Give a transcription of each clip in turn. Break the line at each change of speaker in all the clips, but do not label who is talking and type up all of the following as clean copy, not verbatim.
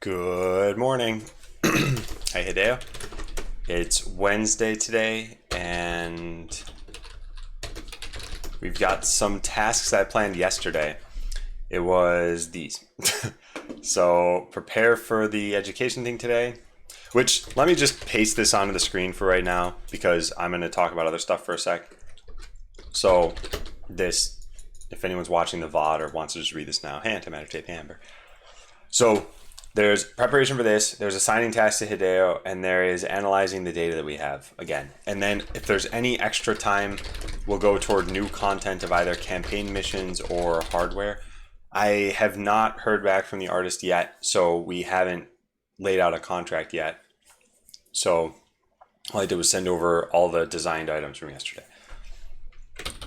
Good morning. Hi, Hideo. It's Wednesday today, and we've got some tasks I planned yesterday. It was these. So prepare for the education thing today, which let me just paste this onto the screen for right now because I'm going to talk about other stuff for a sec. So this, if anyone's watching the VOD or wants to just read this now, hey, antimatter tape amber. So there's preparation for this, there's assigning tasks to Hideo, and there is analyzing the data that we have again. And then if there's any extra time, we'll go toward new content of either campaign missions or hardware. I have not heard back from the artist yet, so we haven't laid out a contract yet. So all I did was send over all the designed items from yesterday.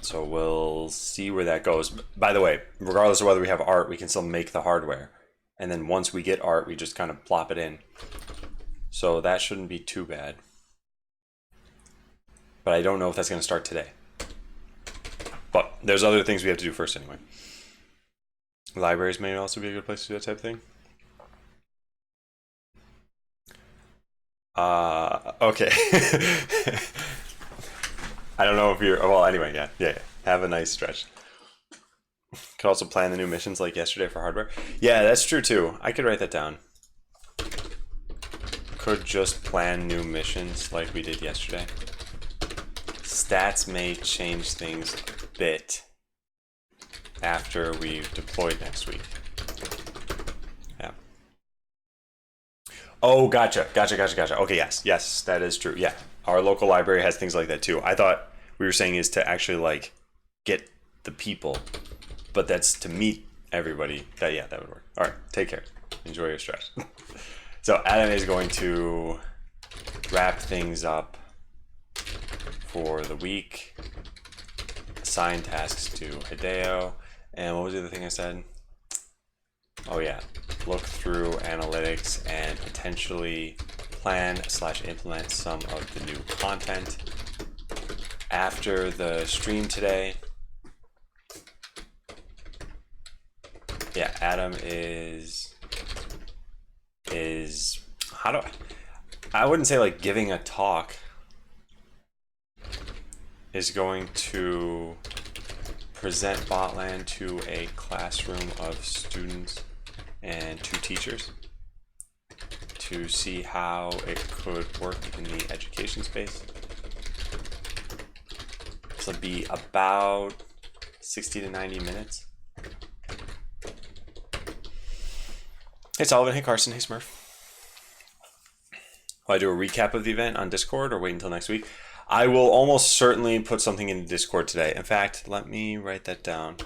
So we'll see where that goes. By the way, regardless of whether we have art, we can still make the hardware. And then once we get art, we just kind of plop it in. So that shouldn't be too bad. But I don't know if that's going to start today. But there's other things we have to do first anyway. Libraries may also be a good place to do that type of thing. Okay. I don't know if you're, well, anyway, yeah. Have a nice stretch. Could also plan the new missions like yesterday for hardware. Yeah, that's true too. I could write that down. Could just plan new missions like we did yesterday. Stats may change things a bit after we've deployed next week. Yeah. Oh, gotcha. Okay, yes, that is true. Yeah, our local library has things like that too. I thought we were saying is to actually like get the people, but that's to meet everybody. That would work. All right, take care. Enjoy your stretch. So Adam is going to wrap things up for the week, assign tasks to Hideo, and what was the other thing I said? Oh yeah, look through analytics and potentially plan/implement some of the new content. After the stream today, yeah, Adam is I wouldn't say like giving a talk, is going to present Botland to a classroom of students and 2 teachers to see how it could work in the education space. This will be about 60 to 90 minutes. Hey Sullivan, hey Carson, hey Smurf. Will I do a recap of the event on Discord or wait until next week? I will almost certainly put something in Discord today. In fact, let me write that down.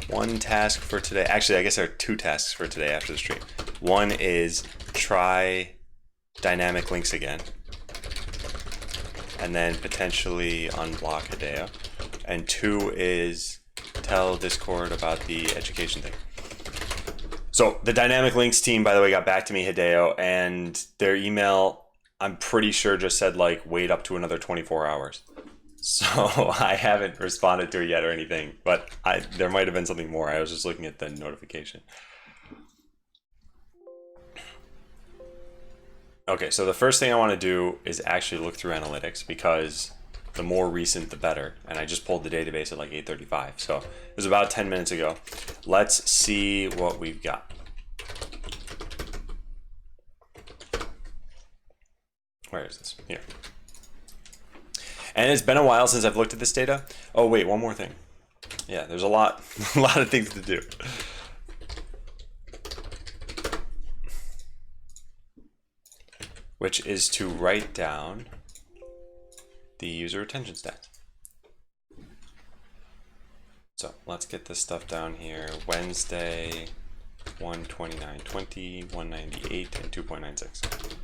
One task for today. Actually, I guess there are 2 tasks for today after the stream. One is try dynamic links again, and then potentially unblock Hideo. And 2 is tell Discord about the education thing. So the dynamic links team, by the way, got back to me, Hideo, and their email, I'm pretty sure just said like wait up to another 24 hours. So I haven't responded to it yet or anything, but there might have been something more. I was just looking at the notification. Okay, so the first thing I want to do is actually look through analytics because the more recent, the better. And I just pulled the database at like 8:35. So it was about 10 minutes ago. Let's see what we've got. Where is this? Here. And it's been a while since I've looked at this data. Oh, wait, one more thing. Yeah, there's a lot of things to do. Which is to write down the user retention stats. So let's get this stuff down here. Wednesday, 129.20, 198, and 2.96.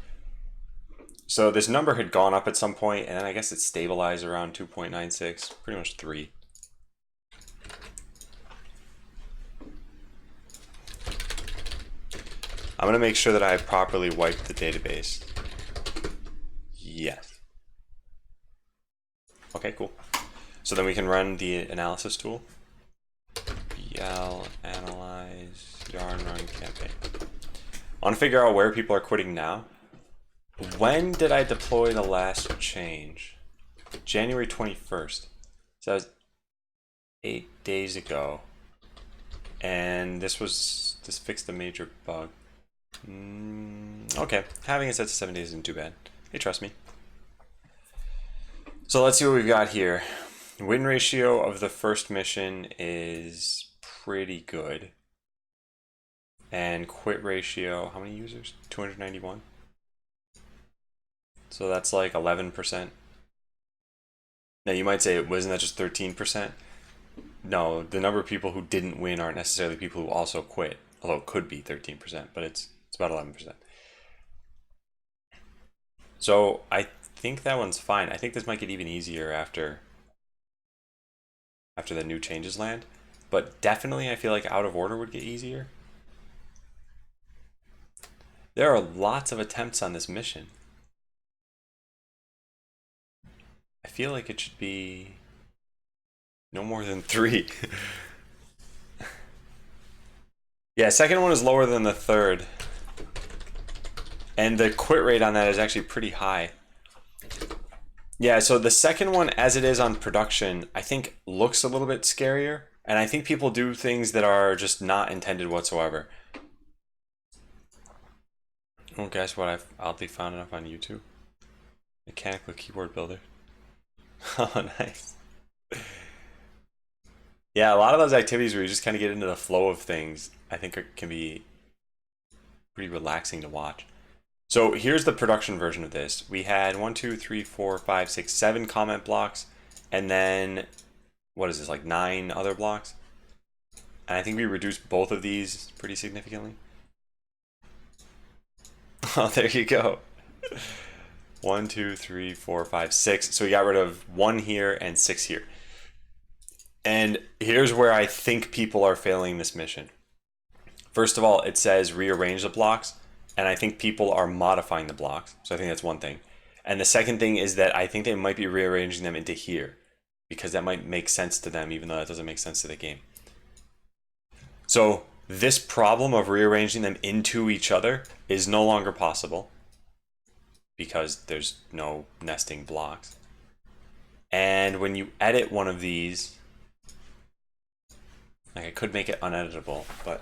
So this number had gone up at some point, and then I guess it stabilized around 2.96, pretty much 3. I'm going to make sure that I properly wiped the database. Yes. Okay, cool. So then we can run the analysis tool. BL analyze Yarn run campaign. I want to figure out where people are quitting now. When did I deploy the last change? January 21st. So that was 8 days ago. And this fixed a major bug. Okay, having it set to 7 days isn't too bad. Hey, trust me. So let's see what we've got here. Win ratio of the first mission is pretty good. And quit ratio, how many users? 291. So that's like 11%. Now you might say, wasn't that just 13%? No, the number of people who didn't win aren't necessarily people who also quit. Although it could be 13%, but it's about 11%. So I think that one's fine. I think this might get even easier after the new changes land. But definitely I feel like out of order would get easier. There are lots of attempts on this mission. I feel like it should be no more than 3. Yeah, second one is lower than the third. And the quit rate on that is actually pretty high. Yeah, so the second one, as it is on production, I think looks a little bit scarier. And I think people do things that are just not intended whatsoever. Oh, guess what? I've oddly found enough on YouTube. Mechanical keyboard builder. Oh, nice. Yeah, a lot of those activities where you just kind of get into the flow of things, I think can be pretty relaxing to watch. So here's the production version of this. We had 1, 2, 3, 4, 5, 6, 7 comment blocks, and then what is this, like 9 other blocks? And I think we reduced both of these pretty significantly. Oh, there you go. 1, 2, 3, 4, 5, 6. So we got rid of 1 here and 6 here. And here's where I think people are failing this mission. First of all, it says rearrange the blocks, and I think people are modifying the blocks. So I think that's one thing. And the second thing is that I think they might be rearranging them into here, because that might make sense to them, even though that doesn't make sense to the game. So this problem of rearranging them into each other is no longer possible, because there's no nesting blocks. And when you edit one of these, like I could make it uneditable, but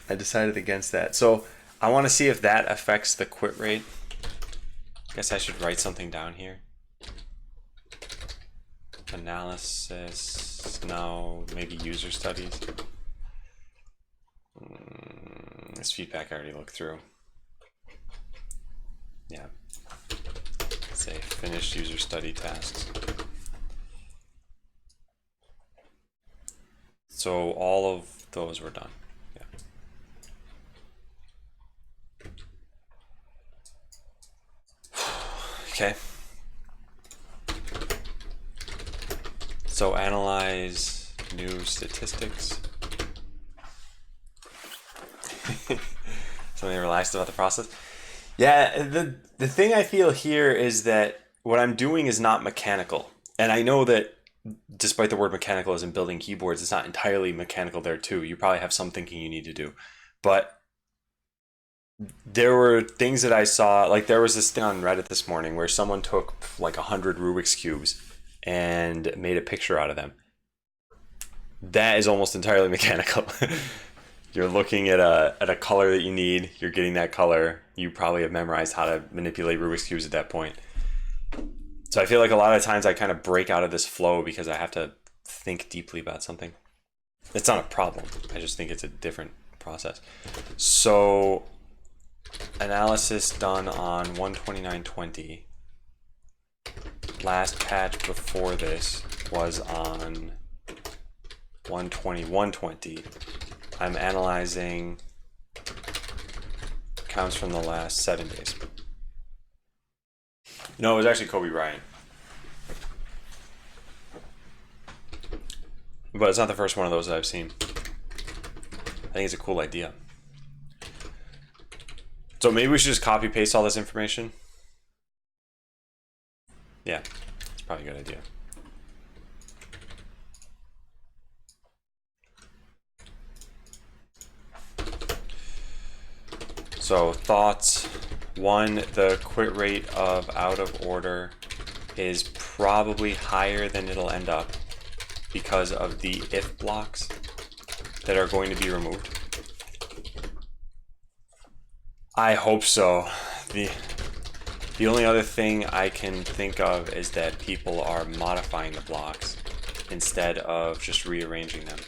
I decided against that. So I want to see if that affects the quit rate. I guess I should write something down here. Analysis, no, maybe user studies. This feedback I already looked through. Yeah. Say finished user study tasks. So all of those were done. Yeah. Okay. So analyze new statistics. Something relaxed about the process. Yeah, the thing I feel here is that what I'm doing is not mechanical. And I know that despite the word mechanical as in building keyboards, it's not entirely mechanical there too. You probably have some thinking you need to do. But there were things that I saw, like there was this thing on Reddit this morning where someone took like 100 Rubik's Cubes and made a picture out of them. That is almost entirely mechanical. You're looking at a color that you need, you're getting that color, you probably have memorized how to manipulate Rubik's Cubes at that point. So I feel like a lot of times I kind of break out of this flow because I have to think deeply about something. It's not a problem, I just think it's a different process. So analysis done on 129.20. Last patch before this was on 121.20. I'm analyzing counts from the last 7 days. No, it was actually Kobe Bryant. But it's not the first one of those that I've seen. I think it's a cool idea. So maybe we should just copy paste all this information. Yeah, it's probably a good idea. So thoughts. One, the quit rate of out of order is probably higher than it'll end up because of the if blocks that are going to be removed. I hope so. The only other thing I can think of is that people are modifying the blocks instead of just rearranging them.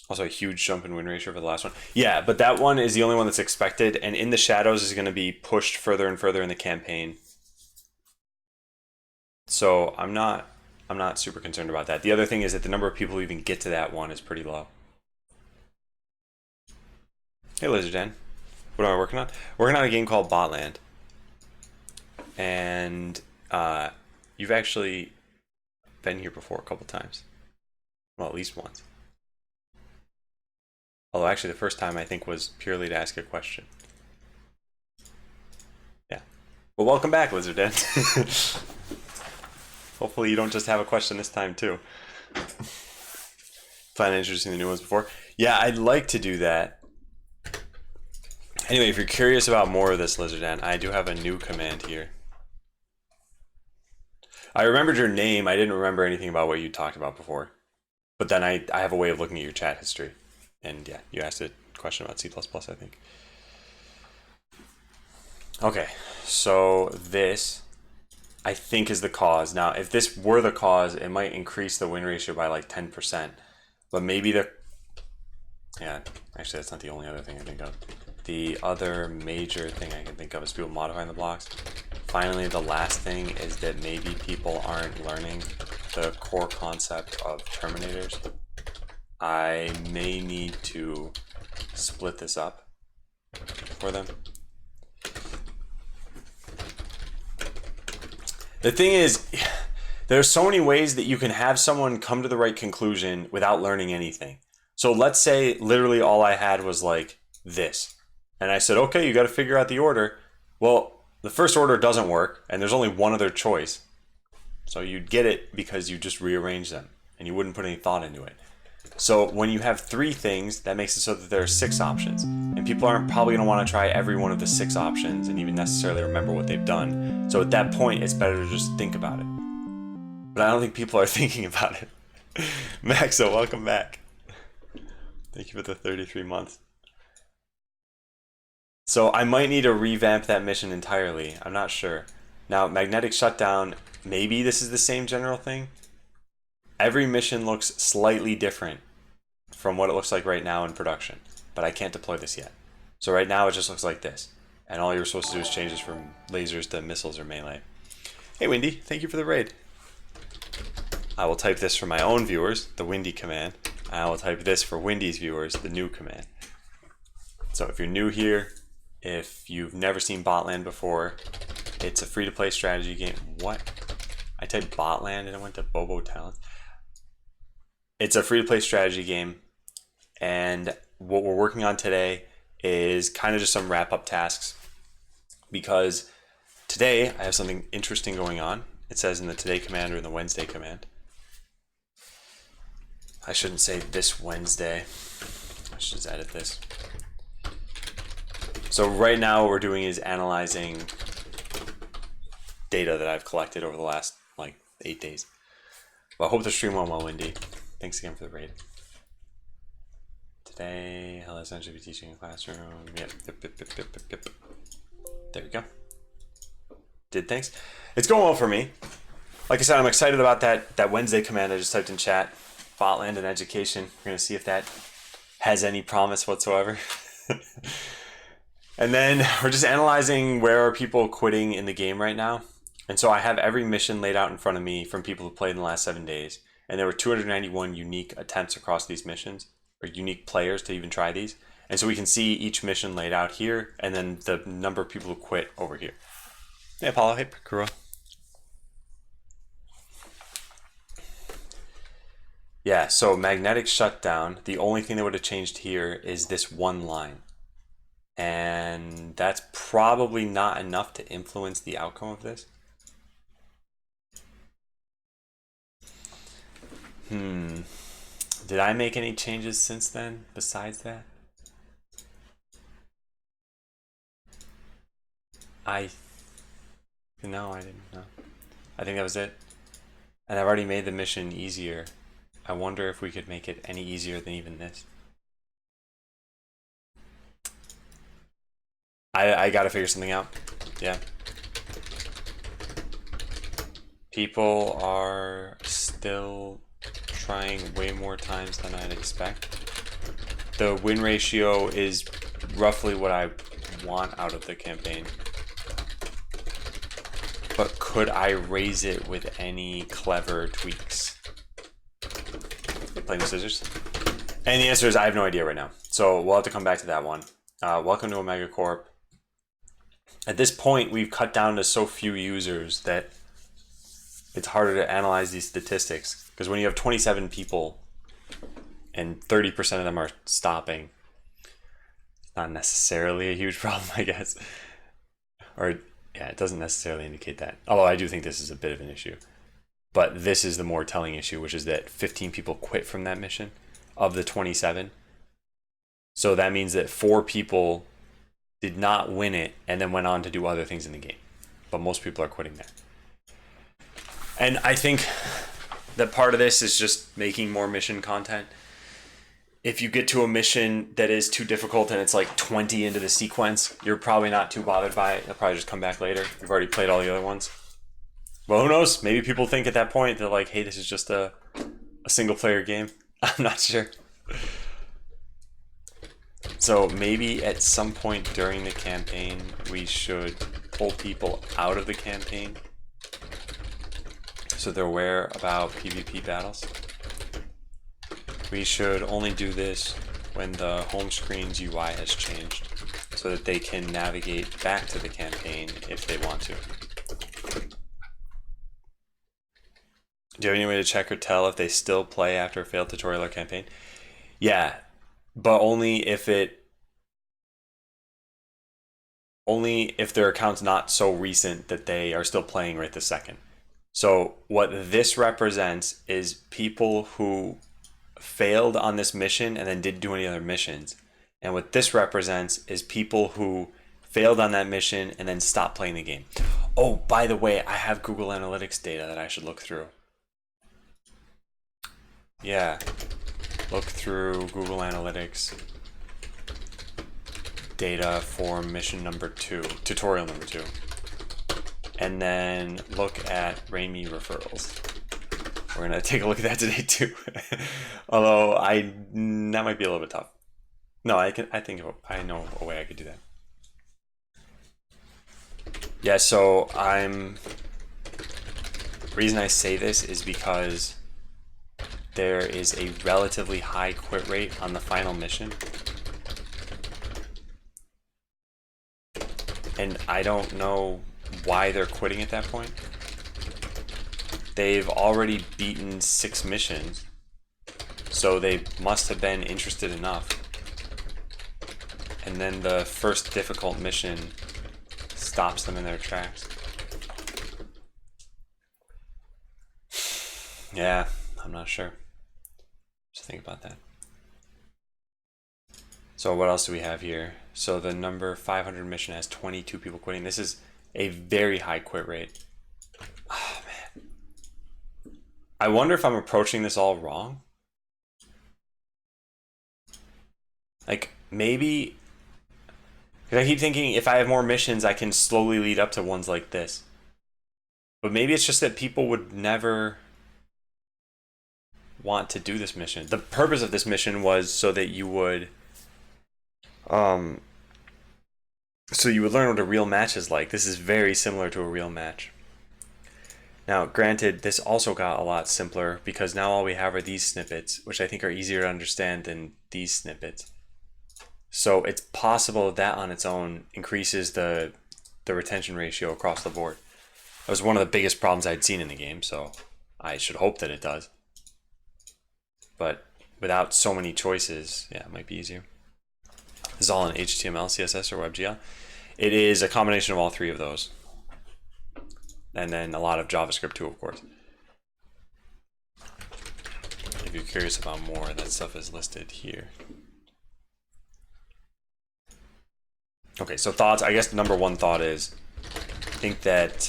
Also a huge jump in win ratio for the last one. Yeah, but that one is the only one that's expected, and In the Shadows is going to be pushed further and further in the campaign. So I'm not super concerned about that. The other thing is that the number of people who even get to that one is pretty low. Hey Lizard Den. What am I working on? Working on a game called Botland. And you've actually been here before a couple times. Well, at least once. Although actually the first time I think was purely to ask a question. Yeah. Well, welcome back, Lizard Den. Hopefully you don't just have a question this time too. Plan on introducing the new ones before. Yeah, I'd like to do that. Anyway, if you're curious about more of this, Lizard Den, I do have a new command here. I remembered your name. I didn't remember anything about what you talked about before. But then I have a way of looking at your chat history. And yeah, you asked a question about C++, I think. Okay, so this, I think, is the cause. Now, if this were the cause, it might increase the win ratio by like 10%. But maybe the... Yeah, actually, that's not the only other thing I think of. The other major thing I can think of is people modifying the blocks. Finally, the last thing is that maybe people aren't learning the core concept of terminators. I may need to split this up for them. The thing is, there's so many ways that you can have someone come to the right conclusion without learning anything. So let's say literally all I had was like this. And I said, okay, you got to figure out the order. Well, the first order doesn't work, and there's only one other choice. So you'd get it because you just rearrange them, and you wouldn't put any thought into it. So when you have 3 things, that makes it so that there are 6 options. And people aren't probably going to want to try every one of the 6 options and even necessarily remember what they've done. So at that point, it's better to just think about it. But I don't think people are thinking about it. Maxo, welcome back. Thank you for the 33 months. So I might need to revamp that mission entirely. I'm not sure. Now, magnetic shutdown, maybe this is the same general thing. Every mission looks slightly different from what it looks like right now in production, but I can't deploy this yet. So right now it just looks like this, and all you're supposed to do is change this from lasers to missiles or melee. Hey Windy, thank you for the raid. I will type this for my own viewers, the Windy command. I will type this for Windy's viewers, the new command. So if you're new here, if you've never seen Botland before, it's a free-to-play strategy game. What? I typed Botland and it went to Bobo Talent. It's a free-to-play strategy game, and what we're working on today is kind of just some wrap-up tasks, because today I have something interesting going on. It says in the Today command or in the Wednesday command. I shouldn't say this Wednesday. I should just edit this. So right now what we're doing is analyzing data that I've collected over the last like 8 days. Well, I hope the stream went well, Wendy. Thanks again for the raid. Today, I'll essentially be teaching in a classroom. Yep. There we go. Did things. It's going well for me. Like I said, I'm excited about that Wednesday command I just typed in chat. Botland and education. We're going to see if that has any promise whatsoever. And then we're just analyzing where are people quitting in the game right now. And so I have every mission laid out in front of me from people who played in the last 7 days. And there were 291 unique attempts across these missions, or unique players to even try these. And so we can see each mission laid out here, and then the number of people who quit over here. Hey, Apollo. Hey, Pakura. Yeah, so magnetic shutdown, the only thing that would have changed here is this one line. And that's probably not enough to influence the outcome of this. Did I make any changes since then besides that? I no, I didn't know. I think that was it. And I've already made the mission easier. I wonder if we could make it any easier than even this. I gotta figure something out. Yeah. People are still trying way more times than I'd expect. The win ratio is roughly what I want out of the campaign. But could I raise it with any clever tweaks? Playing with scissors? And the answer is I have no idea right now. So we'll have to come back to that one. Welcome to Omega Corp. At this point, we've cut down to so few users that it's harder to analyze these statistics. Because when you have 27 people and 30% of them are stopping, not necessarily a huge problem, I guess. Or, yeah, it doesn't necessarily indicate that. Although I do think this is a bit of an issue. But this is the more telling issue, which is that 15 people quit from that mission of the 27. So that means that 4 people did not win it and then went on to do other things in the game. But most people are quitting there. And I think that part of this is just making more mission content. If you get to a mission that is too difficult and it's like 20 into the sequence, you're probably not too bothered by it. You'll probably just come back later. You've already played all the other ones. Well, who knows? Maybe people think at that point they're like, hey, this is just a single player game. I'm not sure. So maybe at some point during the campaign, we should pull people out of the campaign so they're aware about PvP battles. We should only do this when the home screen's UI has changed so that they can navigate back to the campaign if they want to. Do you have any way to check or tell if they still play after a failed tutorial or campaign? Yeah, but only if their account's not so recent that they are still playing right this second. So what this represents is people who failed on this mission and then didn't do any other missions. And what this represents is people who failed on that mission and then stopped playing the game. Oh, by the way, I have Google Analytics data that I should look through. Yeah, look through Google Analytics data for mission number 2, tutorial number 2. And then look at Raimi referrals. We're gonna take a look at that today too. Although that might be a little bit tough. No, I think I know a way I could do that. Yeah, so the reason I say this is because there is a relatively high quit rate on the final mission. And I don't know why they're quitting at that point. They've already beaten 6 missions, so they must have been interested enough. And then the first difficult mission stops them in their tracks. Yeah, I'm not sure. Just think about that. So what else do we have here? So the number 500 mission has 22 people quitting. This is a very high quit rate. Oh, man. I wonder if I'm approaching this all wrong. Like, maybe... Because I keep thinking if I have more missions, I can slowly lead up to ones like this. But maybe it's just that people would never want to do this mission. The purpose of this mission was so that you would... So you would learn what a real match is like. This is very similar to a real match. Now, granted, this also got a lot simpler because now all we have are these snippets, which I think are easier to understand than these snippets. So it's possible that on its own increases the retention ratio across the board. That was one of the biggest problems I'd seen in the game, so I should hope that it does. But without so many choices, yeah, it might be easier. This is all in HTML, CSS, or WebGL. It is a combination of all 3 of those. And then a lot of JavaScript too, of course. If you're curious about more, that stuff is listed here. Okay, so thoughts. I guess number 1 thought is think that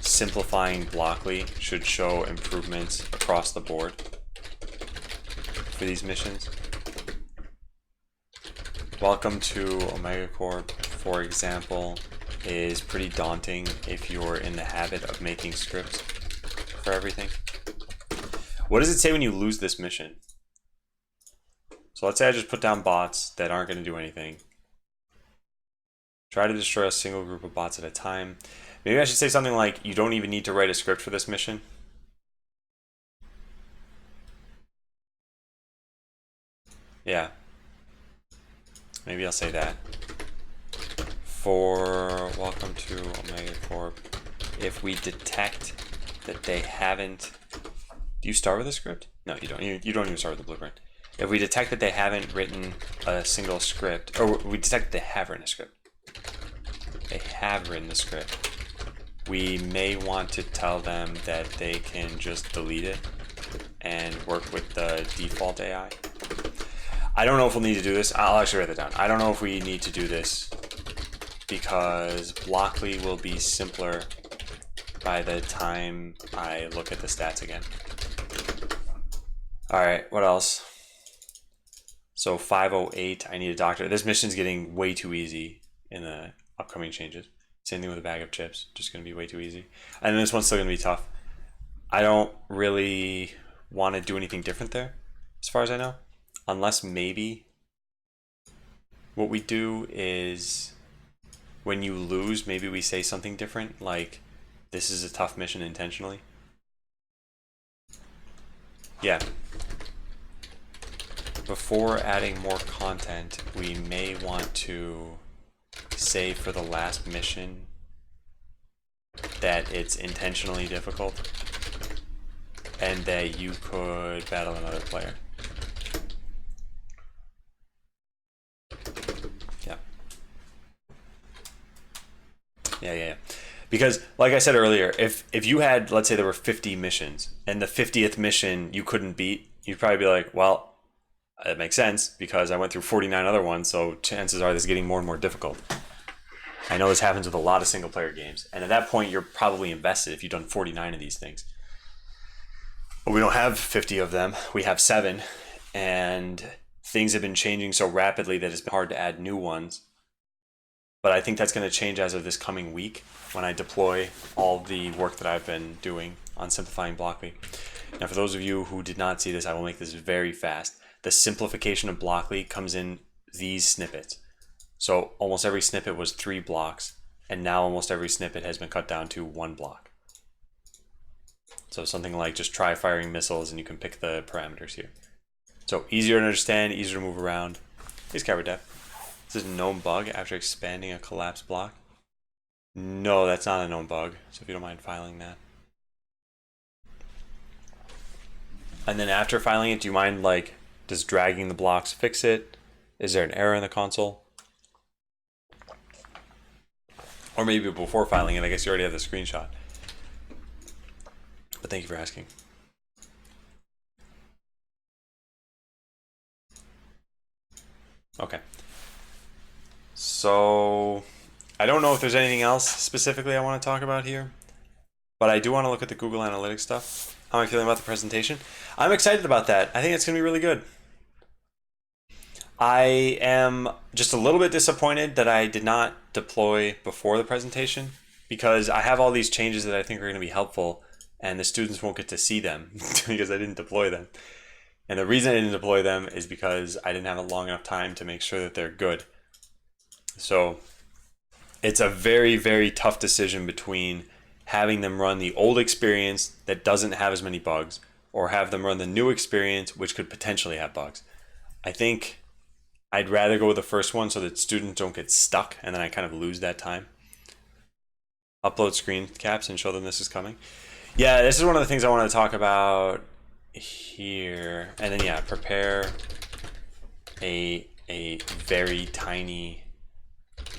simplifying Blockly should show improvements across the board for these missions. Welcome to Omega Corp, for example, is pretty daunting if you're in the habit of making scripts for everything. What does it say when you lose this mission? So let's say I just put down bots that aren't going to do anything. Try to destroy a single group of bots at a time. Maybe I should say something like, you don't even need to write a script for this mission. Yeah. Maybe I'll say that. For welcome to Omega Corp, if we detect that they haven't... Do you start with a script? No, you don't. You don't even start with the blueprint. If we detect that they haven't written a single script, or we detect that they have written a script. They have written the script. We may want to tell them that they can just delete it and work with the default AI. I don't know if we'll need to do this. I'll actually write that down. I don't know if we need to do this because Blockly will be simpler by the time I look at the stats again. All right, what else? So 508, I need a doctor. This mission's getting way too easy in the upcoming changes. Same thing with a bag of chips, just gonna be way too easy. And this one's still gonna be tough. I don't really want to do anything different there, as far as I know. Unless maybe what we do is when you lose, maybe we say something different, like this is a tough mission intentionally. Yeah. Before adding more content, we may want to say for the last mission that it's intentionally difficult and that you could battle another player. Yeah. Because, like I said earlier, if you had, let's say there were 50 missions, and the 50th mission you couldn't beat, you'd probably be like, well, it makes sense, because I went through 49 other ones, so chances are this is getting more and more difficult. I know this happens with a lot of single-player games, and at that point, you're probably invested if you've done 49 of these things. But we don't have 50 of them. We have 7, and things have been changing so rapidly that it's been hard to add new ones. But I think that's going to change as of this coming week when I deploy all the work that I've been doing on simplifying Blockly. Now, for those of you who did not see this, I will make this very fast. The simplification of Blockly comes in these snippets. So almost every snippet was 3 blocks, and now almost every snippet has been cut down to 1 block. So something like just try firing missiles, and you can pick the parameters here. So easier to understand, easier to move around. Here's CyberDev. This is a known bug after expanding a collapsed block. No, that's not a known bug. So if you don't mind filing that. And then after filing it, do you mind, like, does dragging the blocks fix it? Is there an error in the console? Or maybe before filing it, I guess you already have the screenshot. But thank you for asking. Okay. So I don't know if there's anything else specifically I want to talk about here, but I do want to look at the Google Analytics stuff. How am I feeling about the presentation? I'm excited about that. I think it's going to be really good. I am just a little bit disappointed that I did not deploy before the presentation because I have all these changes that I think are going to be helpful and the students won't get to see them because I didn't deploy them. And the reason I didn't deploy them is because I didn't have a long enough time to make sure that they're good. So it's a very, very tough decision between having them run the old experience that doesn't have as many bugs or have them run the new experience which could potentially have bugs. I think I'd rather go with the first one so that students don't get stuck and then I kind of lose that time. Upload screen caps and show them this is coming. Yeah, this is one of the things I want to talk about here. And then yeah, prepare a very tiny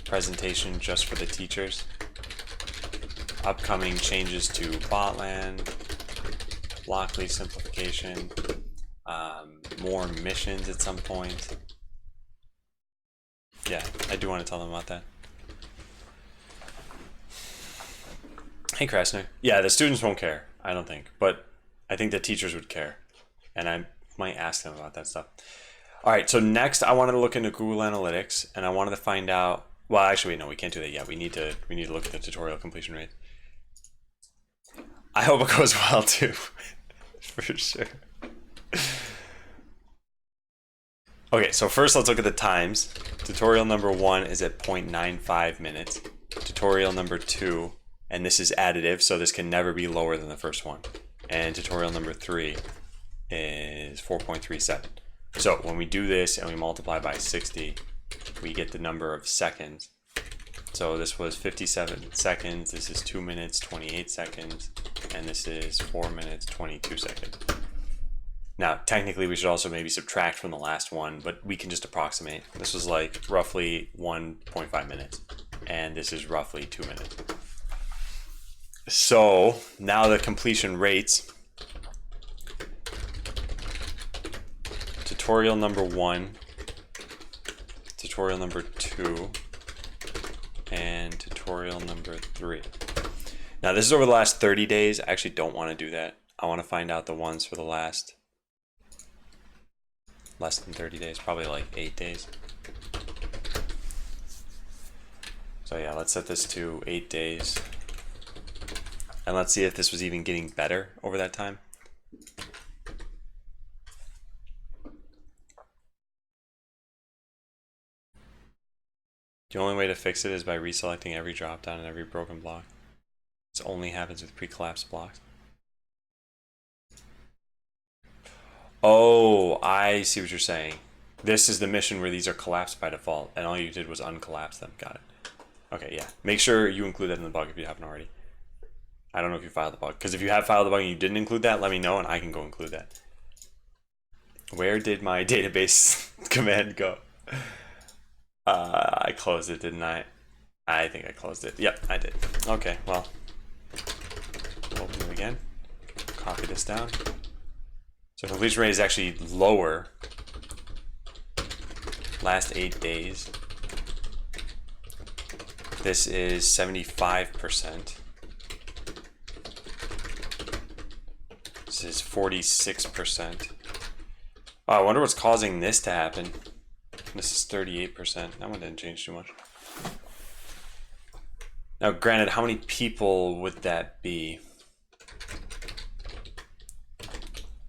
presentation just for the teachers. Upcoming changes to Botland, Blockly simplification, more missions at some point. Yeah, I do want to tell them about that. Hey, Krasner. Yeah, the students won't care, I don't think. But I think the teachers would care. And I might ask them about that stuff. All right, so next I wanted to look into Google Analytics, and I wanted to find out. Well, actually, no, we can't do that yet. We need to look at the tutorial completion rate. I hope it goes well too, for sure. Okay, so first let's look at the times. Tutorial number 1 is at 0.95 minutes. Tutorial number 2, and this is additive, so this can never be lower than the first one. And tutorial number 3 is 4.37. So when we do this and we multiply by 60, we get the number of seconds. So this was 57 seconds, this is 2 minutes, 28 seconds, and this is 4 minutes, 22 seconds. Now, technically we should also maybe subtract from the last one, but we can just approximate. This was like roughly 1.5 minutes, and this is roughly 2 minutes. So now the completion rates. Tutorial number 1, tutorial number 2, and tutorial number 3. Now this is over the last 30 days. I actually don't want to do that. I want to find out the ones for the last less than 30 days, probably like 8 days. So yeah, let's set this to 8 days. And let's see if this was even getting better over that time. The only way to fix it is by reselecting every dropdown and every broken block. This only happens with pre-collapsed blocks. Oh, I see what you're saying. This is the mission where these are collapsed by default, and all you did was uncollapse them. Got it. Okay, yeah. Make sure you include that in the bug if you haven't already. I don't know if you filed the bug, because if you have filed the bug and you didn't include that, let me know and I can go include that. Where did my database command go? I closed it, didn't I? I think I closed it. Yep, I did. Okay, well, open it again. Copy this down. So completion rate is actually lower. Last 8 days. This is 75%. This is 46%. Oh, I wonder what's causing this to happen. This is 38%. That one didn't change too much. Now, granted, how many people would that be?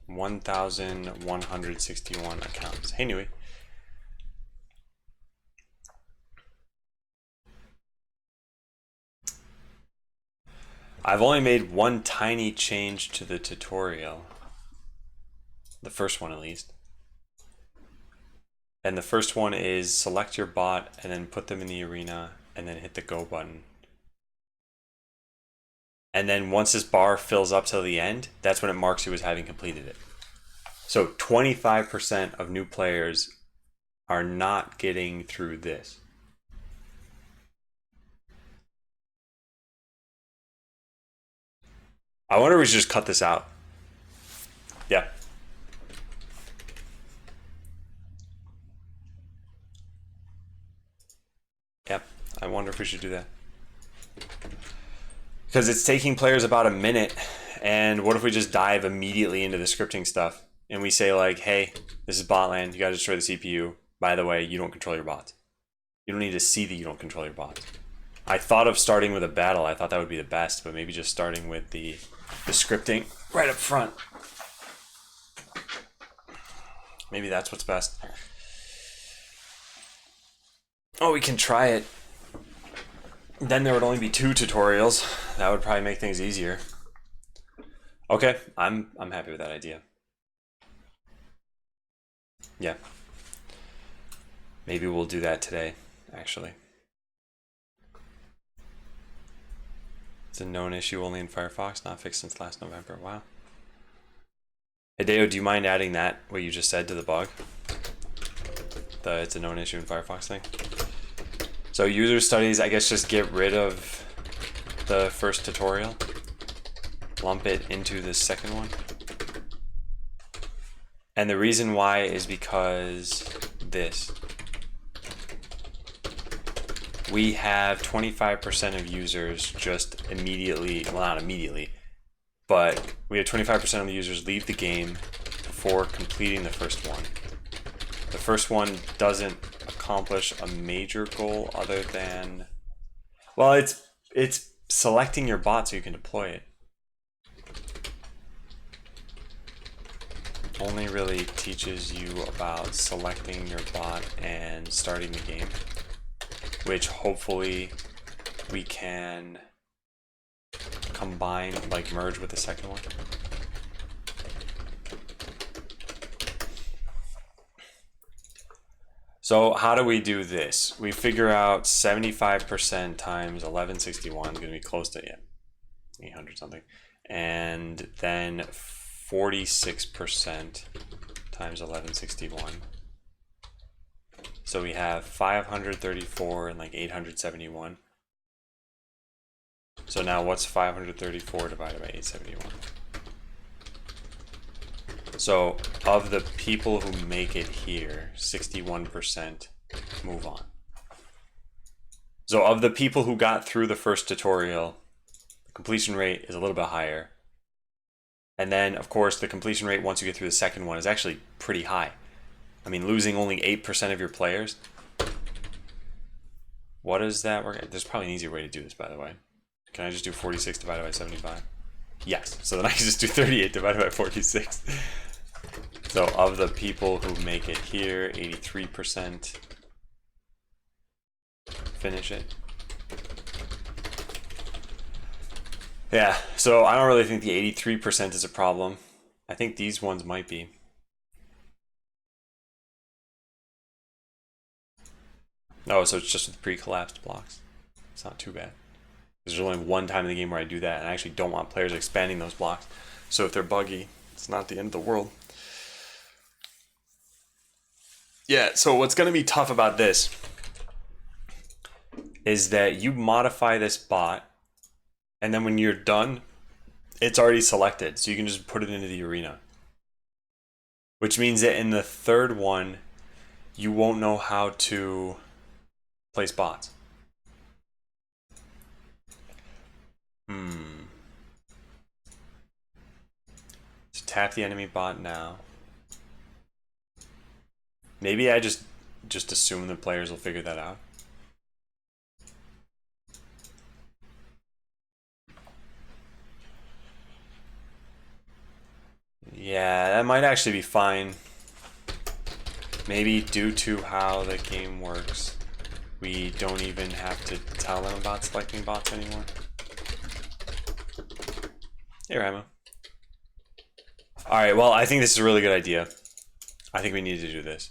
1,161 accounts. Hey, Nui. I've only made one tiny change to the tutorial. The first one, at least. And the first one is select your bot and then put them in the arena and then hit the go button. And then once this bar fills up till the end, that's when it marks you as having completed it. So 25% of new players are not getting through this. I wonder if we should just cut this out. Yeah. Yep, I wonder if we should do that. Because it's taking players about a minute, and what if we just dive immediately into the scripting stuff, and we say like, hey, this is botland, you gotta destroy the CPU. By the way, you don't control your bots. You don't need to see that you don't control your bots. I thought of starting with a battle, I thought that would be the best, but maybe just starting with the scripting right up front. Maybe that's what's best. Oh, we can try it. Then there would only be 2 tutorials. That would probably make things easier. Okay, I'm happy with that idea. Yeah. Maybe we'll do that today, actually. It's a known issue only in Firefox, not fixed since last November. Wow. Hideo, do you mind adding that, what you just said, to the bug? The it's a known issue in Firefox thing? So user studies, I guess just get rid of the first tutorial. Lump it into the second one. And the reason why is because this. we have 25% of users just immediately, well, not immediately, but we have 25% of the users leave the game before completing the first one. The first one doesn't accomplish a major goal other than, well, it's selecting your bot so you can deploy it. Only really teaches you about selecting your bot and starting the game, which hopefully we can combine, like merge with the second one. So how do we do this? We figure out 75% times 1161 is going to be close to 800 something, and then 46% times 1161. So we have 534 and like 871. So now what's 534 divided by 871? So of the people who make it here, 61% move on. So of the people who got through the first tutorial, the completion rate is a little bit higher. And then, of course, the completion rate once you get through the second one is actually pretty high. I mean, losing only 8% of your players. What does that work? There's probably an easier way to do this, by the way. Can I just do 46 divided by 75? Yes. So then I can just do 38 divided by 46. So of the people who make it here, 83% finish it. Yeah, so I don't really think the 83% is a problem. I think these ones might be. Oh, so it's just with pre-collapsed blocks. It's not too bad. There's only one time in the game where I do that, and I actually don't want players expanding those blocks. So if they're buggy, it's not the end of the world. Yeah, so what's going to be tough about this is that you modify this bot, and then when you're done, it's already selected, so you can just put it into the arena. Which means that in the third one, you won't know how to place bots. So tap the enemy bot now. Maybe I just assume the players will figure that out. Yeah, that might actually be fine. Maybe due to how the game works, we don't even have to tell them about selecting bots anymore. Hey, Ramo. Alright, well, I think this is a really good idea. I think we need to do this.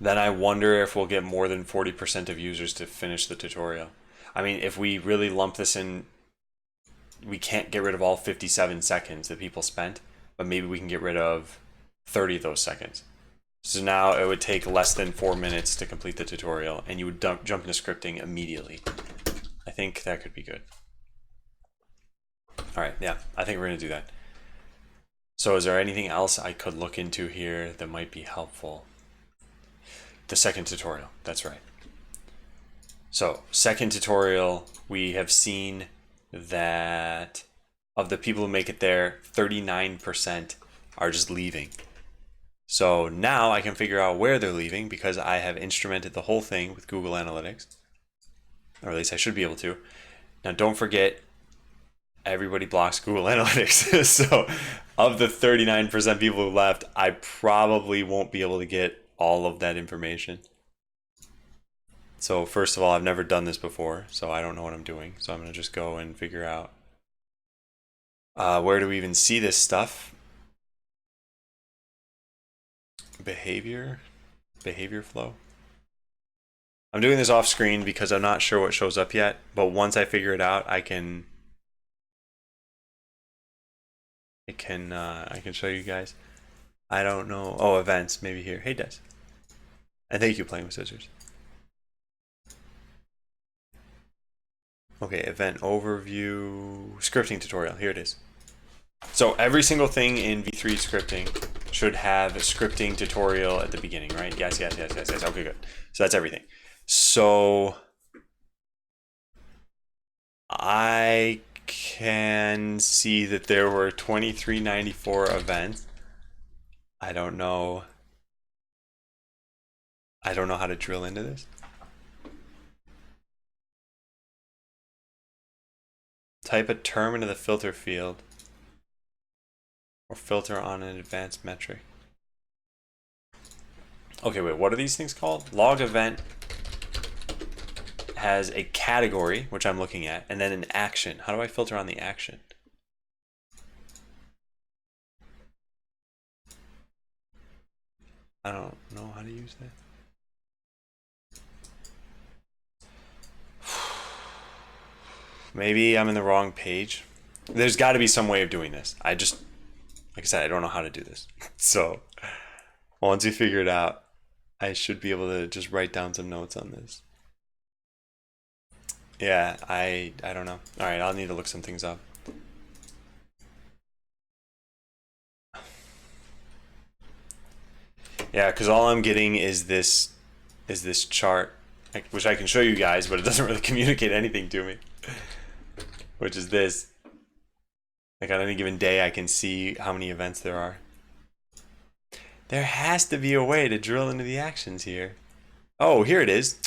Then I wonder if we'll get more than 40% of users to finish the tutorial. I mean, if we really lump this in, we can't get rid of all 57 seconds that people spent, but maybe we can get rid of 30 of those seconds. So now it would take less than 4 minutes to complete the tutorial, and you would jump into scripting immediately. I think that could be good. All right, yeah, I think we're gonna do that. So is there anything else I could look into here that might be helpful? The second tutorial, that's right. So second tutorial, we have seen that of the people who make it there, 39% are just leaving. So now I can figure out where they're leaving because I have instrumented the whole thing with Google Analytics. Or at least I should be able to. Now don't forget, everybody blocks Google Analytics. So of the 39% people who left, I probably won't be able to get all of that information. So first of all, I've never done this before, so I don't know what I'm doing. So I'm gonna just go and figure out where do we even see this stuff? Behavior flow. I'm doing this off screen because I'm not sure what shows up yet, but once I figure it out, I can show you guys. I don't know. Oh, events, maybe here. Hey, Des. And thank you, Playing with Scissors. Okay, event overview, scripting tutorial. Here it is. So every single thing in V3 scripting should have a scripting tutorial at the beginning, right? Yes. Okay, good. So that's everything. So I can see that there were 2394 events. I don't know how to drill into this. Type a term into the filter field or filter on an advanced metric. Okay, wait, what are these things called? Log event has a category, which I'm looking at, and then an action. How do I filter on the action? I don't know how to use that. Maybe I'm in the wrong page. There's got to be some way of doing this. Like I said, I don't know how to do this. So once we figure it out, I should be able to just write down some notes on this. Yeah, I don't know. All right, I'll need to look some things up. Yeah, because all I'm getting is this chart, which I can show you guys, but it doesn't really communicate anything to me. Which is this. Like on any given day, I can see how many events there are. There has to be a way to drill into the actions here. Oh, here it is.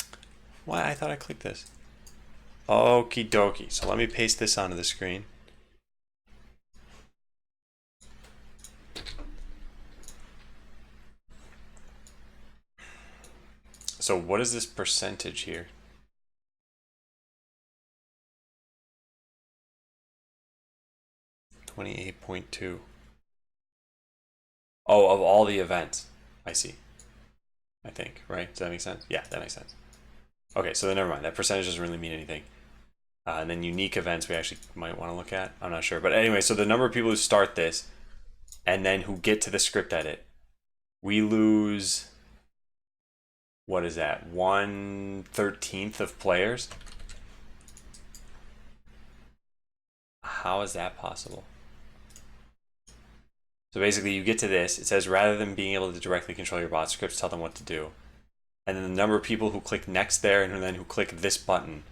Why? I thought I clicked this. Okie dokie. So let me paste this onto the screen. So what is this percentage here? $28.2. Oh, of all the events. I see. I think, right? Does that make sense? Yeah, that makes sense. Okay, so then never mind. That percentage doesn't really mean anything. And then unique events we actually might want to look at. I'm not sure. But anyway, so the number of people who start this and then who get to the script edit, we lose, what is that, 1/13 of players? How is that possible? So basically you get to this, it says rather than being able to directly control your bot scripts, tell them what to do. And then the number of people who click next there and then who click this button,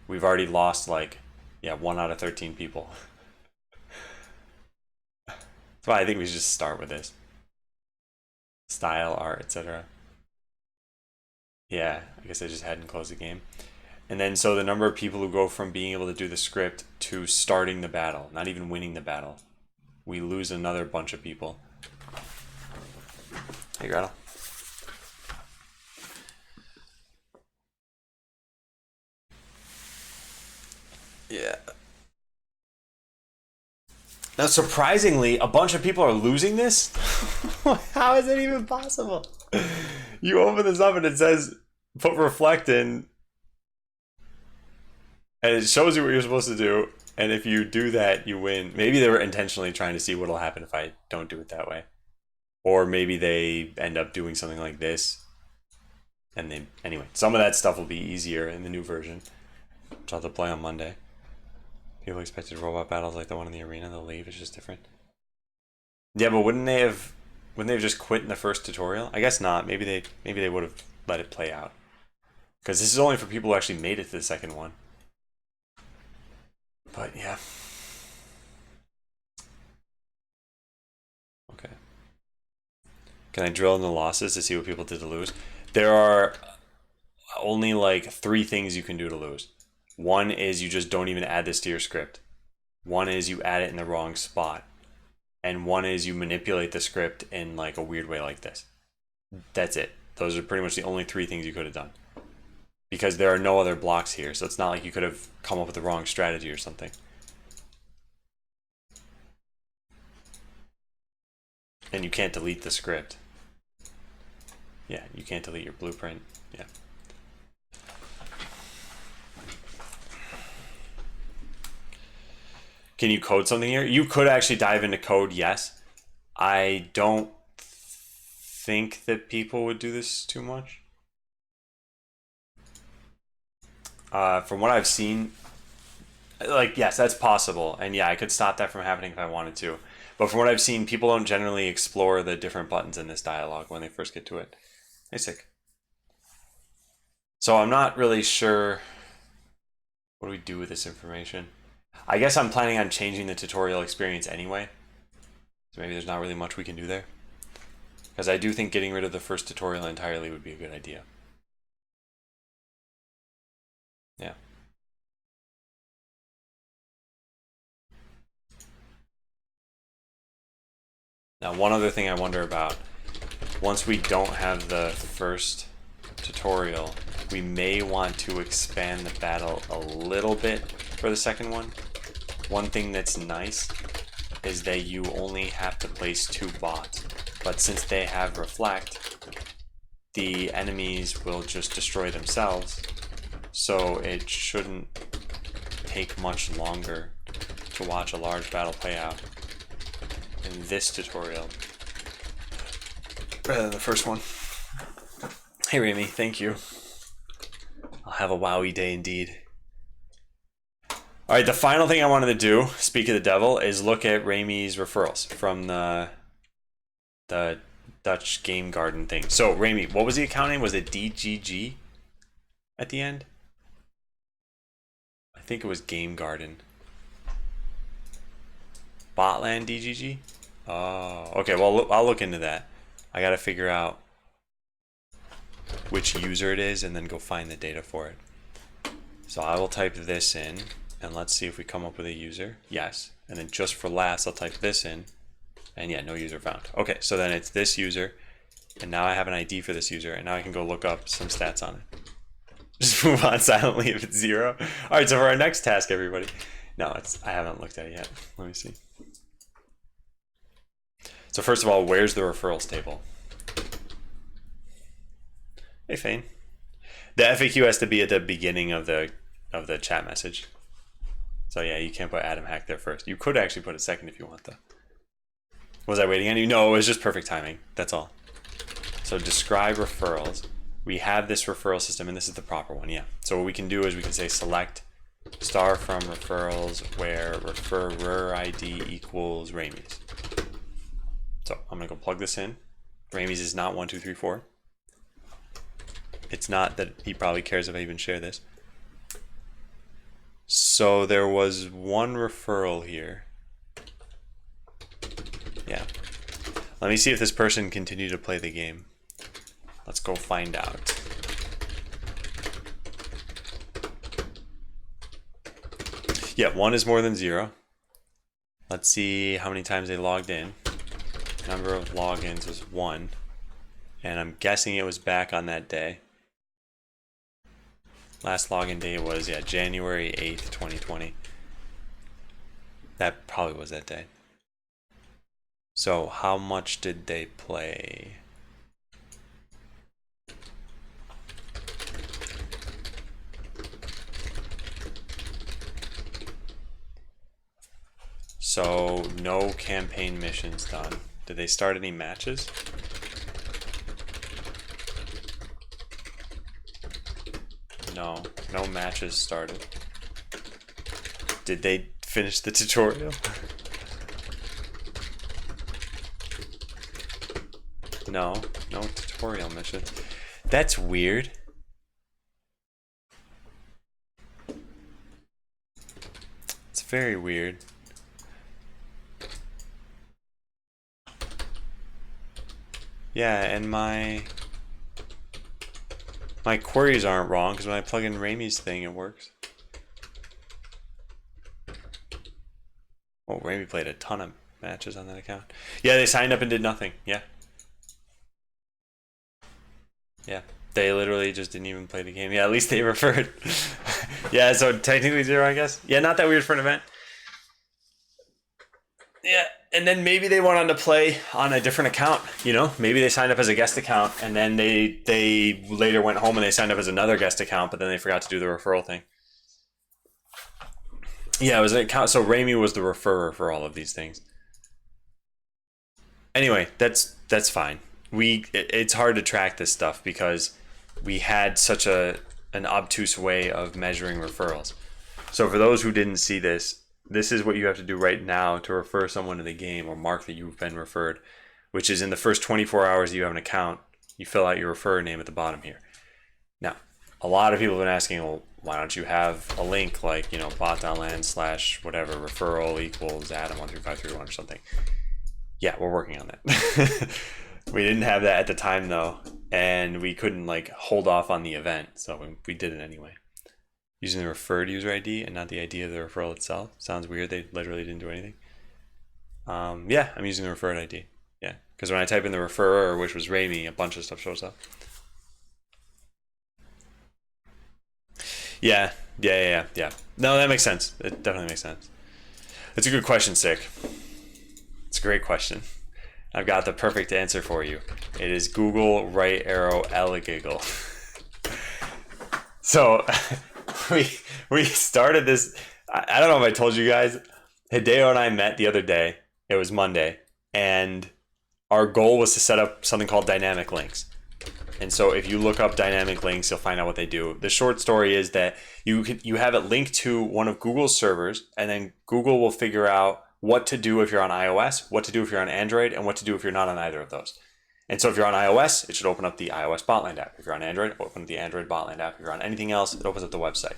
we've already lost like, yeah, 1 out of 13 people. That's why I think we should just start with this. Style, art, etc. Yeah, I guess I just hadn't closed the game. And then so the number of people who go from being able to do the script to starting the battle, not even winning the battle, we lose another bunch of people. Hey, Gretel. Yeah. Now, surprisingly, a bunch of people are losing this? How is it even possible? You open this up and it says, put reflect in, and it shows you what you're supposed to do. And if you do that, you win. Maybe they were intentionally trying to see what'll happen if I don't do it that way. Or maybe they end up doing something like this. And they, anyway, some of that stuff will be easier in the new version, which I'll have to play on Monday. People expected robot battles like the one in the arena. They'll leave. It's just different. Yeah, but wouldn't they have just quit in the first tutorial? I guess not. Maybe they would have let it play out. Because this is only for people who actually made it to the second one. But yeah. Okay. Can I drill in the losses to see what people did to lose? There are only like 3 things you can do to lose. One is you just don't even add this to your script. One is you add it in the wrong spot. And one is you manipulate the script in like a weird way like this. That's it. Those are pretty much the only 3 things you could have done. Because there are no other blocks here, so it's not like you could have come up with the wrong strategy or something. And you can't delete the script. Yeah, you can't delete your blueprint. Yeah. Can you code something here? You could actually dive into code, yes. I don't think that people would do this too much. From what I've seen, Like, yes, that's possible. And yeah, I could stop that from happening if I wanted to. But from what I've seen, people don't generally explore the different buttons in this dialogue when they first get to it. Hey, sick. So I'm not really sure what do we do with this information. I guess I'm planning on changing the tutorial experience anyway. So maybe there's not really much we can do there. Because I do think getting rid of the first tutorial entirely would be a good idea. Yeah. Now, one other thing I wonder about, once we don't have the first tutorial, we may want to expand the battle a little bit for the second one. One thing that's nice is that you only have to place 2 bots, but since they have reflect, the enemies will just destroy themselves, so it shouldn't take much longer to watch a large battle play out in this tutorial rather than the first one. Hey Remy, thank you. I'll have a wowie day indeed. Alright, the final thing I wanted to do, speak of the devil, is look at Remy's referrals from the Dutch Game Garden thing. So Remy, what was the account name? Was it DGG at the end? I think it was Game Garden. Botland DGG? Oh, okay, well, I'll look into that. I gotta figure out which user it is and then go find the data for it. So I will type this in and let's see if we come up with a user. Yes. And then just for last, I'll type this in and yeah, no user found. Okay, so then it's this user and now I have an ID for this user and now I can go look up some stats on it. Just move on silently if it's 0. All right, so for our next task, everybody. No, I haven't looked at it yet. Let me see. So first of all, where's the referrals table? Hey, Fane. The FAQ has to be at the beginning of the chat message. So yeah, you can't put Adam Hack there first. You could actually put it second if you want though. Was I waiting on you? No, it was just perfect timing. That's all. So describe referrals. We have this referral system and this is the proper one, yeah. So what we can do is we can say select star from referrals where referrer ID equals Remy's. So I'm gonna go plug this in. Remy's is not 1, 2, 3, 4. It's not that he probably cares if I even share this. So there was one referral here. Yeah. Let me see if this person continued to play the game. Let's go find out. Yeah, 1 is more than 0. Let's see how many times they logged in. Number of logins was 1. And I'm guessing it was back on that day. Last login day was, yeah, January 8th, 2020. That probably was that day. So how much did they play? So no campaign missions done. Did they start any matches? No, no matches started. Did they finish the tutorial? No, no tutorial missions. That's weird. It's very weird. Yeah, and my queries aren't wrong because when I plug in Remy's thing, it works. Oh, Remy played a ton of matches on that account. Yeah, they signed up and did nothing. Yeah. Yeah, they literally just didn't even play the game. Yeah, at least they referred. Yeah, so technically 0, I guess. Yeah, not that weird for an event. Yeah, and then maybe they went on to play on a different account, you know? Maybe they signed up as a guest account and then they later went home and they signed up as another guest account, but then they forgot to do the referral thing. Yeah, it was an account. So Remy was the referrer for all of these things. Anyway, that's fine. It's hard to track this stuff because we had such an obtuse way of measuring referrals. So for those who didn't see this, this is what you have to do right now to refer someone to the game or mark that you've been referred, which is in the first 24 hours that you have an account, you fill out your referrer name at the bottom here. Now, a lot of people have been asking, well, why don't you have a link like, you know, bot.land/ whatever, referral equals Adam13531 or something. Yeah, we're working on that. We didn't have that at the time though, and we couldn't like hold off on the event, so we did it anyway. Using the referred user ID and not the ID of the referral itself. Sounds weird, they literally didn't do anything. Yeah, I'm using the referred ID. Yeah, because when I type in the referrer, which was Rami, a bunch of stuff shows up. Yeah. No, that makes sense. It definitely makes sense. It's a good question, Sick. It's a great question. I've got the perfect answer for you. It is Google right arrow eligiggle. So we started this. I don't know if I told you guys. Hideo and I met the other day. It was Monday, and our goal was to set up something called dynamic links. And so if you look up dynamic links, you'll find out what they do. The short story is that you have it linked to one of Google's servers, and then Google will figure out what to do if you're on iOS, what to do if you're on Android, and what to do if you're not on either of those. And so if you're on iOS, it should open up the iOS Botland app. If you're on Android, open up the Android Botland app. If you're on anything else, it opens up the website.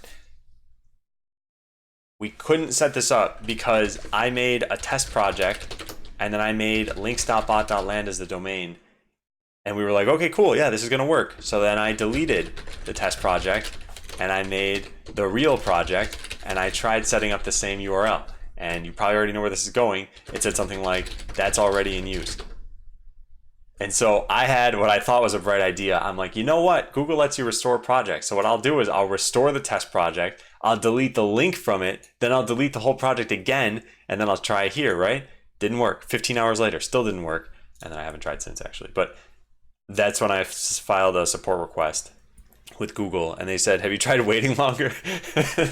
We couldn't set this up because I made a test project, and then I made links.bot.land as the domain. And we were like, okay, cool, yeah, this is gonna work. So then I deleted the test project, and I made the real project, and I tried setting up the same URL. And you probably already know where this is going. It said something like, that's already in use. And so I had what I thought was a bright idea. I'm like, you know what? Google lets you restore projects. So what I'll do is I'll restore the test project. I'll delete the link from it. Then I'll delete the whole project again. And then I'll try it here, right? Didn't work. 15 hours later, still didn't work. And then I haven't tried since, actually. But that's when I filed a support request with Google. And they said, have you tried waiting longer?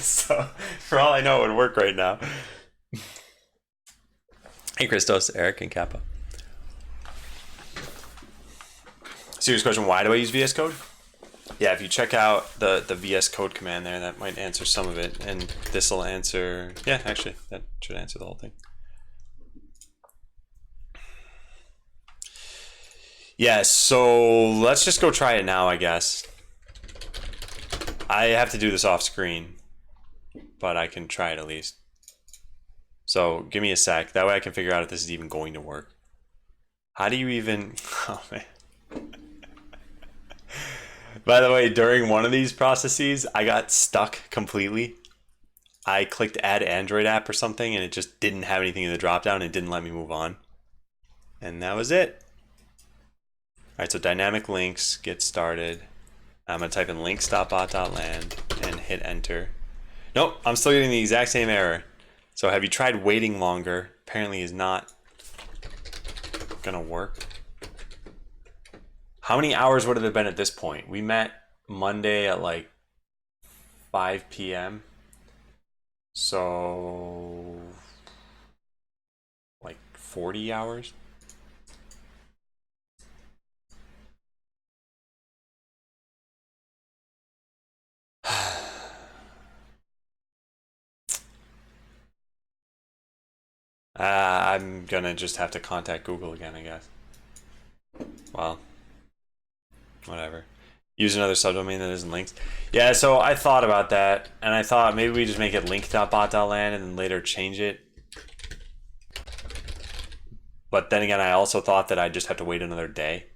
So for all I know, it would work right now. Hey, Christos, Eric, and Kappa. Serious question, why do I use VS Code? Yeah, if you check out the VS Code command there, that might answer some of it. And this will answer, yeah, actually, that should answer the whole thing. Yeah, so let's just go try it now, I guess. I have to do this off screen, but I can try it at least. So give me a sec. That way I can figure out if this is even going to work. How do you even... Oh, man. By the way, during one of these processes, I got stuck completely. I clicked add Android app or something, and it just didn't have anything in the dropdown. And it didn't let me move on. And that was it. All right, so dynamic links, get started. I'm going to type in links.bot.land and hit enter. Nope, I'm still getting the exact same error. So have you tried waiting longer? Apparently is not gonna work. How many hours would it have been at this point? We met Monday at like 5 p.m. So like 40 hours? I'm gonna just have to contact Google again, I guess. Well, whatever. Use another subdomain that isn't linked. Yeah, so I thought about that, and I thought maybe we just make it link.bot.land and then later change it. But then again, I also thought that I'd just have to wait another day.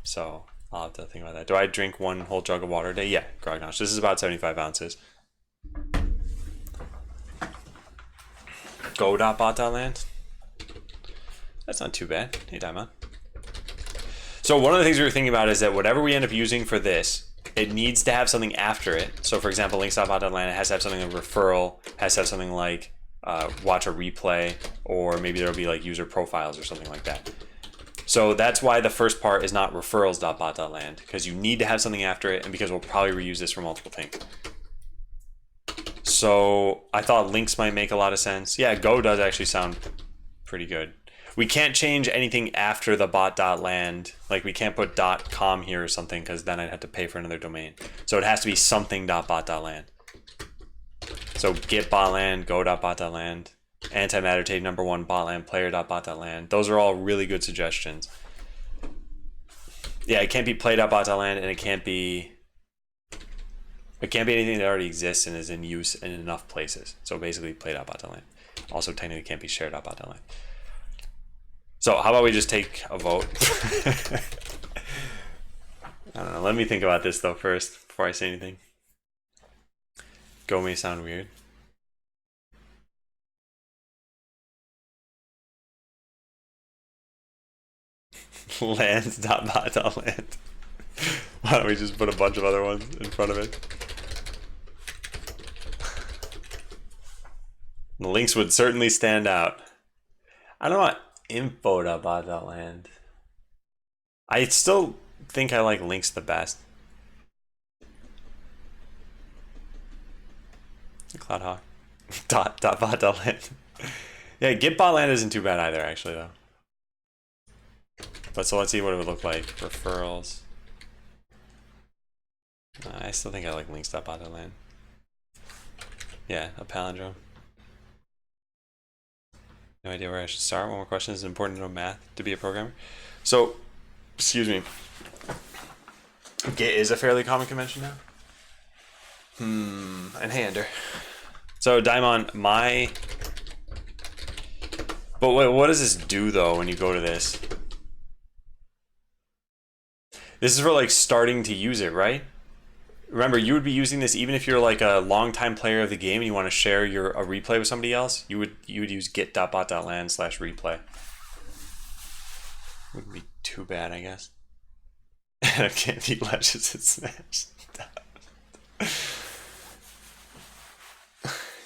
So I'll have to think about that. Do I drink one whole jug of water a day? Yeah, Grognosh. This is about 75 ounces. Go.bot.land. That's not too bad. Hey, Daimon. So one of the things we were thinking about is that whatever we end up using for this, it needs to have something after it. So for example, links.bot.land, it has to have something like referral, has to have something like watch a replay, or maybe there'll be like user profiles or something like that. So that's why the first part is not referrals.bot.land, because you need to have something after it, and because we'll probably reuse this for multiple things. So I thought links might make a lot of sense. Yeah, Go does actually sound pretty good. We can't change anything after the bot.land. Like we can't put .com here or something, because then I'd have to pay for another domain. So it has to be something.bot.land. So get botland, go.bot.land, antimatter tape _1 botland player.bot.land. Those are all really good suggestions. Yeah, it can't be play.bot.land, and it can't be anything that already exists and is in use in enough places. So basically play.bot.land. Also technically can't be shared.bot.land. So how about we just take a vote? I don't know. Let me think about this though first before I say anything. Go may sound weird. Lands.bot.land. Why don't we just put a bunch of other ones in front of it? The links would certainly stand out. I don't want info.bot.land. I still think I like links the best. CloudHawk. .bot.land. Yeah, get botland isn't too bad either, actually, though. But so let's see what it would look like. Referrals. I still think I like links.bot.land. Yeah, a palindrome. No idea where I should start. One more question. Is it important to know math to be a programmer? So, excuse me. Git is a fairly common convention now. And hey, Ender. So, Daimon, But what does this do, though, when you go to this? This is for, like, starting to use it, right? Remember, you would be using this even if you're, like, a long-time player of the game and you want to share a replay with somebody else. You would use git.bot.land/replay. Wouldn't be too bad, I guess. I can't beat ledges at Smash.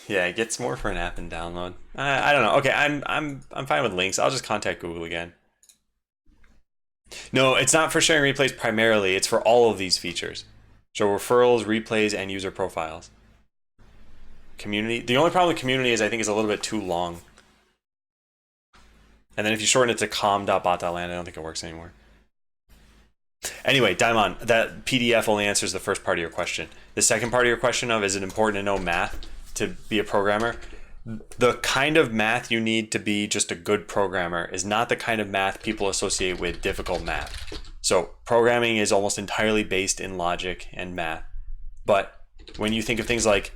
Yeah, it gets more for an app and download. I don't know. Okay, I'm fine with links. I'll just contact Google again. No, it's not for sharing replays primarily. It's for all of these features. So referrals, replays, and user profiles. Community. The only problem with community is I think it's a little bit too long. And then if you shorten it to com.bot.land, I don't think it works anymore. Anyway, Daimon, that PDF only answers the first part of your question. The second part of your question of, is it important to know math to be a programmer? The kind of math you need to be just a good programmer is not the kind of math people associate with difficult math. So programming is almost entirely based in logic and math. But when you think of things like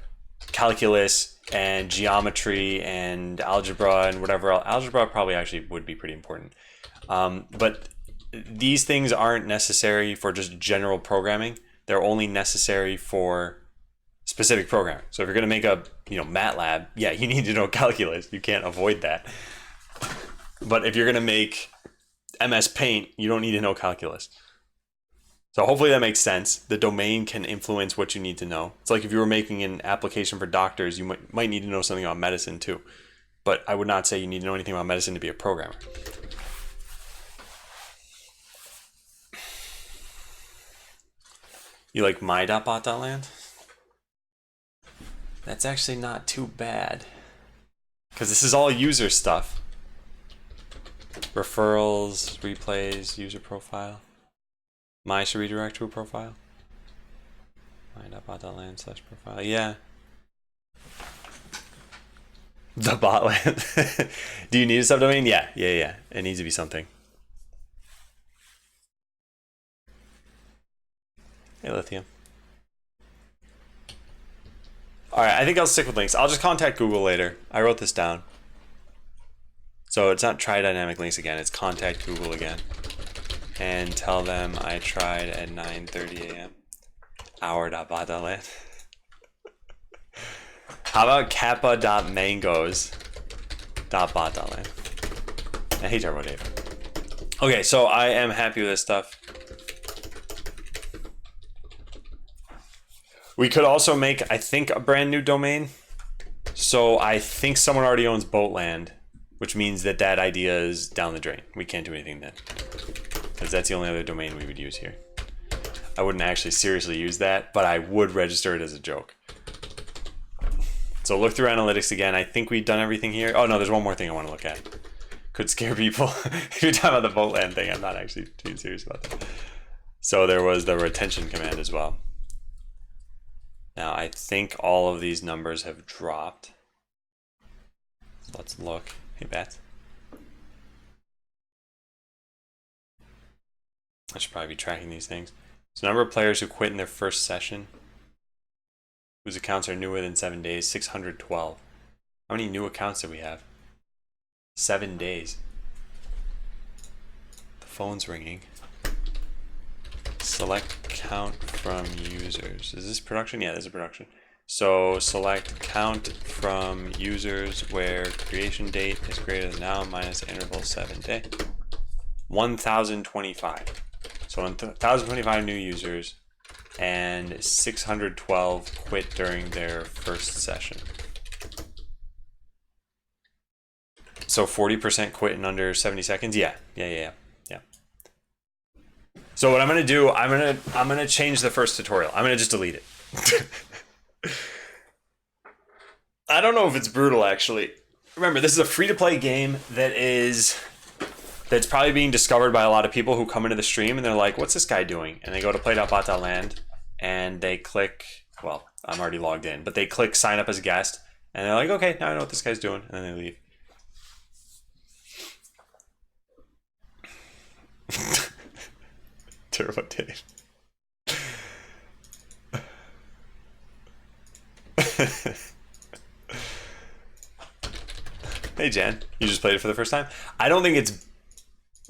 calculus and geometry and algebra and whatever else, algebra probably actually would be pretty important. But these things aren't necessary for just general programming. They're only necessary for specific programming. So if you're going to make a MATLAB, yeah, you need to know calculus. You can't avoid that. But if you're going to make MS Paint, you don't need to know calculus. So hopefully that makes sense. The domain can influence what you need to know. It's like if you were making an application for doctors, you might need to know something about medicine too. But I would not say you need to know anything about medicine to be a programmer. You like my.bot.land? That's actually not too bad. Because this is all user stuff. Referrals, replays, user profile. My should redirect to a profile. My.bot.land/profile. Yeah. The botland. Do you need a subdomain? Yeah. It needs to be something. Hey, Lithium. All right, I think I'll stick with links. I'll just contact Google later. I wrote this down. So it's not try dynamic links again. It's contact Google again. And tell them I tried at 9:30 a.m. Hour.bot.land. How about kappa.mangoes.bot.land? I hate Turbo Dave. Okay, so I am happy with this stuff. We could also make, I think, a brand new domain. So I think someone already owns Boatland, which means that idea is down the drain. We can't do anything then, because that's the only other domain we would use here. I wouldn't actually seriously use that, but I would register it as a joke. So look through analytics again. I think we've done everything here. Oh no, there's one more thing I want to look at. Could scare people. If you're talking about the Boatland thing, I'm not actually too serious about that. So there was the retention command as well. Now I think all of these numbers have dropped. So let's look. Hey, Bats. I should probably be tracking these things. So number of players who quit in their first session, whose accounts are new within 7 days, 612. How many new accounts do we have? 7 days. The phone's ringing. Select count from users. Is this production? Yeah, this is production. So select count from users where creation date is greater than now minus interval 7 day. 1,025. So 1,025 new users and 612 quit during their first session. So 40% quit in under 70 seconds. Yeah. So what I'm gonna do, I'm gonna change the first tutorial. I'm gonna just delete it. I don't know if it's brutal actually. Remember, this is a free-to-play game that's probably being discovered by a lot of people who come into the stream and they're like, what's this guy doing? And they go to play.bot.land and they click, well, I'm already logged in, but they click sign up as a guest and they're like, okay, now I know what this guy's doing, and then they leave. Turbo Dave. Hey Jan, you just played it for the first time? I don't think it's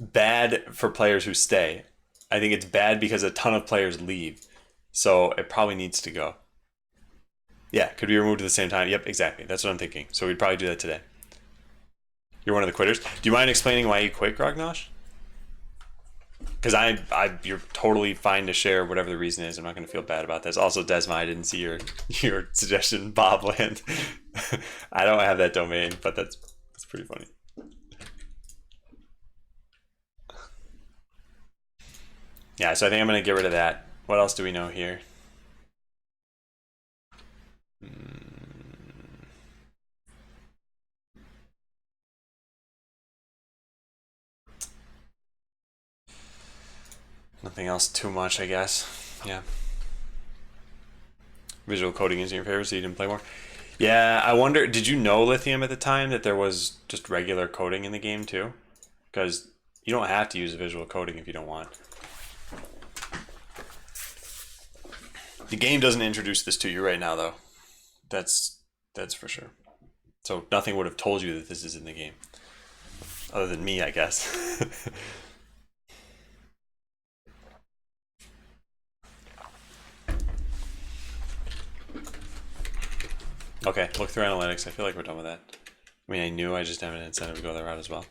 bad for players who stay. I think it's bad because a ton of players leave. So it probably needs to go. Yeah, could be removed at the same time. Yep, exactly. That's what I'm thinking. So we'd probably do that today. You're one of the quitters. Do you mind explaining why you quit, Grognosh? Because you're totally fine to share whatever the reason is. I'm not going to feel bad about this. Also, Desma, I didn't see your suggestion, Bobland. I don't have that domain, but that's pretty funny. Yeah, so I think I'm going to get rid of that. What else do we know here? Nothing else too much, I guess. Yeah. Visual coding is your favorite, so you didn't play more? Yeah, I wonder, did you know, Lithium, at the time that there was just regular coding in the game too? Because you don't have to use visual coding if you don't want. The game doesn't introduce this to you right now, though. That's for sure. So nothing would have told you that this is in the game. Other than me, I guess. Okay, look through analytics. I feel like we're done with that. I mean, I knew, I just have an incentive to go that route as well.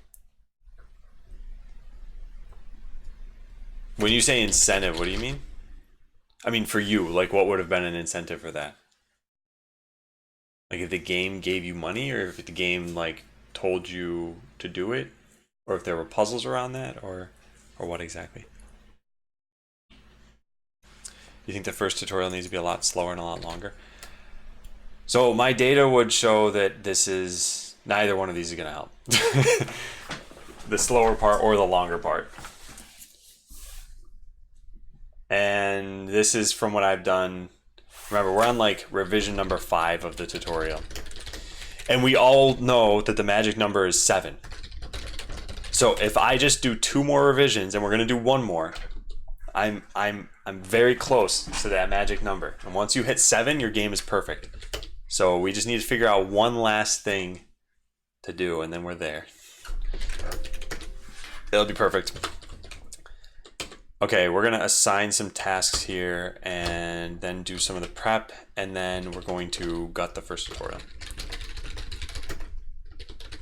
When you say incentive, what do you mean? I mean, for you, like, what would have been an incentive for that? Like, if the game gave you money, or if the game, like, told you to do it? Or if there were puzzles around that, or what exactly? You think the first tutorial needs to be a lot slower and a lot longer? So my data would show that this is, neither one of these is going to help. The slower part or the longer part. And this is from what I've done. Remember, we're on like revision number 5 of the tutorial. And we all know that the magic number is 7. So if I just do 2 more revisions, and we're going to do 1 more, I'm very close to that magic number. And once you hit 7, your game is perfect. So we just need to figure out one last thing to do, and then we're there. It'll be perfect. Okay, we're gonna assign some tasks here and then do some of the prep, and then we're going to gut the first tutorial.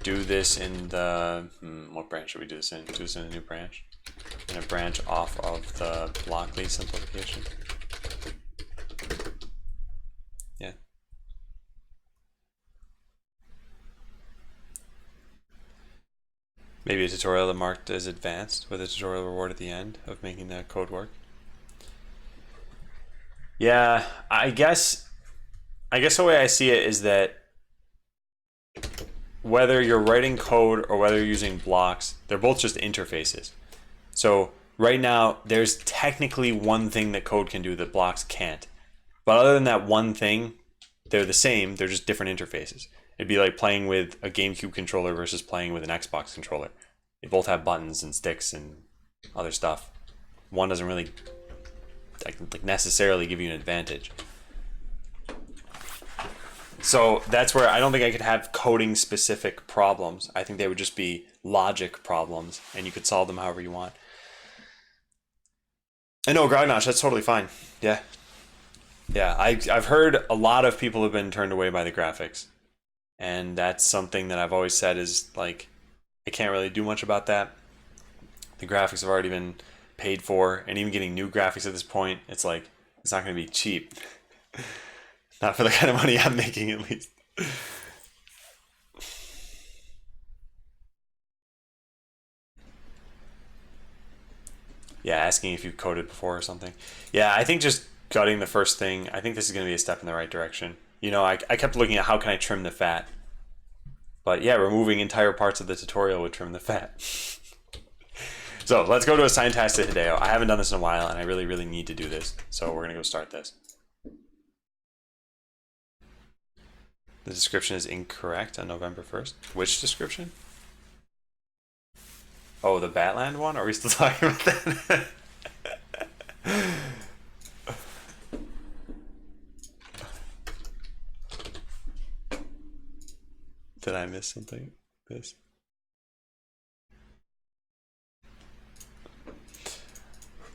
Do this in the, what branch should we do this in? Do this in a new branch? In a branch off of the Blockly simplification. Yeah. Maybe a tutorial that marked as advanced with a tutorial reward at the end of making that code work. Yeah, I guess the way I see it is that whether you're writing code or whether you're using blocks, they're both just interfaces. So right now, there's technically one thing that code can do that blocks can't. But other than that one thing, they're the same. They're just different interfaces. It'd be like playing with a GameCube controller versus playing with an Xbox controller. They both have buttons and sticks and other stuff. One doesn't really like necessarily give you an advantage. So that's where I don't think I could have coding specific problems. I think they would just be logic problems, and you could solve them however you want. I know, Grognosh, that's totally fine. Yeah. Yeah, I've heard a lot of people have been turned away by the graphics. And that's something that I've always said is like, I can't really do much about that. The graphics have already been paid for, and even getting new graphics at this point, it's like, it's not going to be cheap. Not for the kind of money I'm making, at least. Yeah, asking if you've coded before or something. Yeah, I think just gutting the first thing, I think this is going to be a step in the right direction. You know, I kept looking at how can I trim the fat. But yeah, removing entire parts of the tutorial would trim the fat. So let's go to assign task to Hideo. I haven't done this in a while, and I really, really need to do this. So we're going to go start this. The description is incorrect on November 1st. Which description? Oh, the Batland one? Are we still talking about that? Did I miss something? This.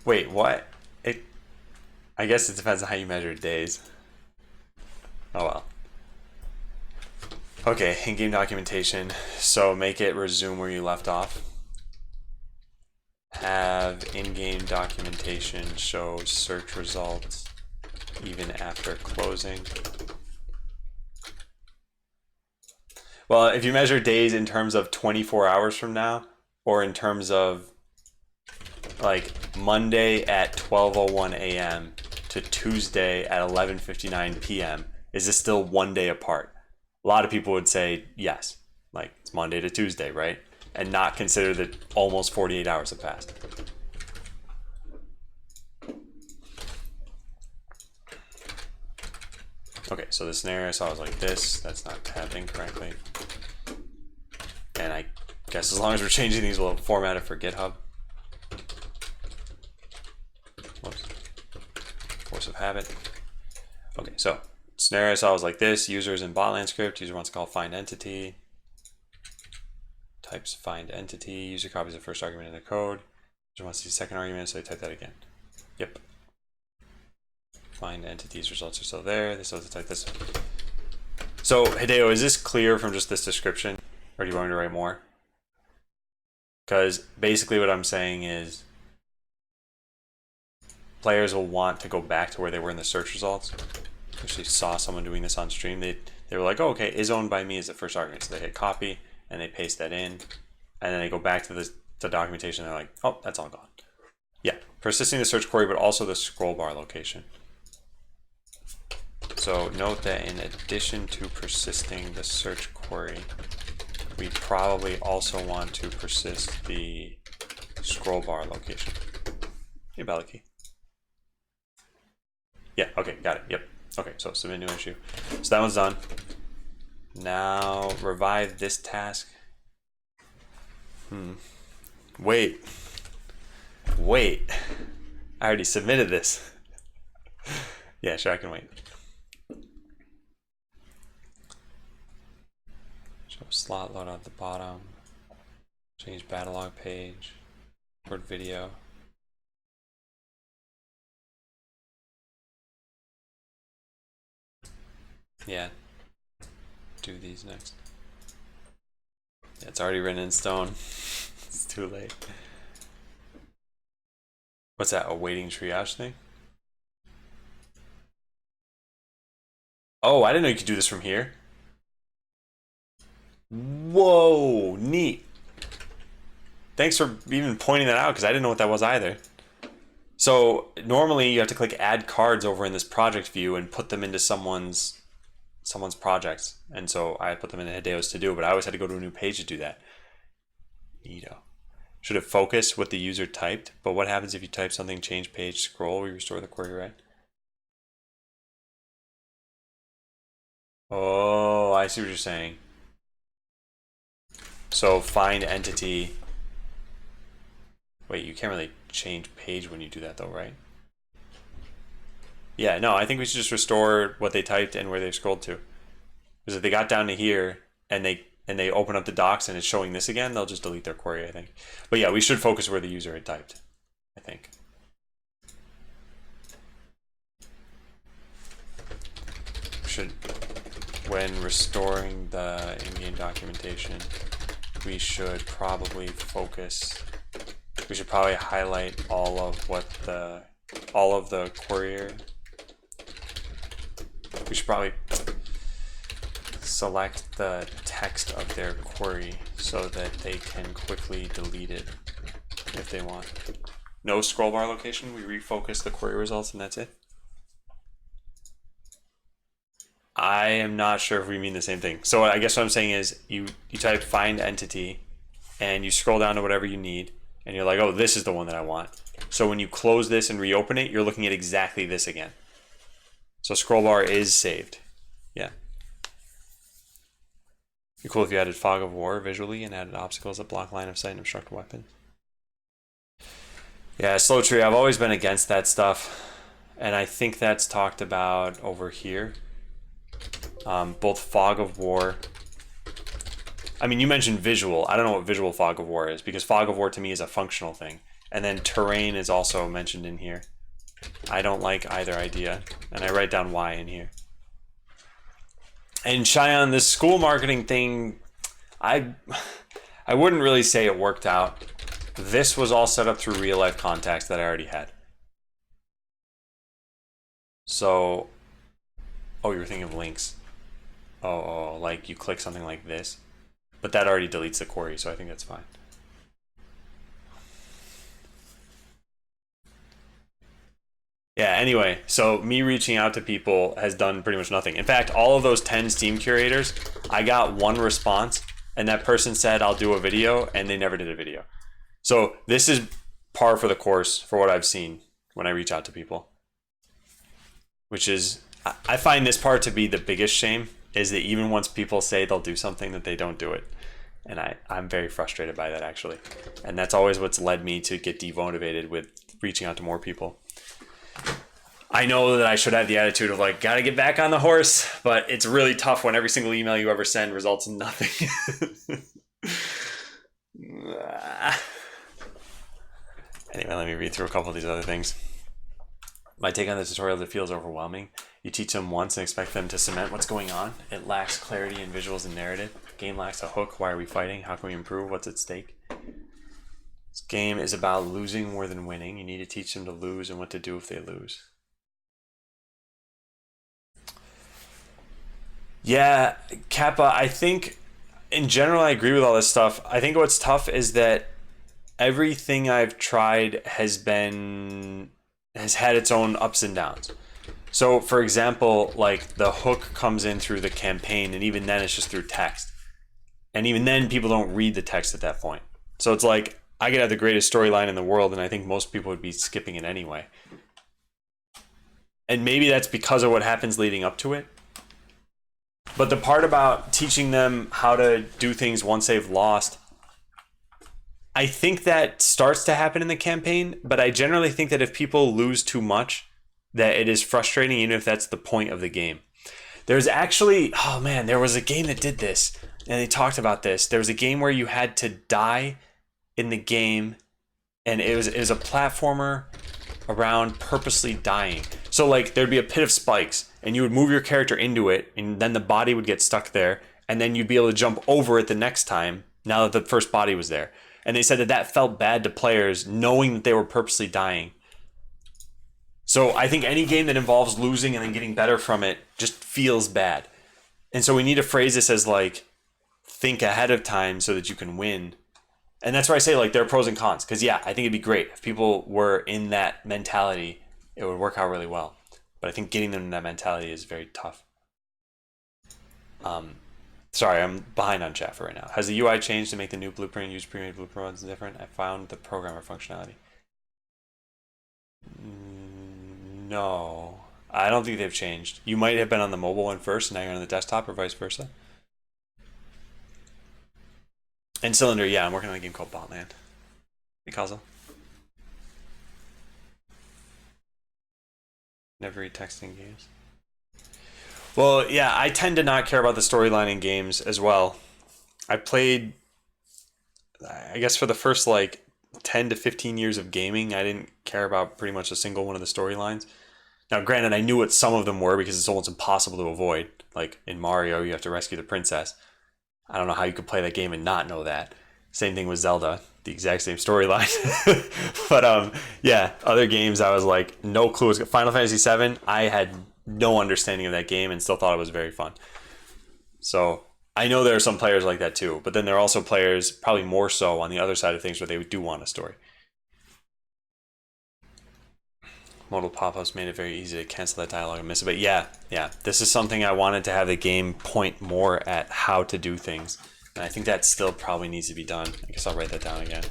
Wait, what? I guess it depends on how you measure days. Oh well. Okay, in-game documentation. So make it resume where you left off. Have in-game documentation show search results even after closing. Well, if you measure days in terms of 24 hours from now, or in terms of like Monday at 12:01 a.m. to Tuesday at 11:59 p.m., is this still one day apart? A lot of people would say yes, like it's Monday to Tuesday, right? And not consider that almost 48 hours have passed. Okay, so the scenario I saw was like this. That's not tabbed incorrectly. And I guess as long as we're changing these, we'll format it for GitHub. Whoops. Force of habit. Okay, so scenario I saw was like this. User is in botland script. User wants to call find entity. Types find entity. User copies the first argument in the code. User wants to see the second argument, so they type that again. Yep. Find entities results are still there. They still have to type this. So Hideo, is this clear from just this description, or do you want me to write more? Because basically what I'm saying is players will want to go back to where they were in the search results. I actually saw someone doing this on stream. They were like, oh, okay, is owned by me is the first argument. So they hit copy and they paste that in, and then they go back to the documentation and they're like, oh, that's all gone. Yeah, persisting the search query, but also the scroll bar location. So note that in addition to persisting the search query, we probably also want to persist the scroll bar location. Hey, Bellicky. Yeah, okay, got it. Yep. Okay, so submit new issue. So that one's done. Now revive this task. Wait. I already submitted this. Yeah, sure, I can wait. Show slot load at the bottom. Change battle log page. Record video. Yeah. Do these next. Yeah, it's already written in stone. It's too late. What's that? A waiting triage thing? Oh, I didn't know you could do this from here. Whoa, neat. Thanks for even pointing that out, because I didn't know what that was either. So normally you have to click add cards over in this project view and put them into someone's projects. And so I put them in Hideo's to do, but I always had to go to a new page to do that. Neato. Should it focus what the user typed? But what happens if you type something, change page, scroll, we restore the query, right? Oh, I see what you're saying. So find entity. Wait, you can't really change page when you do that though, right? Yeah, no, I think we should just restore what they typed and where they've scrolled to. Because if they got down to here and they open up the docs and it's showing this again, they'll just delete their query, I think. But yeah, we should focus where the user had typed, I think. Should, when restoring the in-game documentation, we should probably highlight all of the query. We should probably select the text of their query so that they can quickly delete it if they want. No scroll bar location, we refocus the query results and that's it. I am not sure if we mean the same thing. So I guess what I'm saying is you type find entity and you scroll down to whatever you need and you're like, oh, this is the one that I want. So when you close this and reopen it, you're looking at exactly this again. So scroll bar is saved. Yeah. It'd be cool if you added fog of war visually and added obstacles that block line of sight and obstruct weapon. Yeah, slow tree, I've always been against that stuff. And I think that's talked about over here. Both fog of war. I mean, you mentioned visual. I don't know what visual fog of war is because fog of war to me is a functional thing. And then terrain is also mentioned in here. I don't like either idea. And I write down why in here. And Cheyenne, this school marketing thing, I wouldn't really say it worked out. This was all set up through real life contacts that I already had. So, oh, you were thinking of links. Oh, like you click something like this. But that already deletes the query, so I think that's fine. Yeah, anyway, so me reaching out to people has done pretty much nothing. In fact, all of those 10 Steam curators, I got one response, and that person said, I'll do a video, and they never did a video. So this is par for the course for what I've seen when I reach out to people. Which is, I find this part to be the biggest shame, is that even once people say they'll do something, that they don't do it. And I'm very frustrated by that, actually. And that's always what's led me to get demotivated with reaching out to more people. I know that I should have the attitude of like, gotta get back on the horse, but it's really tough when every single email you ever send results in nothing. Anyway, let me read through a couple of these other things. My take on the tutorial is it feels overwhelming. You teach them once and expect them to cement what's going on. It lacks clarity in visuals and narrative. Game lacks a hook. Why are we fighting? How can we improve? What's at stake? This game is about losing more than winning. You need to teach them to lose and what to do if they lose. Yeah, Kappa, I think in general I agree with all this stuff. I think what's tough is that everything I've tried has had its own ups and downs. So for example, like the hook comes in through the campaign and even then it's just through text. And even then people don't read the text at that point. So it's like I could have the greatest storyline in the world and I think most people would be skipping it anyway. And maybe that's because of what happens leading up to it. But the part about teaching them how to do things once they've lost, I think that starts to happen in the campaign, but I generally think that if people lose too much, that it is frustrating even if that's the point of the game. There's actually, oh man, there was a game that did this, and they talked about this. There was a game where you had to die in the game, and it was a platformer around purposely dying. So like there'd be a pit of spikes, and you would move your character into it, and then the body would get stuck there, and then you'd be able to jump over it the next time, now that the first body was there. And they said that that felt bad to players, knowing that they were purposely dying. So I think any game that involves losing and then getting better from it just feels bad. And so we need to phrase this as like, think ahead of time so that you can win. And that's where I say like there are pros and cons. Because yeah, I think it'd be great if people were in that mentality, it would work out really well. But I think getting them in that mentality is very tough. Sorry, I'm behind on chat for right now. Has the UI changed to make the new blueprint and use pre-made blueprint ones different? I found the programmer functionality. No, I don't think they've changed. You might have been on the mobile one first, and now you're on the desktop, or vice versa. And Cylinder, yeah, I'm working on a game called Botland. Because never read texting games. Well, yeah, I tend to not care about the storyline in games as well. I played, I guess, for the first like 10 to 15 years of gaming, I didn't care about pretty much a single one of the storylines. Now, granted, I knew what some of them were because it's almost impossible to avoid. Like in Mario, you have to rescue the princess. I don't know how you could play that game and not know that. Same thing with Zelda, the exact same storyline. But yeah, other games I was like no clue. Final Fantasy VII, I had no understanding of that game and still thought it was very fun. So I know there are some players like that too, but then there are also players, probably more so on the other side of things, where they do want a story. Modal pop-ups made it very easy to cancel that dialogue and miss it. But yeah, this is something I wanted to have the game point more at how to do things. And I think that still probably needs to be done. I guess I'll write that down again.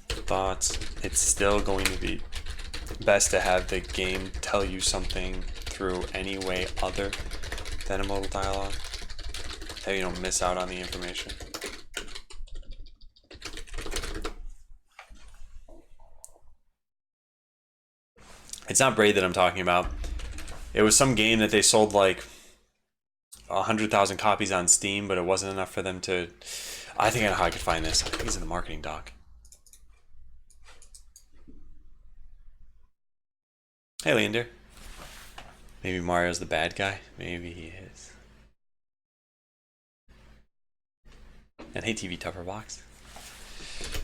Thoughts. It's still going to be best to have the game tell you something through any way other than a modal dialogue, that you don't miss out on the information. It's not Braid that I'm talking about. It was some game that they sold like 100,000 copies on Steam, but it wasn't enough for them to... I think I know how I could find this. I think it's in the marketing doc. Hey, Leander. Maybe Mario's the bad guy. Maybe he is. And hey, TV Tupper Box.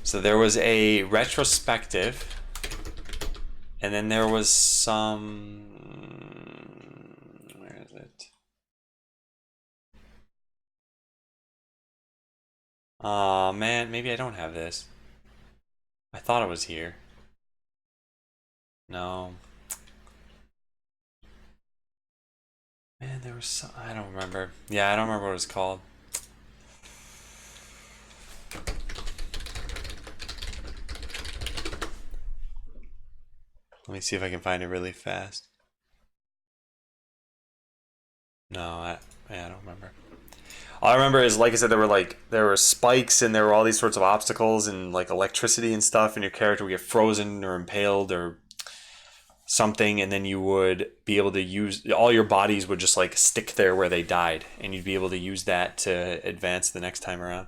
So there was a retrospective, and then there was some... Where is it? Aw, man, maybe I don't have this. I thought it was here. No. Man, there was some... I don't remember. Yeah, I don't remember what it was called. Let me see if I can find it really fast. No, I don't remember. All I remember is, like I said, there were spikes and there were all these sorts of obstacles and like electricity and stuff, and your character would get frozen or impaled or something, and then you would be able to use all your bodies would just like stick there where they died, and you'd be able to use that to advance the next time around.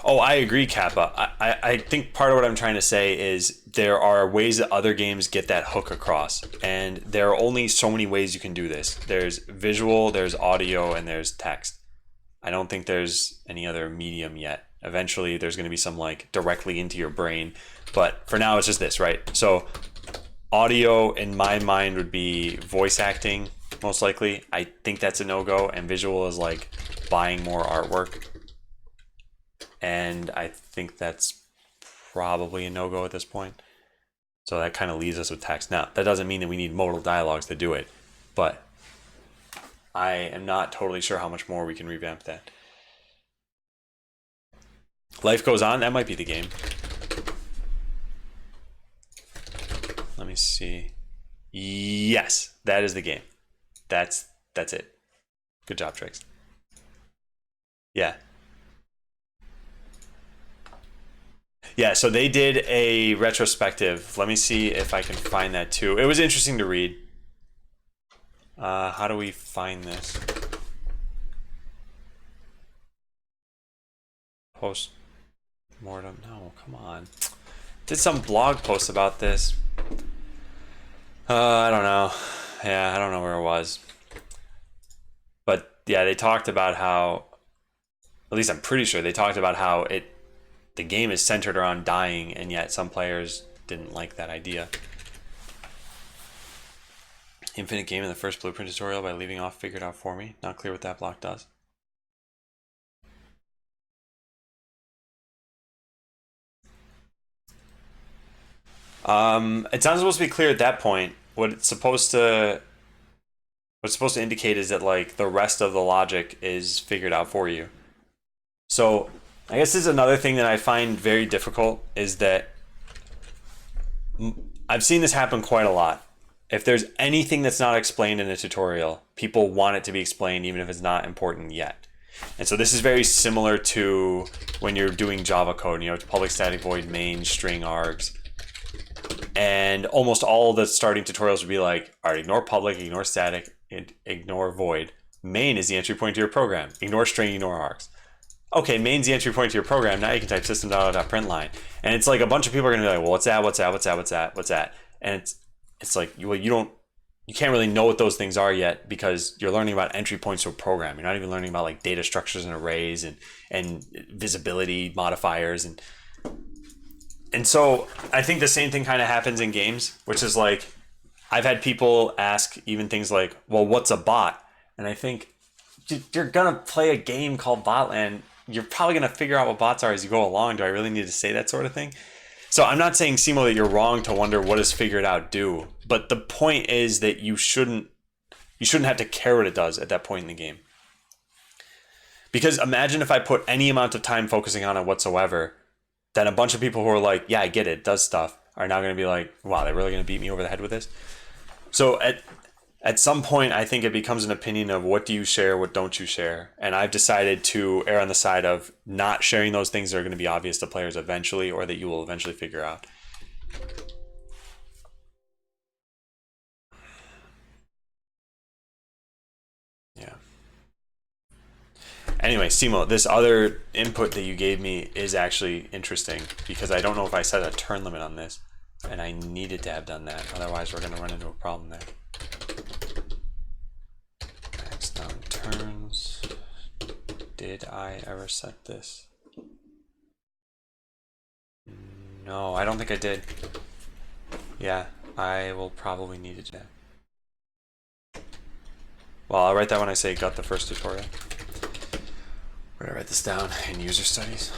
Oh, I agree, Kappa. I think part of what I'm trying to say is there are ways that other games get that hook across, and there are only so many ways you can do this. There's visual, there's audio, and there's text. I don't think there's any other medium yet. Eventually, there's going to be some like directly into your brain, but for now, it's just this, right? So, audio in my mind would be voice acting, most likely. I think that's a no-go, and visual is like buying more artwork. And I think that's probably a no-go at this point. So that kind of leaves us with text. Now, that doesn't mean that we need modal dialogues to do it, but I am not totally sure how much more we can revamp that. Life Goes On, that might be the game. Let me see. Yes, that is the game. That's it. Good job, Trix. Yeah. Yeah, so they did a retrospective. Let me see if I can find that too. It was interesting to read. How do we find this? Post-mortem. No, come on. Did some blog post about this. I don't know. Yeah, I don't know where it was. But yeah, they talked about how, at least I'm pretty sure they talked about how the game is centered around dying, and yet some players didn't like that idea. Infinite game in the first blueprint tutorial by leaving off figured out for me. Not clear what that block does. It's not supposed to be clear at that point. What it's supposed to indicate is that like the rest of the logic is figured out for you. So I guess this is another thing that I find very difficult is that I've seen this happen quite a lot. If there's anything that's not explained in a tutorial, people want it to be explained even if it's not important yet. And so this is very similar to when you're doing Java code, you know, public static void main string args. And almost all the starting tutorials would be like, all right, ignore public, ignore static, ignore void. Main is the entry point to your program. Ignore string, ignore args. Okay, main's the entry point to your program. Now you can type system.out.println. And it's like a bunch of people are going to be like, well, what's that? What's that? What's that? What's that? What's that? And it's like, well, you can't really know what those things are yet because you're learning about entry points to a program. You're not even learning about like data structures and arrays and visibility modifiers. And so I think the same thing kind of happens in games, which is like, I've had people ask even things like, well, what's a bot? And I think you're going to play a game called Botland. You're probably going to figure out what bots are as you go along. Do I really need to say that sort of thing? So I'm not saying, Simo, that you're wrong to wonder what does figure it out do. But the point is that you shouldn't have to care what it does at that point in the game. Because imagine if I put any amount of time focusing on it whatsoever, then a bunch of people who are like, yeah, I get it, it does stuff, are now going to be like, wow, they're really going to beat me over the head with this? So at some point, I think it becomes an opinion of what do you share, what don't you share. And I've decided to err on the side of not sharing those things that are going to be obvious to players eventually or that you will eventually figure out. Yeah. Anyway, Simo, this other input that you gave me is actually interesting because I don't know if I set a turn limit on this and I needed to have done that. Otherwise, we're going to run into a problem there. Max down turns. Did I ever set this? No, I don't think I did. Yeah, I will probably need to do that. Well, I'll write that when I say got the first tutorial. We're gonna write this down in user studies.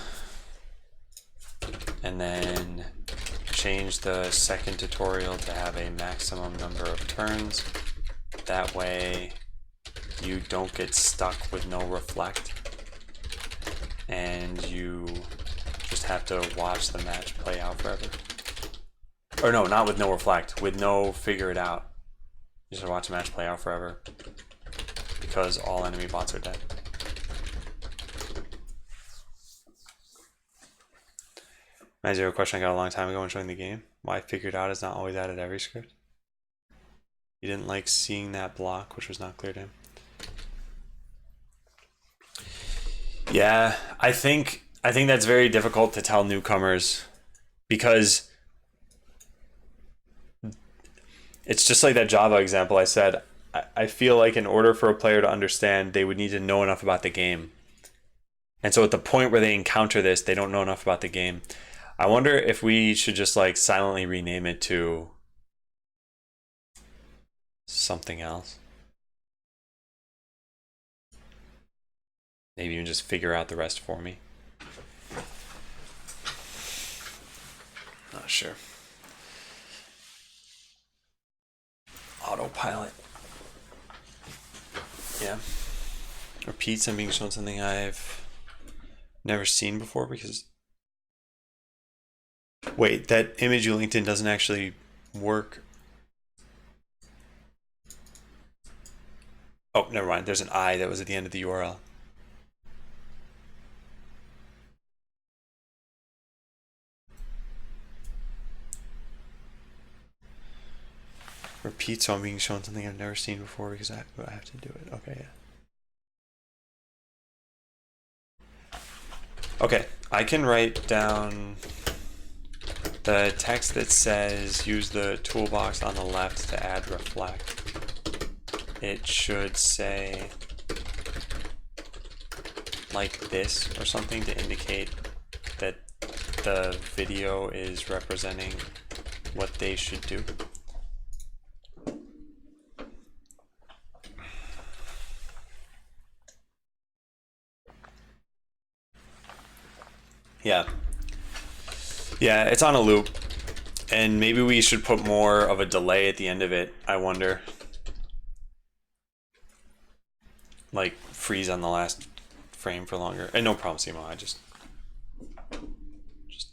And then change the second tutorial to have a maximum number of turns. That way you don't get stuck with no reflect. And you just have to watch the match play out forever. Or no, not with no reflect, with no figure it out. You just watch the match play out forever. Because all enemy bots are dead. Reminds me of a question I got a long time ago when showing the game. Why figured out is not always added to every script. He didn't like seeing that block, which was not clear to him. Yeah, I think that's very difficult to tell newcomers because it's just like that Java example I said. I feel like in order for a player to understand, they would need to know enough about the game. And so at the point where they encounter this, they don't know enough about the game. I wonder if we should just like silently rename it to something else. Maybe even just figure out the rest for me. Not sure. Autopilot. Yeah. Repeats and being shown something I've never seen before because... Wait, that image you linked in doesn't actually work. Oh, never mind. There's an I that was at the end of the URL. Repeat, so I'm being shown something I've never seen before because I have to do it. Okay, yeah. Okay, I can write down the text that says use the toolbox on the left to add reflect. It should say like this or something to indicate that the video is representing what they should do. Yeah. Yeah, it's on a loop. And maybe we should put more of a delay at the end of it, I wonder. Like freeze on the last frame for longer. And no problem, Simo, I just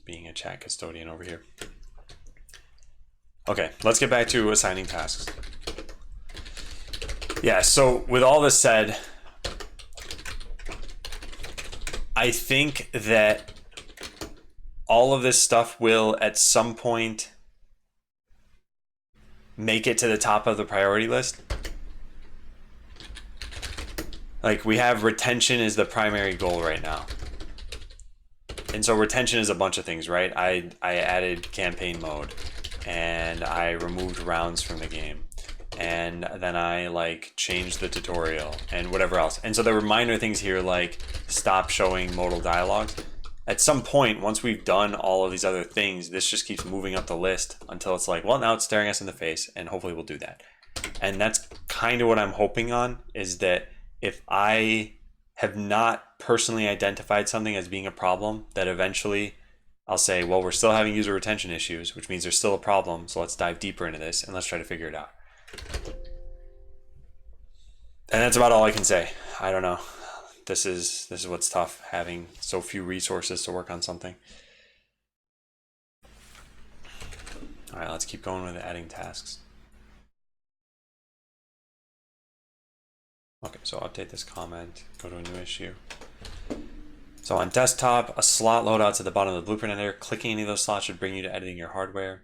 being a chat custodian over here. Okay, let's get back to assigning tasks. Yeah, so with all this said, I think that all of this stuff will at some point make it to the top of the priority list. Like, we have retention is the primary goal right now. And so retention is a bunch of things, right? I added campaign mode, and I removed rounds from the game, and then I like changed the tutorial and whatever else. And so there were minor things here like stop showing modal dialogues. At some point, once we've done all of these other things, this just keeps moving up the list until it's like, well, now it's staring us in the face, and hopefully we'll do that. And that's kind of what I'm hoping on, is that if I have not personally identified something as being a problem, that eventually I'll say, well, we're still having user retention issues, which means there's still a problem. So let's dive deeper into this and let's try to figure it out. And that's about all I can say. I don't know. This is what's tough, having so few resources to work on something. All right, let's keep going with adding tasks. Okay, so update this comment, go to a new issue. So on desktop, a slot loadout's at the bottom of the blueprint editor. Clicking any of those slots should bring you to editing your hardware.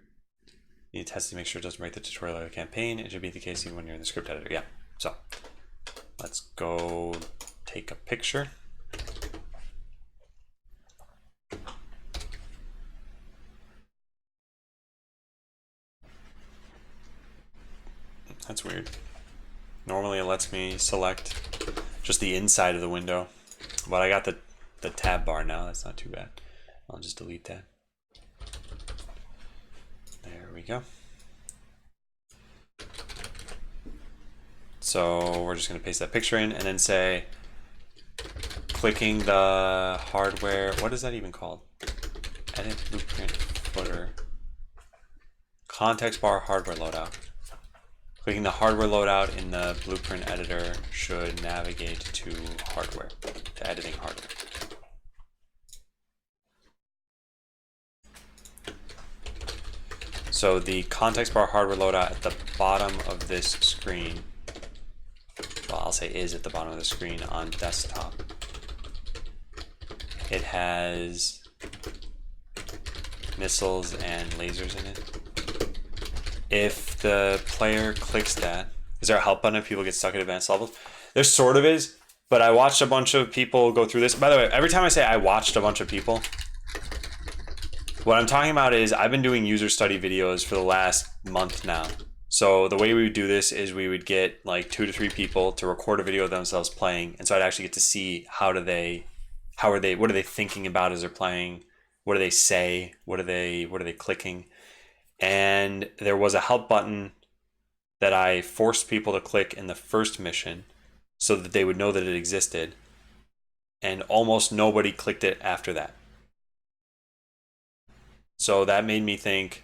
You need to test to make sure it doesn't break the tutorial or the campaign. It should be the case even when you're in the script editor. Yeah, so let's go take a picture. That's weird. Normally it lets me select just the inside of the window, but I got the tab bar now. That's not too bad. I'll just delete that. There we go. So we're just going to paste that picture in and then say, clicking the hardware, what is that even called? Edit blueprint footer. Context bar hardware loadout. Clicking the hardware loadout in the blueprint editor should navigate to hardware, to editing hardware. So the context bar hardware loadout at the bottom of this screen, well, I'll say is at the bottom of the screen on desktop. It has missiles and lasers in it. If the player clicks that, is there a help button if people get stuck at advanced levels? There sort of is, but I watched a bunch of people go through this. By the way, every time I say I watched a bunch of people, what I'm talking about is I've been doing user study videos for the last month now. So the way we would do this is we would get like 2 to 3 people to record a video of themselves playing, and so I'd actually get to see what are they thinking about as they're playing, what do they say, what are they clicking. And there was a help button that I forced people to click in the first mission so that they would know that it existed, and almost nobody clicked it after that. So that made me think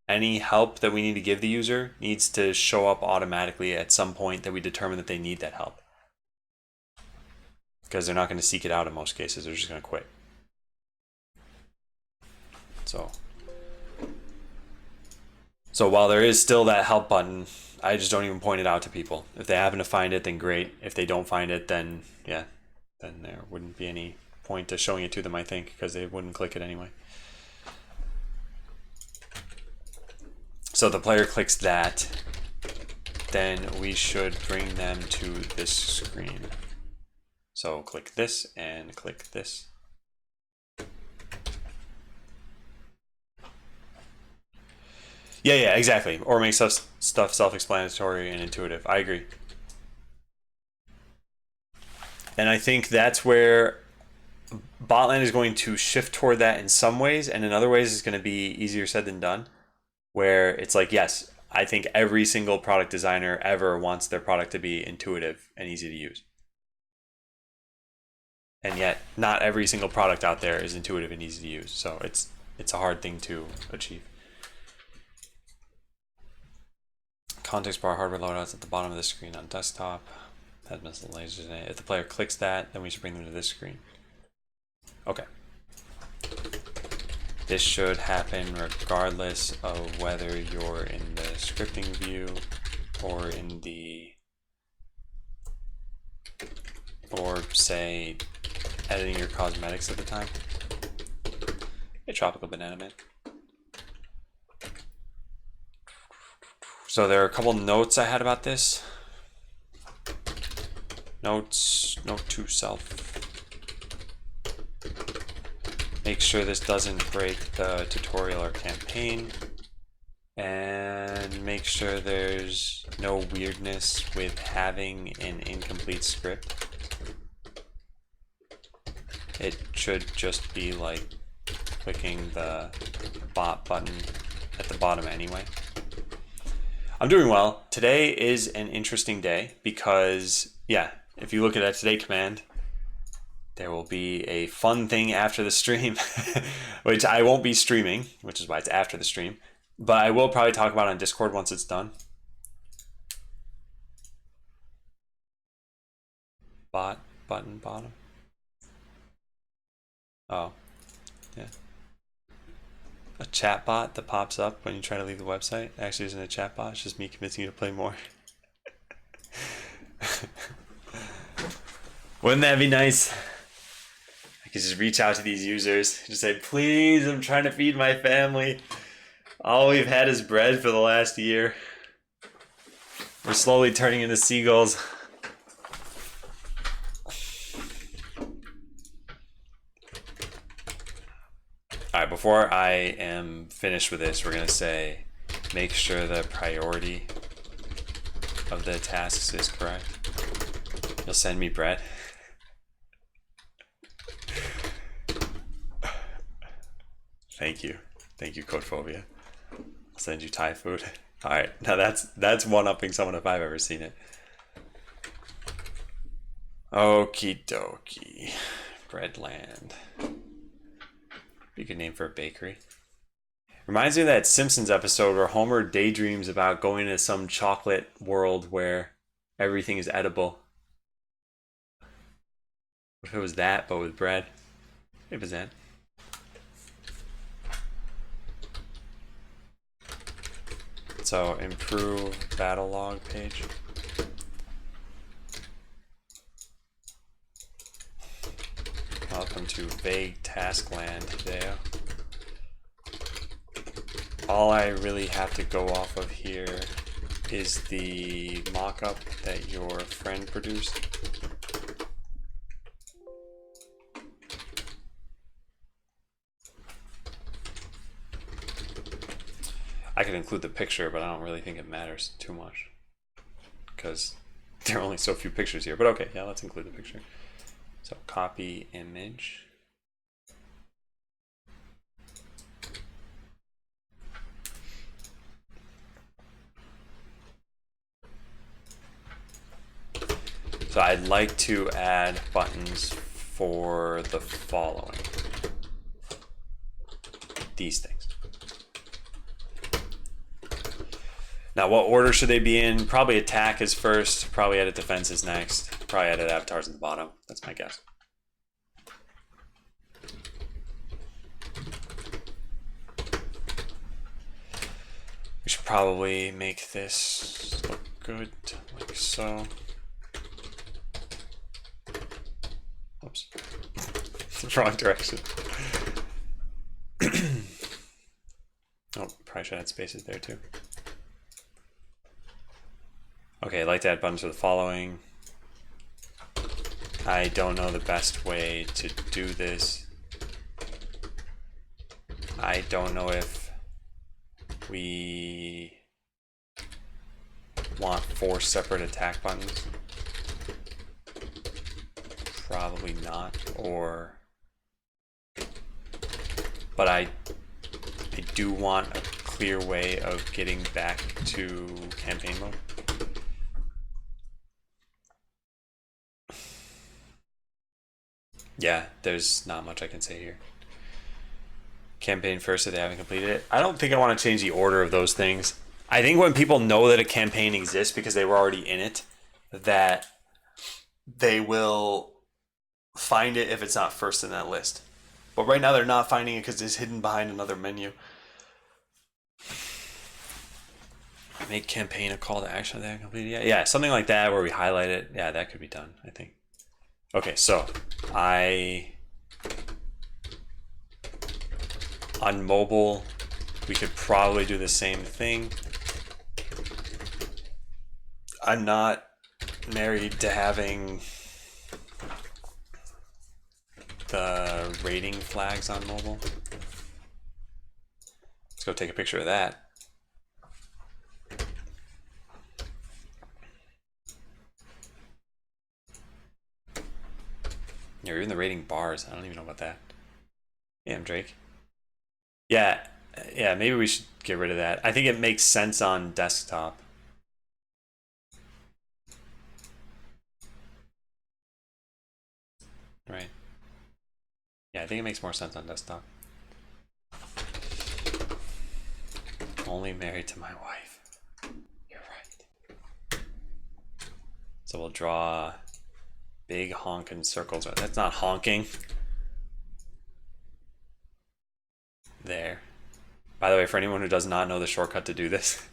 any help that we need to give the user needs to show up automatically at some point that we determine that they need that help. Because they're not going to seek it out in most cases, they're just going to quit. So while there is still that help button, I just don't even point it out to people. If they happen to find it, then great. If they don't find it, then yeah, then there wouldn't be any point to showing it to them, I think, because they wouldn't click it anyway. So the player clicks that, then we should bring them to this screen. So click this and click this. Yeah, exactly. Or make stuff self-explanatory and intuitive. I agree. And I think that's where Botland is going to shift toward that in some ways, and in other ways it's going to be easier said than done, where it's like, yes, I think every single product designer ever wants their product to be intuitive and easy to use. And yet not every single product out there is intuitive and easy to use. So it's a hard thing to achieve. Context bar hardware loadouts at the bottom of the screen on desktop. That missile lasers in it. If the player clicks that, then we should bring them to this screen. Okay. This should happen regardless of whether you're in the scripting view or in the, or say, editing your cosmetics at the time. Hey, Tropical Banana Man. So there are a couple notes I had about this. Notes, note to self. Make sure this doesn't break the tutorial or campaign. And make sure there's no weirdness with having an incomplete script. It should just be like clicking the bot button at the bottom anyway. I'm doing well. Today is an interesting day because, yeah, if you look at that today command, there will be a fun thing after the stream, which I won't be streaming, which is why it's after the stream, but I will probably talk about it on Discord once it's done. Bot button bottom. Oh, yeah. A chat bot that pops up when you try to leave the website actually isn't a chat bot, it's just me convincing you to play more. Wouldn't that be nice? I could just reach out to these users, just say, please, I'm trying to feed my family. All we've had is bread for the last year. We're slowly turning into seagulls. All right, before I am finished with this, we're gonna say, make sure the priority of the tasks is correct. You'll send me bread. Thank you, Codephobia. I'll send you Thai food. All right, now that's one-upping someone if I've ever seen it. Okie dokie, Breadland. Be a good name for a bakery. Reminds me of that Simpsons episode where Homer daydreams about going to some chocolate world where everything is edible. What if it was that, but with bread? It was that. So improve battle log page. Welcome to Vague Taskland today. All I really have to go off of here is the mock-up that your friend produced. I could include the picture, but I don't really think it matters too much because there are only so few pictures here. But okay, yeah, let's include the picture. So copy image. So I'd like to add buttons for the following. These things. Now, what order should they be in? Probably attack is first, probably edit defense is next, probably edit avatars at the bottom. That's my guess. We should probably make this look good, like so. Oops. Wrong direction. Oh, probably should add spaces there too. Okay, I'd like to add buttons for the following. I don't know the best way to do this. I don't know if we want 4 separate attack buttons. Probably not, or... But I do want a clear way of getting back to campaign mode. Yeah, there's not much I can say here. Campaign first if they haven't completed it. I don't think I want to change the order of those things. I think when people know that a campaign exists because they were already in it, that they will find it if it's not first in that list. But right now they're not finding it because it's hidden behind another menu. Make campaign a call to action that completed. Yeah, something like that where we highlight it. Yeah, that could be done, I think. Okay, so on mobile, we could probably do the same thing. I'm not married to having the rating flags on mobile. Let's go take a picture of that. Yeah, even the rating bars. I don't even know about that. Yeah, Drake. Yeah, maybe we should get rid of that. I think it makes sense on desktop. Right. Yeah, I think it makes more sense on desktop. Only married to my wife. You're right. So we'll draw big honking circles. That's not honking. There. By the way, for anyone who does not know the shortcut to do this,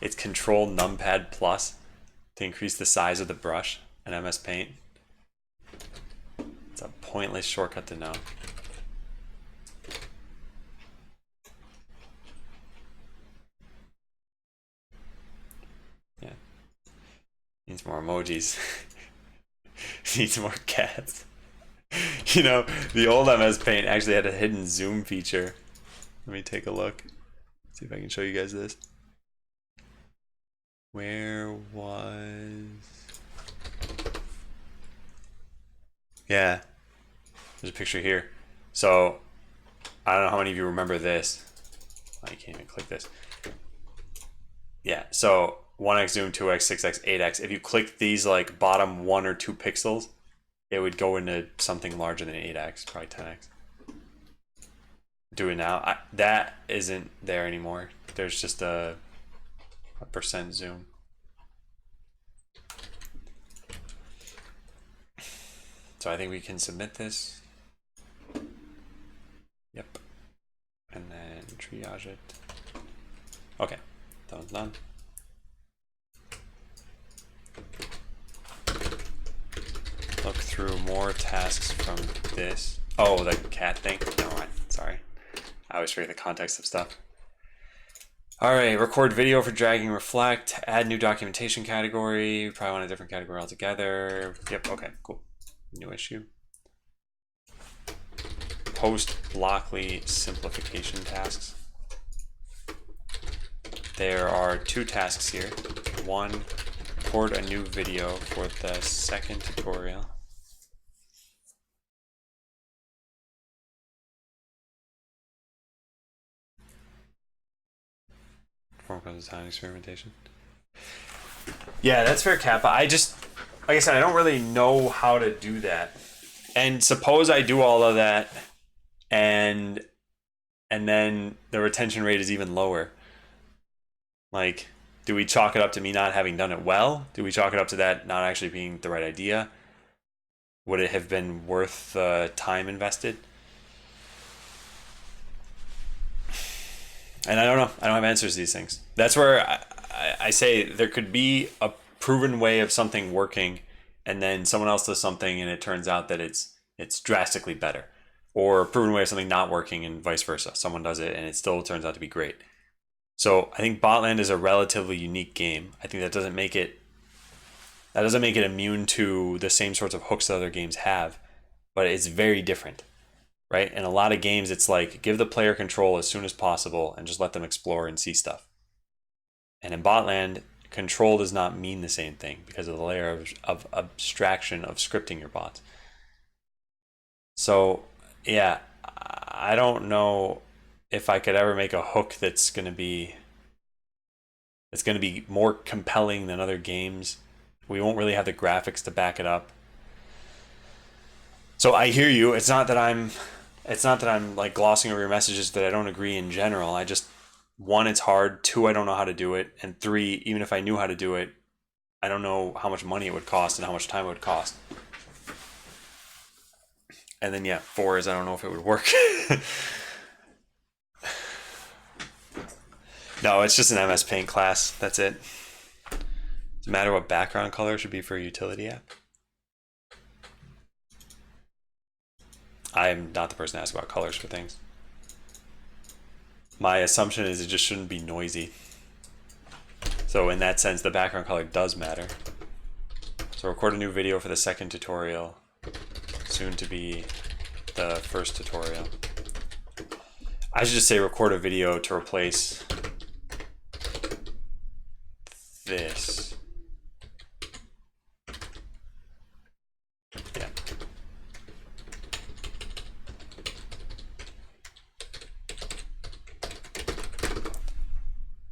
it's Control Numpad Plus to increase the size of the brush in MS Paint. It's a pointless shortcut to know. Yeah. Needs more emojis. Needs more cats. You know, the old MS Paint actually had a hidden zoom feature. Let me take a look. See if I can show you guys this. Where was... Yeah. There's a picture here. So, I don't know how many of you remember this. Oh, you can't even click this. Yeah, so 1x zoom, 2x, 6x, 8x. If you click these like bottom 1 or 2 pixels, it would go into something larger than 8x, probably 10x. Do it now. That isn't there anymore. There's just a percent zoom. So I think we can submit this. Yep. And then triage it. Okay, that one's done. Look through more tasks from this. Oh, the cat thing? No, sorry. I always forget the context of stuff. All right, record video for dragging reflect, add new documentation category, probably want a different category altogether. Yep, okay, cool. New issue. Post Blockly simplification tasks. There are 2 tasks here. One, record a new video for the second tutorial. Form comes with time experimentation. Yeah, that's fair, Kappa. I just, like I said, I don't really know how to do that. And suppose I do all of that and then the retention rate is even lower. Like, do we chalk it up to me not having done it well? Do we chalk it up to that not actually being the right idea? Would it have been worth the time invested? And I don't know. I don't have answers to these things. That's where I say there could be a proven way of something working, and then someone else does something, and it turns out that it's drastically better, or a proven way of something not working, and vice versa. Someone does it, and it still turns out to be great. So I think Botland is a relatively unique game. I think that doesn't make it immune to the same sorts of hooks that other games have, but it's very different. Right? In a lot of games, it's like give the player control as soon as possible and just let them explore and see stuff. And in Botland, control does not mean the same thing because of the layer of abstraction of scripting your bots. So, yeah, I don't know if I could ever make a hook that's going to be more compelling than other games. We won't really have the graphics to back it up. So I hear you. It's not that I'm like glossing over your messages that I don't agree in general. I just, 1, it's hard. 2, I don't know how to do it. And 3, even if I knew how to do it, I don't know how much money it would cost and how much time it would cost. And then yeah, 4 is I don't know if it would work. No, it's just an MS Paint class. That's it. Doesn't matter what background color should be for a utility app. I'm not the person to ask about colors for things. My assumption is it just shouldn't be noisy. So in that sense, the background color does matter. So record a new video for the second tutorial, soon to be the first tutorial. I should just say record a video to replace this. Yeah.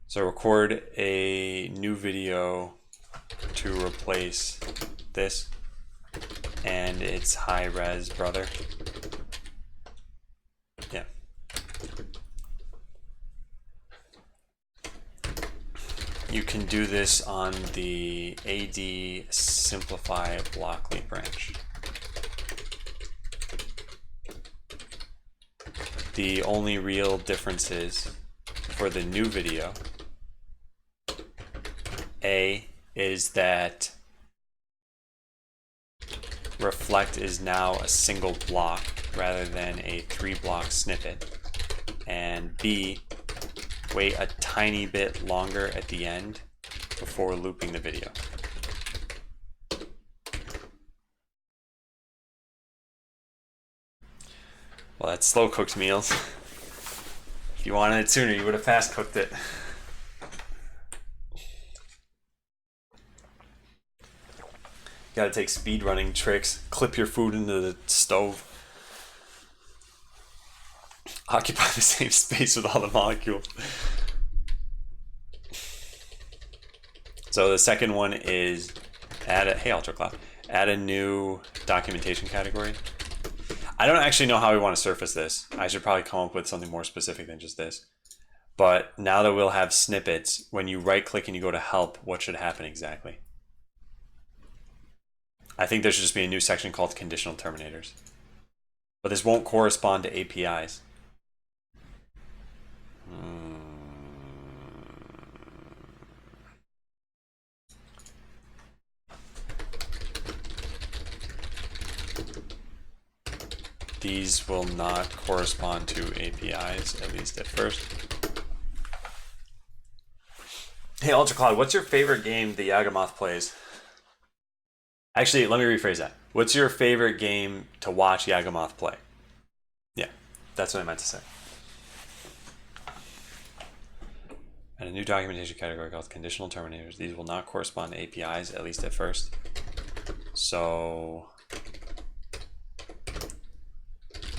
So record a new video to replace this and its high res brother. Yeah. You can do this on the AD Simplify Blockly branch. The only real difference is for the new video, A is that reflect is now a single block rather than a 3-block snippet, and B, wait a tiny bit longer at the end before looping the video. Well, that's slow cooked meals. If you wanted it sooner, you would have fast cooked it. Gotta take speed running tricks, clip your food into the stove. Occupy the same space with all the molecules. So the second one is add a, hey UltraCloud, add a new documentation category. I don't actually know how we want to surface this. I should probably come up with something more specific than just this. But now that we'll have snippets, when you right click and you go to help, what should happen exactly? I think there should just be a new section called conditional terminators. But this won't correspond to APIs. These will not correspond to APIs, at least at first. Hey UltraCloud, what's your favorite game the Yagamoth plays? Actually, let me rephrase that. What's your favorite game to watch Yagamoth play? Yeah, that's what I meant to say. And a new documentation category called conditional terminators. These will not correspond to APIs, at least at first. So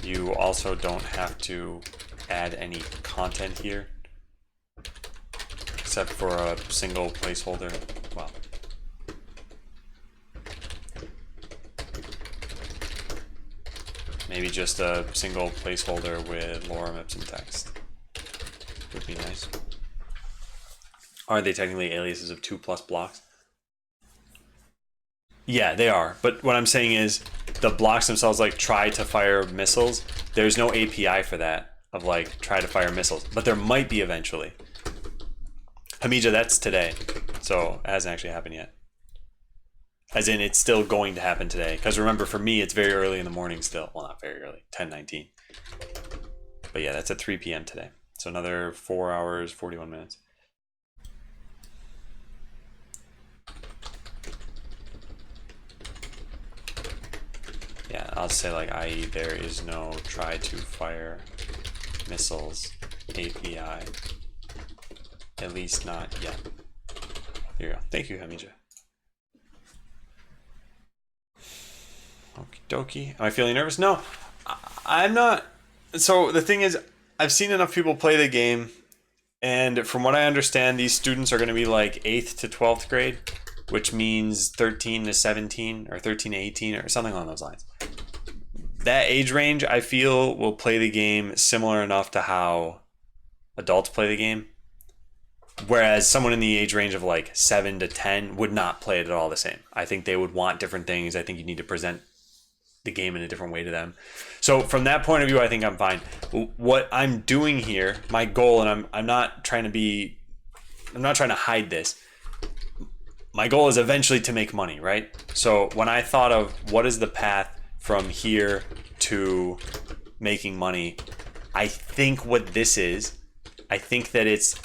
you also don't have to add any content here, except for a single placeholder. Well, maybe just a single placeholder with lorem ipsum text would be nice. Are they technically aliases of 2+ blocks? Yeah, they are. But what I'm saying is the blocks themselves, like try to fire missiles, there's no API for that of like try to fire missiles, but there might be eventually. Hamija, that's today. So it hasn't actually happened yet. As in, it's still going to happen today. Because remember, for me, it's very early in the morning still. Well, not very early, 10:19. But yeah, that's at 3 p.m. today. So another 4 hours, 41 minutes. Yeah, I'll say like, i.e. there is no try to fire missiles API. At least not yet. Here you go. Thank you, Hamija. Okie dokie. Am I feeling nervous? No, I'm not. So the thing is, I've seen enough people play the game, and from what I understand, these students are going to be like 8th to 12th grade, which means 13 to 17 or 13 to 18 or something along those lines. That age range, I feel, will play the game similar enough to how adults play the game. Whereas someone in the age range of like 7 to 10 would not play it at all the same. I think they would want different things. I think you need to present the game in a different way to them. So from that point of view, I think I'm fine. What I'm doing here, my goal, and I'm not trying to hide this. My goal is eventually to make money, right? So when I thought of what is the path from here to making money, I think what this is, I think that it's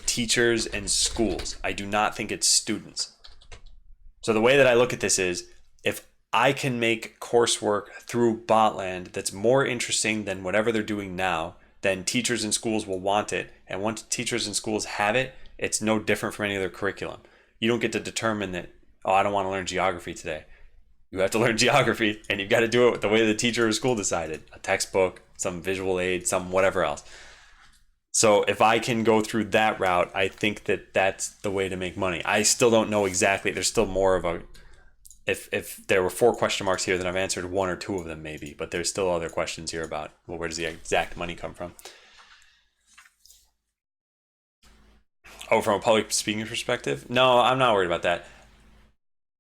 teachers and schools. I do not think it's students. So the way that I look at this is, if I can make coursework through Botland that's more interesting than whatever they're doing now, then teachers and schools will want it. And once teachers and schools have it, it's no different from any other curriculum. You don't get to determine that, oh, I don't want to learn geography today. You have to learn geography, and you've got to do it the way the teacher or school decided. A textbook, some visual aid, some whatever else. So if I can go through that route, I think that that's the way to make money. I still don't know exactly. There's still more of a... If there were 4 question marks here, then I've answered 1 or 2 of them maybe. But there's still other questions here about, well, where does the exact money come from? Oh, from a public speaking perspective? No, I'm not worried about that.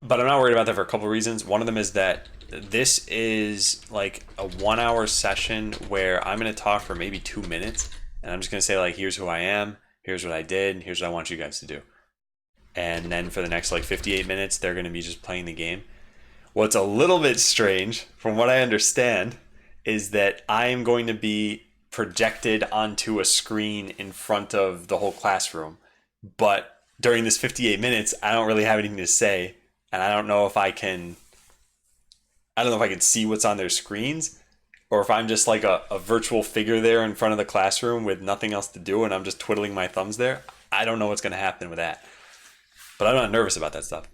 But I'm not worried about that for a couple of reasons. One of them is that this is like a 1-hour session where I'm going to talk for maybe 2 minutes. And I'm just going to say, like, here's who I am. Here's what I did. Here's what I want you guys to do. And then for the next, like, 58 minutes, they're going to be just playing the game. What's a little bit strange, from what I understand, is that I am going to be projected onto a screen in front of the whole classroom. But during this 58 minutes, I don't really have anything to say. And I don't know if I can see what's on their screens, or if I'm just like a virtual figure there in front of the classroom with nothing else to do and I'm just twiddling my thumbs there. I don't know what's going to happen with that. But I'm not nervous about that stuff.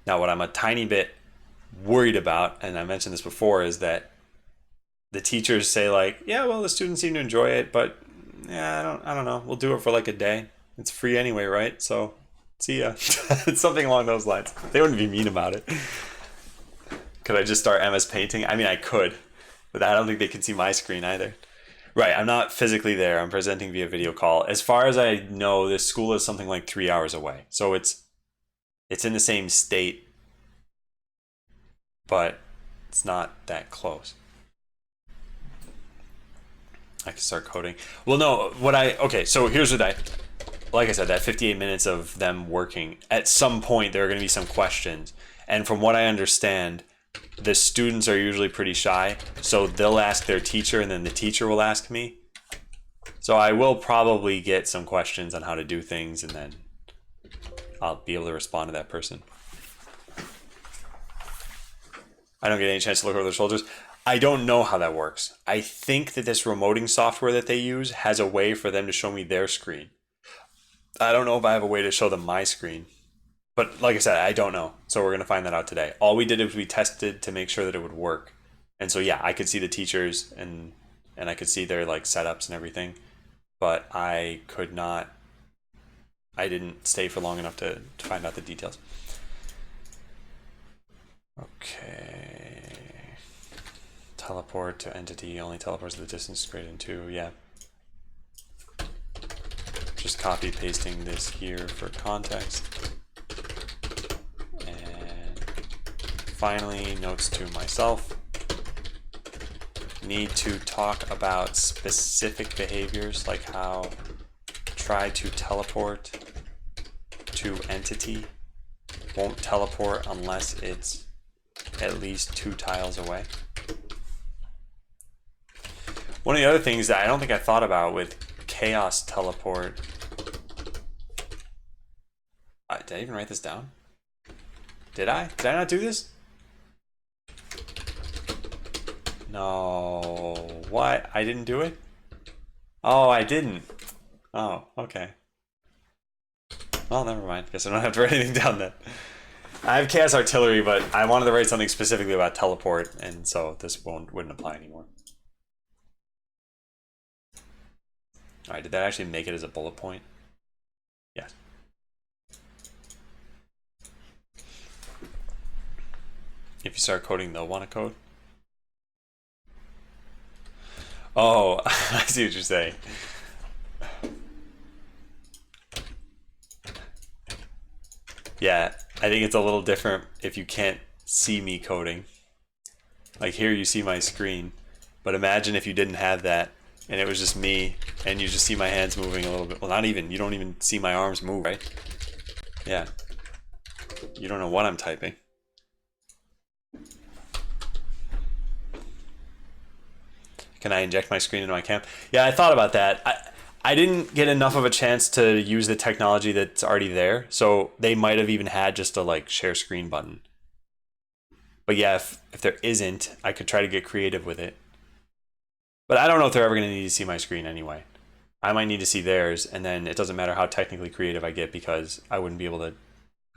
Now, what I'm a tiny bit worried about, and I mentioned this before, is that the teachers say, like, yeah, well, the students seem to enjoy it, but yeah, I don't know. We'll do it for like a day. It's free anyway, right? So see ya. It's something along those lines. They wouldn't be mean about it. Could I just start MS Painting? I mean, I could, but I don't think they can see my screen either. Right, I'm not physically there. I'm presenting via video call. As far as I know, this school is something like 3 hours away. So it's in the same state, but it's not that close. I can start coding. Well, no, okay, so here's what like I said, that 58 minutes of them working, at some point there are going to be some questions. And from what I understand, the students are usually pretty shy, so they'll ask their teacher and then the teacher will ask me. So I will probably get some questions on how to do things, and then I'll be able to respond to that person. I don't get any chance to look over their shoulders. I don't know how that works. I think that this remoting software that they use has a way for them to show me their screen. I don't know if I have a way to show them my screen. But like I said, I don't know. So we're going to find that out today. All we did is we tested to make sure that it would work. And so, yeah, I could see the teachers and I could see their like setups and everything. But I didn't stay for long enough to find out the details. Okay. Teleport to entity, only teleports to the distance greater than 2, yeah. Just copy pasting this here for context. And finally, notes to myself. Need to talk about specific behaviors, like how try to teleport to entity won't teleport unless it's at least 2 tiles away. One of the other things that I don't think I thought about with chaos teleport. Did I even write this down? Did I? Did I not do this? No. What? I didn't do it? Oh, I didn't. Oh, okay. Well, never mind. Guess I don't have to write anything down then. I have chaos artillery, but I wanted to write something specifically about teleport, and so this wouldn't apply anymore. All right, did that actually make it as a bullet point? Yes. If you start coding, they'll want to code. Oh, I see what you're saying. Yeah, I think it's a little different if you can't see me coding. Like here you see my screen, but imagine if you didn't have that and it was just me and you just see my hands moving a little bit. Well, not even, you don't even see my arms move, right? Yeah. You don't know what I'm typing. Can I inject my screen into my cam? Yeah, I thought about that. I didn't get enough of a chance to use the technology that's already there, so they might have even had just a like share screen button. But yeah, if there isn't, I could try to get creative with it. But I don't know if they're ever going to need to see my screen anyway. I might need to see theirs, and then it doesn't matter how technically creative I get because I wouldn't be able to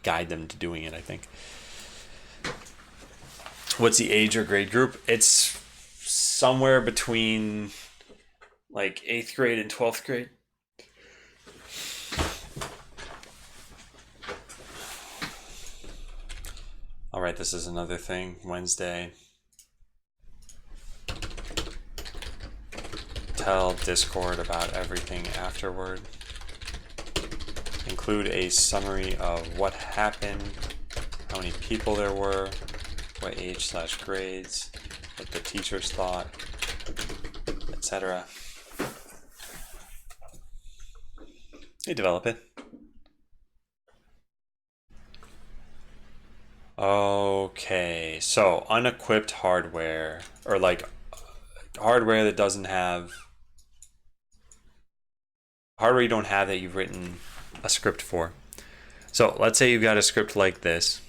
guide them to doing it, I think. What's the age or grade group? It's somewhere between like 8th grade and 12th grade. All right, this is another thing. Wednesday. Tell Discord about everything afterward. Include a summary of what happened, how many people there were, what age/grades, what the teachers thought, etc. Hey, develop it. Okay, so unequipped hardware, or like hardware that doesn't have, hardware you don't have that you've written a script for. So let's say you've got a script like this.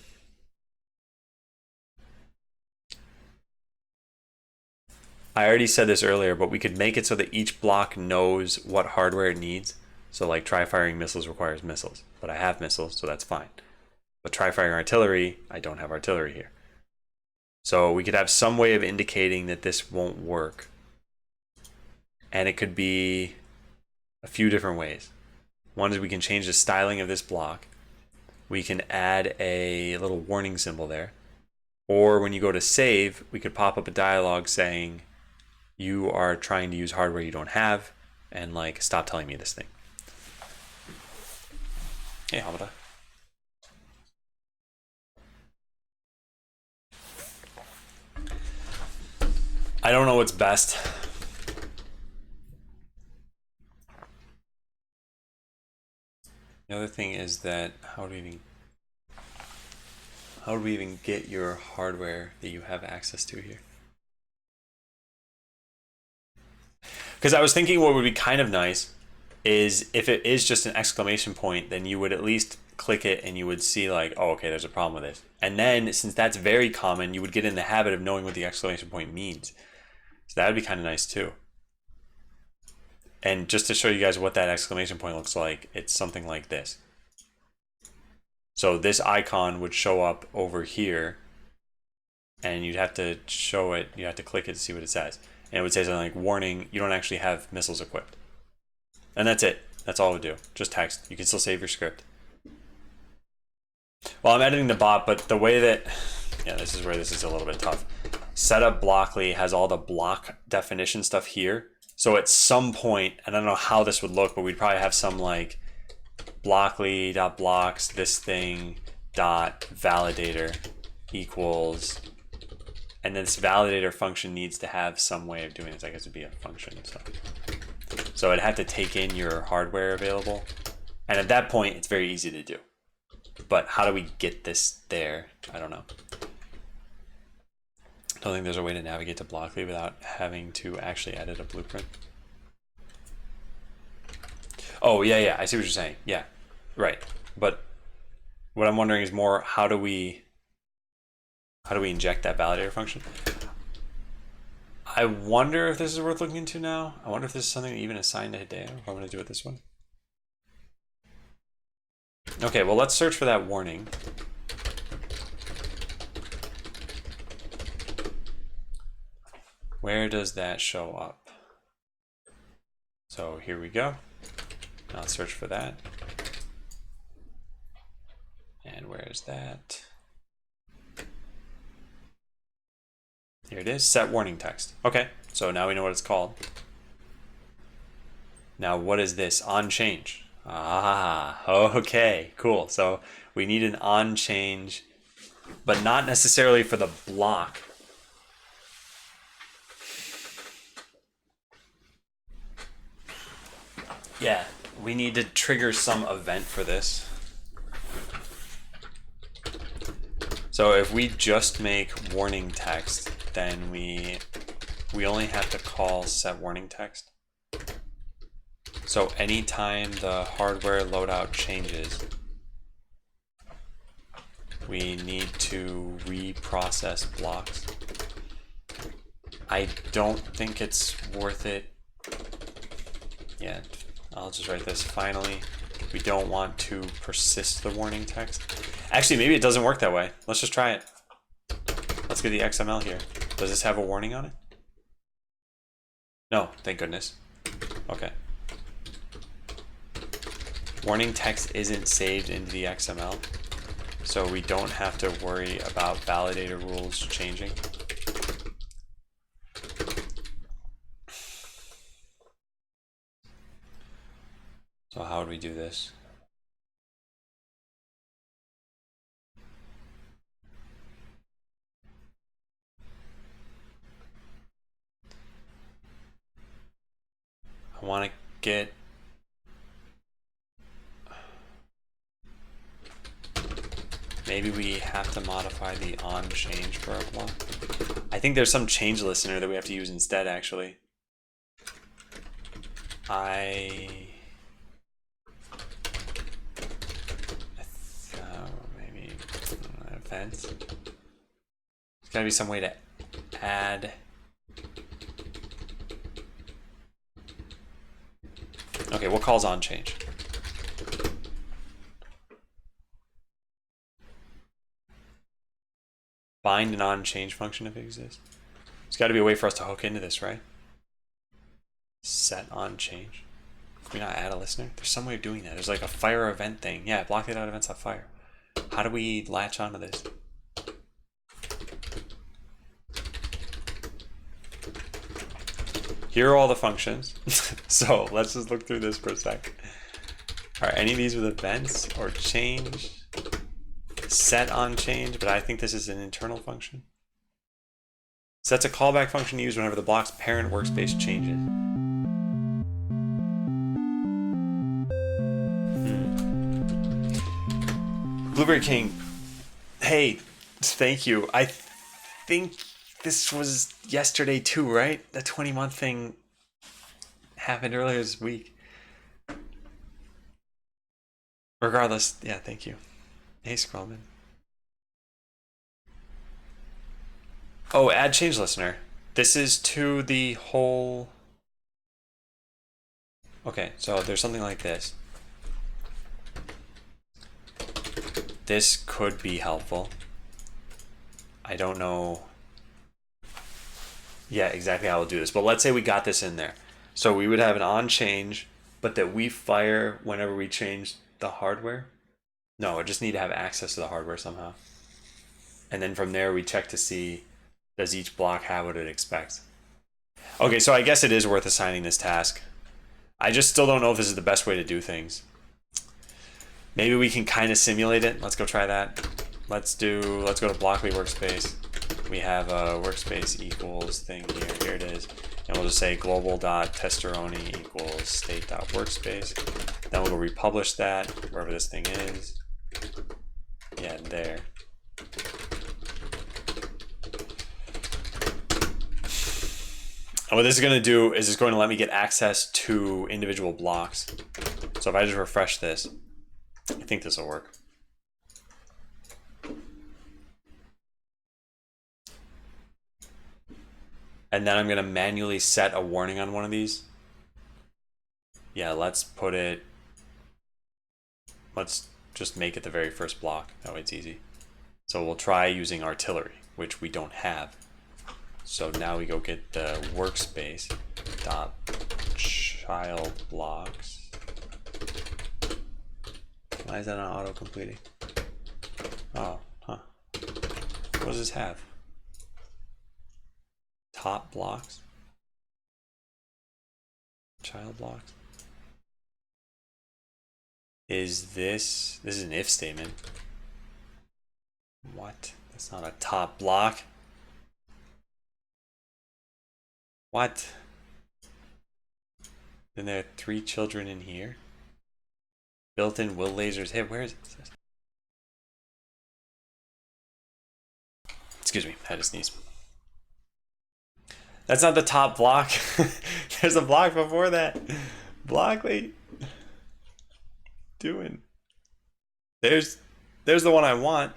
I already said this earlier, but we could make it so that each block knows what hardware it needs. So like tri-firing missiles requires missiles, but I have missiles, so that's fine. But tri-firing artillery, I don't have artillery here. So we could have some way of indicating that this won't work. And it could be a few different ways. One is we can change the styling of this block. We can add a little warning symbol there. Or when you go to save, we could pop up a dialog saying, you are trying to use hardware you don't have, and like, stop telling me this thing. Hey, Hamada. I don't know what's best. The other thing is that how do we even get your hardware that you have access to here? Because I was thinking what would be kind of nice is if it is just an exclamation point, then you would at least click it and you would see like, oh, okay, there's a problem with this. And then since that's very common, you would get in the habit of knowing what the exclamation point means. So that would be kind of nice too. And just to show you guys what that exclamation point looks like, it's something like this. So this icon would show up over here and you'd have to show it, you have to click it to see what it says. And it would say something like, warning, you don't actually have missiles equipped. And that's it. That's all it would do. Just text. You can still save your script. Well, I'm editing the bot, but the way that, yeah, this is where this is a little bit tough. Setup Blockly has all the block definition stuff here. So at some point, and I don't know how this would look, but we'd probably have some like blockly.blocks, this thing, dot validator equals, and then this validator function needs to have some way of doing this. I guess it'd be a function. So it'd have to take in your hardware available. And at that point, it's very easy to do. But how do we get this there? I don't know. I don't think there's a way to navigate to Blockly without having to actually edit a blueprint. Oh, yeah, I see what you're saying. Yeah, right. But what I'm wondering is more, how do we inject that validator function? I wonder if this is worth looking into now. I wonder if this is something even assigned to Hideo, if I'm going to do it this way. Okay, well, let's search for that warning. Where does that show up? So here we go. Now let's search for that. And where is that? Here it is, set warning text. Okay, so now we know what it's called. Now what is this? On change. Ah, okay, cool. So we need an on change but not necessarily for the block. Yeah, we need to trigger some event for this. So if we just make warning text, then we only have to call set warning text. So anytime the hardware loadout changes, we need to reprocess blocks. I don't think it's worth it yet. I'll just write this. Finally, we don't want to persist the warning text. Actually, maybe it doesn't work that way. Let's just try it. Let's get the XML here. Does this have a warning on it? No, thank goodness. Okay. Warning text isn't saved into the XML, so we don't have to worry about validator rules changing. So how would we do this? I want to get maybe we have to modify the on change for our block. I think there's some change listener that we have to use instead, actually. Maybe events. There's gotta be some way to add. Okay, what calls on change? Bind an on change function if it exists. There's got to be a way for us to hook into this, right? Set on change. Can we not add a listener? There's some way of doing that. There's like a fire event thing. Yeah, block it out events on fire. How do we latch onto this? Here are all the functions. So let's just look through this for a sec. Are any of these with events or change? Set on change, but I think this is an internal function. Set's a callback function used whenever the block's parent workspace changes. Blueberry King, hey, thank you. I think this was yesterday too, right? The 20-month thing happened earlier this week. Regardless, yeah, thank you. Hey, Scrollman. Oh, add change listener. This is to the whole... Okay, so there's something like this. This could be helpful. I don't know. Yeah, exactly how we'll do this. But let's say we got this in there. So we would have an on change, but that we fire whenever we change the hardware. No, I just need to have access to the hardware somehow. And then from there we check to see, does each block have what it expects? Okay, so I guess it is worth assigning this task. I just still don't know if this is the best way to do things. Maybe we can kind of simulate it. Let's go try that. Let's go to Blockly workspace. We have a workspace equals thing here. Here it is. And we'll just say global.testeroni equals state.workspace. Then we'll go republish that wherever this thing is. Yeah, there. And what this is going to do is it's going to let me get access to individual blocks. So if I just refresh this, I think this will work. And then I'm going to manually set a warning on one of these. Yeah, let's just make it the very first block. That way it's easy. So we'll try using artillery, which we don't have. So now we go get the workspace dot child blocks. Why is that not auto completing? Oh, huh. What does this have? Top blocks? Child blocks? This is an if statement. What? That's not a top block. What? Then there are 3 children in here. Built-in will lasers hit. Where is it? Excuse me, I had to sneeze. That's not the top block. There's a block before that. Blockley. Doing. There's the one I want.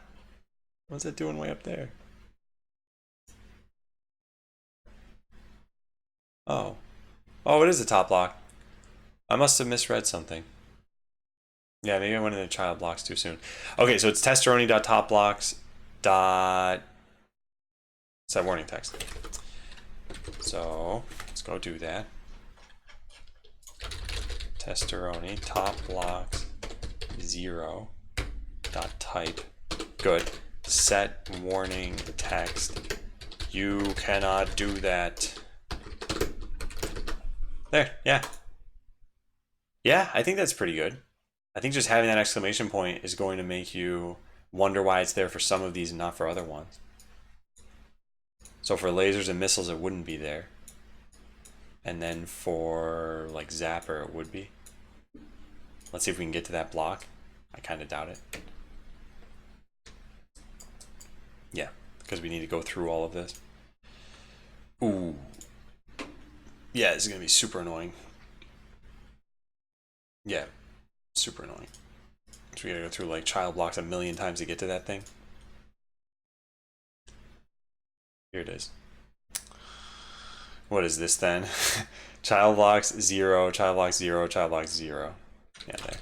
What's that doing way up there? Oh. Oh, it is a top block. I must have misread something. Yeah, maybe I went into child blocks too soon. Okay, so it's testeroni.topblocks. Set warning text. So let's go do that. Testeroni top blocks 0 dot type. Good. Set warning text. You cannot do that. There, yeah. Yeah, I think that's pretty good. I think just having that exclamation point is going to make you wonder why it's there for some of these and not for other ones. So for lasers and missiles, it wouldn't be there. And then for like Zapper, it would be. Let's see if we can get to that block. I kind of doubt it. Yeah, because we need to go through all of this. Ooh. Yeah, this is going to be super annoying. Yeah, super annoying. So we got to go through like child blocks a million times to get to that thing. Here it is. What is this then? Child blocks 0, child blocks 0, child blocks 0. Yeah, there.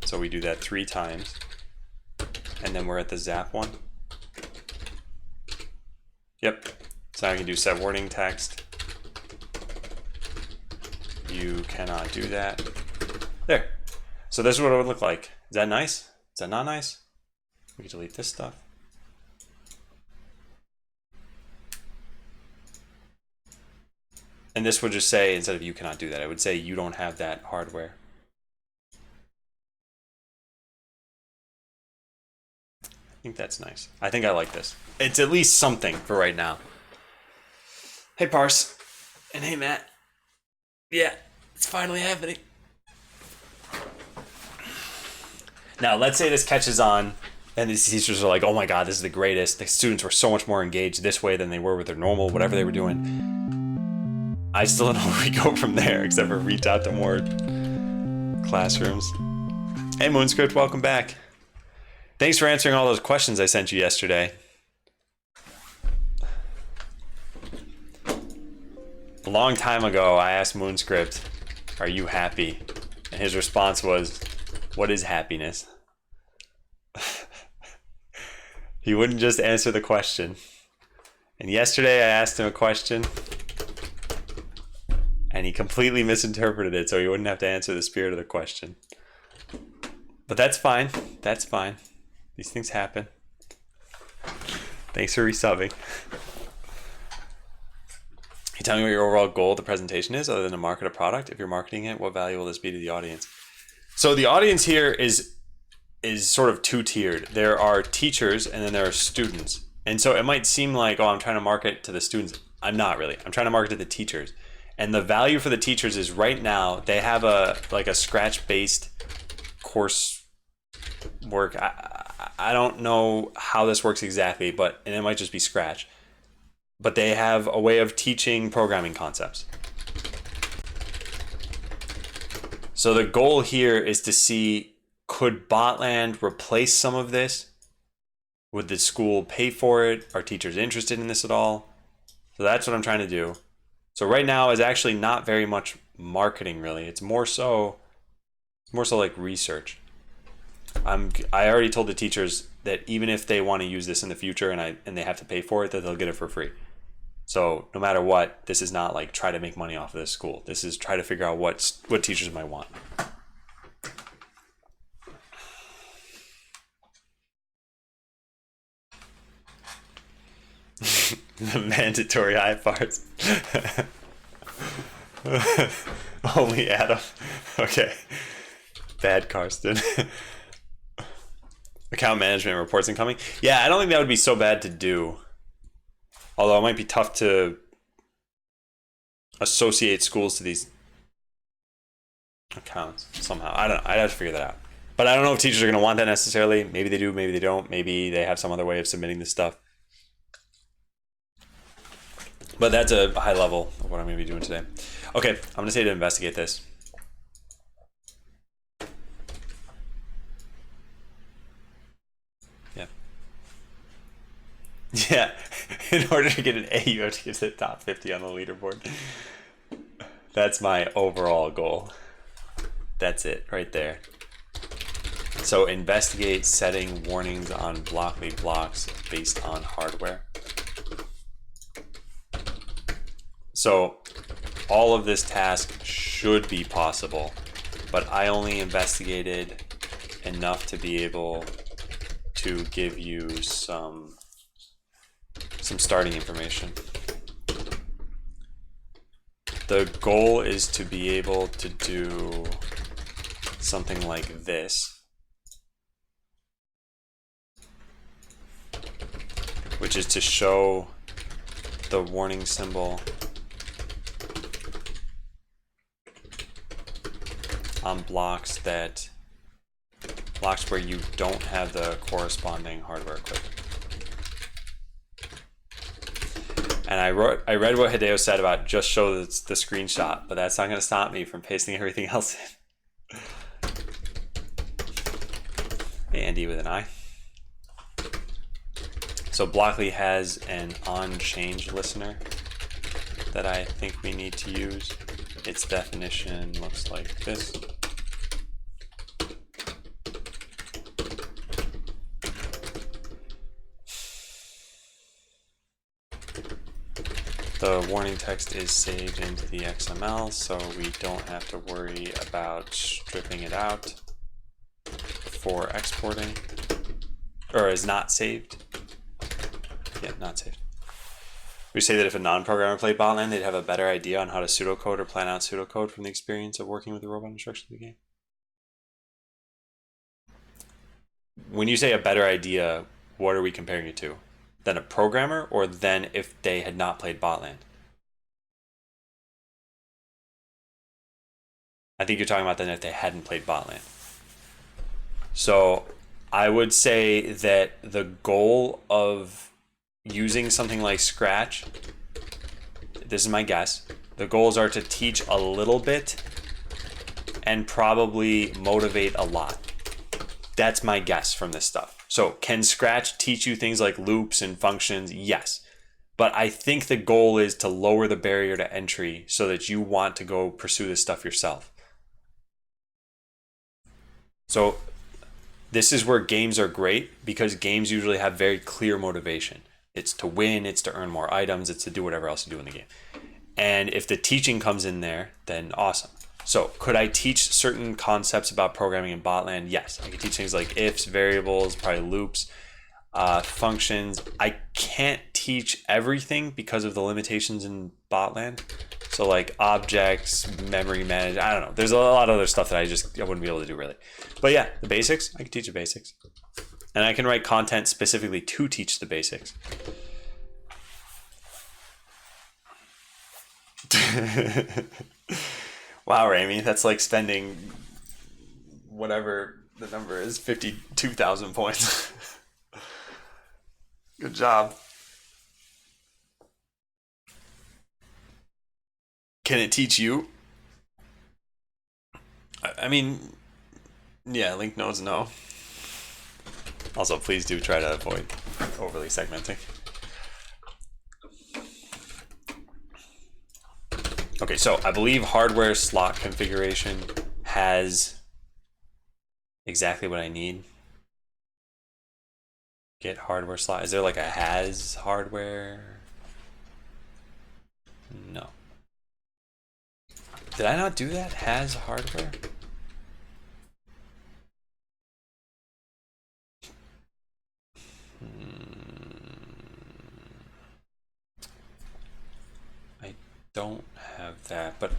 So we do that 3 times. And then we're at the zap one. Yep. So now I can do set warning text. You cannot do that. There. So this is what it would look like. Is that nice? Is that not nice? We can delete this stuff. And this would just say, instead of you cannot do that, it would say you don't have that hardware. I think that's nice. I think I like this. It's at least something for right now. Hey Parse. And hey Matt. Yeah, it's finally happening. Now, let's say this catches on, and these teachers are like, oh my god, this is the greatest. The students were so much more engaged this way than they were with their normal, whatever they were doing. I still don't know where we go from there, except for reach out to more classrooms. Hey, Moonscript, welcome back. Thanks for answering all those questions I sent you yesterday. A long time ago, I asked Moonscript, are you happy? And his response was, what is happiness? He wouldn't just answer the question. And yesterday I asked him a question and he completely misinterpreted it, so he wouldn't have to answer the spirit of the question. But that's fine. That's fine. These things happen. Thanks for resubbing. Can you tell me what your overall goal of the presentation is, other than to market a product? If you're marketing it, what value will this be to the audience? So the audience here is sort of two-tiered. There are teachers and then there are students. And so it might seem like, oh, I'm trying to market to the students. I'm not really. I'm trying to market to the teachers. And the value for the teachers is right now they have a Scratch-based course work. I don't know how this works exactly, and it might just be Scratch. But they have a way of teaching programming concepts. So the goal here is to see, could Botland replace some of this? Would the school pay for it? Are teachers interested in this at all? So that's what I'm trying to do. So right now is actually not very much marketing really. It's more so like research. I already told the teachers that even if they want to use this in the future and they have to pay for it, that they'll get it for free. So no matter what, this is not like try to make money off of this school. This is try to figure out what teachers might want. The mandatory high parts. Only Adam. Okay. Bad Karsten. Account management reports incoming. Yeah, I don't think that would be so bad to do. Although it might be tough to associate schools to these accounts somehow. I don't know. I'd have to figure that out. But I don't know if teachers are going to want that necessarily. Maybe they do, maybe they don't. Maybe they have some other way of submitting this stuff. But that's a high level of what I'm going to be doing today. Okay, I'm going to say to investigate this. Yeah. Yeah. In order to get an A, you have to get to the top 50 on the leaderboard. That's my overall goal. That's it right there. So investigate setting warnings on Blockly blocks based on hardware. So all of this task should be possible, but I only investigated enough to be able to give you some starting information. The goal is to be able to do something like this, which is to show the warning symbol on blocks where you don't have the corresponding hardware equipment. And I read what Hideo said about just show the screenshot, but that's not going to stop me from pasting everything else in. Andy with an I. So Blockly has an on-change listener that I think we need to use. Its definition looks like this. The warning text is saved into the XML, so we don't have to worry about stripping it out for exporting, or is not saved. Yeah, not saved. We say that if a non-programmer played Botland, they'd have a better idea on how to pseudocode or plan out pseudocode from the experience of working with the robot instructions of the game. When you say a better idea, what are we comparing it to? Than a programmer, or than if they had not played Botland? I think you're talking about then if they hadn't played Botland. So I would say that the goal of using something like Scratch, this is my guess, the goals are to teach a little bit and probably motivate a lot. That's my guess from this stuff. So can Scratch teach you things like loops and functions? Yes. But I think the goal is to lower the barrier to entry so that you want to go pursue this stuff yourself. So this is where games are great, because games usually have very clear motivation. It's to win, it's to earn more items, it's to do whatever else you do in the game. And if the teaching comes in there, then awesome. So could I teach certain concepts about programming in Botland? Yes. I could teach things like ifs, variables, probably loops, functions. I can't teach everything because of the limitations in Botland. So like objects, memory management, I don't know. There's a lot of other stuff that I wouldn't be able to do really. But yeah, the basics, I can teach the basics. And I can write content specifically to teach the basics. Wow, Rami, that's like spending whatever the number is, 52,000 points. Good job. Can it teach you? I mean, yeah, link nodes, no. Also, please do try to avoid overly segmenting. Okay, so I believe hardware slot configuration has exactly what I need. Get hardware slot. Is there like a has hardware? No. Did I not do that? Has hardware? I don't have that, but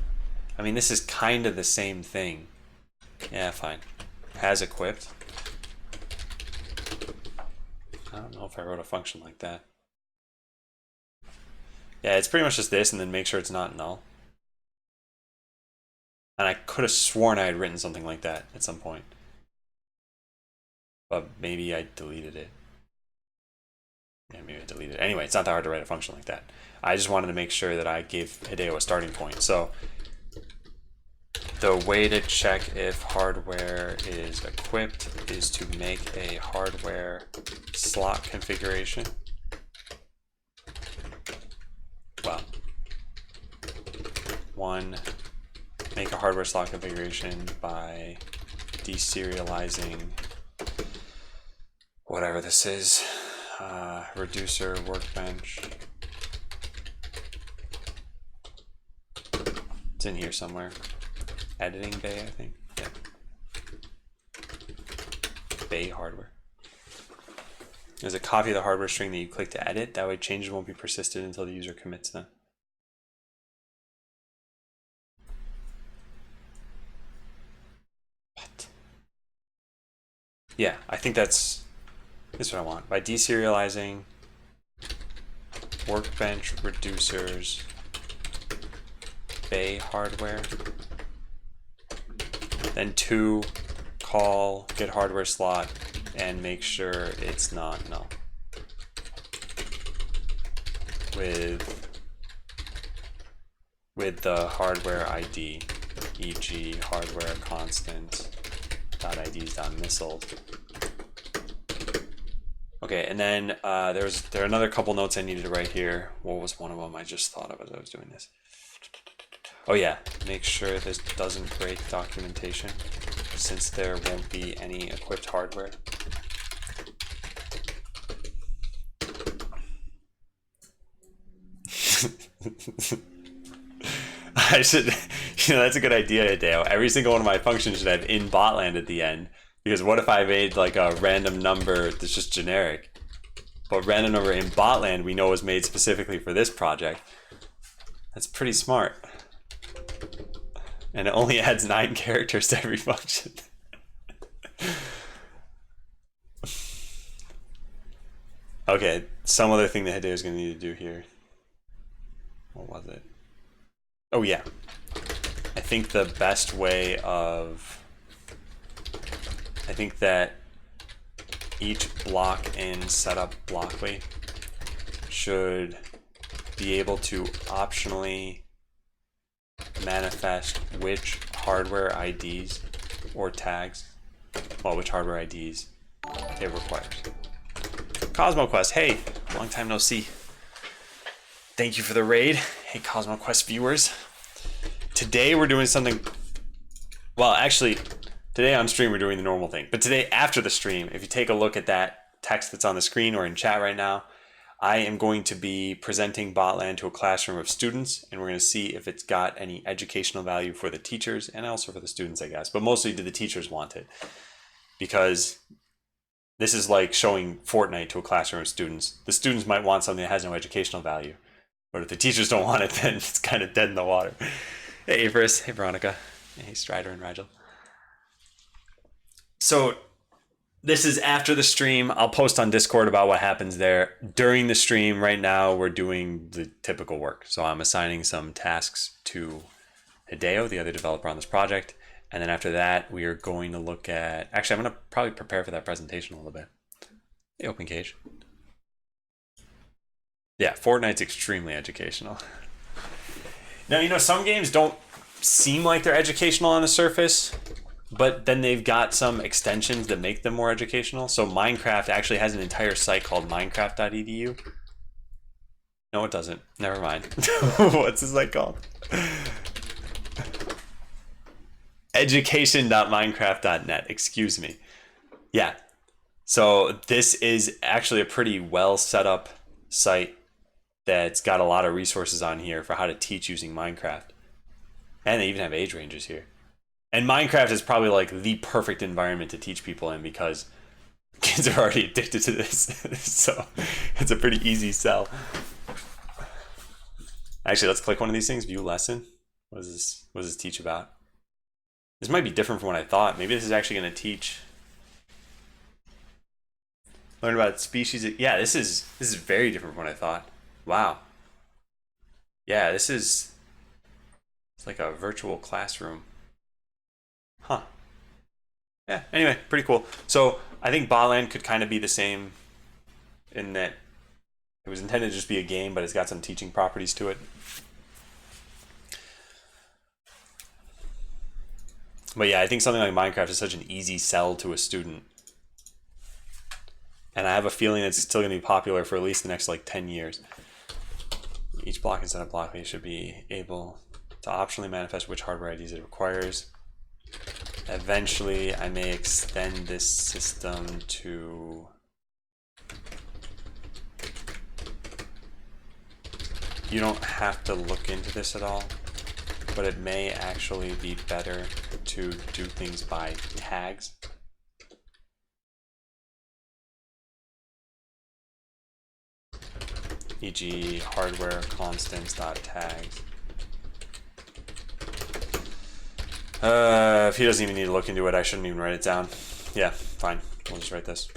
I mean, this is kind of the same thing. Yeah, fine. Has equipped. I don't know if I wrote a function like that. Yeah, it's pretty much just this, and then make sure it's not null. And I could have sworn I had written something like that at some point. But maybe I deleted it. Yeah, maybe I deleted it. Anyway, it's not that hard to write a function like that. I just wanted to make sure that I gave Hideo a starting point. So the way to check if hardware is equipped is to make a hardware slot configuration. Well, one, make a hardware slot configuration by deserializing whatever this is, reducer workbench. It's in here somewhere. Editing bay, I think. Yeah. Bay hardware. There's a copy of the hardware string that you click to edit. That way changes won't be persisted until the user commits them. What? Yeah, I think that's what I want. By deserializing workbench reducers bay hardware. Then 2, call get hardware slot and make sure it's not null. With the hardware ID, e.g. hardware constant .ids.missile. Okay, and then there are another couple notes I needed to write here. What was one of them I just thought of as I was doing this? Oh yeah, make sure this doesn't break documentation since there won't be any equipped hardware. I should, that's a good idea, Hideo. Every single one of my functions should have in botland at the end. Because what if I made like a random number that's just generic? But random number in botland we know was made specifically for this project. That's pretty smart. And it only adds 9 characters to every function. Okay, some other thing that Hideo is going to need to do here. What was it? Oh yeah. I think the best way of... I think that each block in setup blockly should be able to optionally manifest which hardware IDs or tags, well, which hardware IDs it requires. CosmoQuest, hey, long time no see. Thank you for the raid. Hey, CosmoQuest viewers. Today we're doing something, well, actually, today on stream we're doing the normal thing, but today after the stream, if you take a look at that text that's on the screen or in chat right now, I am going to be presenting Botland to a classroom of students, and we're going to see if it's got any educational value for the teachers and also for the students, I guess. But mostly, do the teachers want it? Because this is like showing Fortnite to a classroom of students. The students might want something that has no educational value. But if the teachers don't want it, then it's kind of dead in the water. Hey, Averis. Hey, Veronica. Hey, Strider and Rigel. So this is after the stream. I'll post on Discord about what happens there. During the stream right now, we're doing the typical work. So I'm assigning some tasks to Hideo, the other developer on this project. And then after that, we are going to look at... Actually, I'm going to probably prepare for that presentation a little bit. Hey, OpenCage. Yeah, Fortnite's extremely educational. Now, you know, some games don't seem like they're educational on the surface, but then they've got some extensions that make them more educational. So Minecraft actually has an entire site called minecraft.edu. No, it doesn't. Never mind. What's this site called? Education.minecraft.net. Excuse me. Yeah. So this is actually a pretty well set up site that's got a lot of resources on here for how to teach using Minecraft. And they even have age ranges here. And Minecraft is probably like the perfect environment to teach people in because kids are already addicted to this. So it's a pretty easy sell. Actually, let's click one of these things, view lesson. What does this teach about? This might be different from what I thought. Maybe this is actually going to teach. Learn about species. Yeah, this is very different from what I thought. Wow. Yeah, it's like a virtual classroom. Huh. Yeah, anyway, pretty cool. So I think Botland could kind of be the same in that it was intended to just be a game, but it's got some teaching properties to it. But yeah, I think something like Minecraft is such an easy sell to a student. And I have a feeling it's still going to be popular for at least the next like 10 years. Each block inside a block should be able to optionally manifest which hardware IDs it requires. Eventually, I may extend this system to you don't have to look into this at all, but it may actually be better to do things by tags. E.g. hardware constants.tags. If he doesn't even need to look into it, I shouldn't even write it down. Yeah, fine. We'll just write this.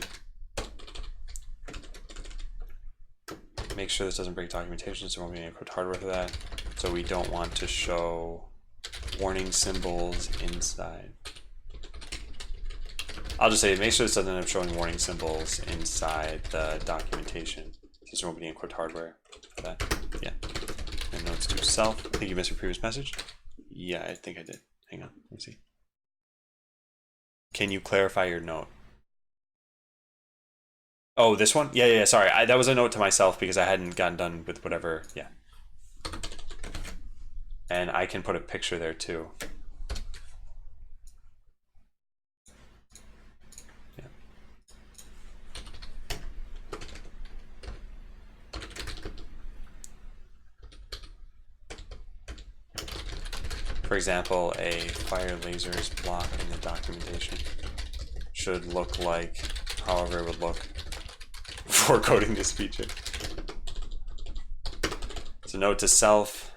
Make sure this doesn't break documentation, so we're going to encrypt hardware for that. So we don't want to show warning symbols inside. I'll just say make sure this doesn't end up showing warning symbols inside the documentation. Since we're opening encrypt hardware for that. Yeah. And notes to self. I think you missed your previous message. Yeah, I think I did. Hang on, let me see. Can you clarify your note? Oh, this one? Yeah, sorry. That was a note to myself because I hadn't gotten done with whatever. Yeah. And I can put a picture there too. Yeah. For example, a fire lasers block in the documentation should look like however it would look before coding this feature. So note to self,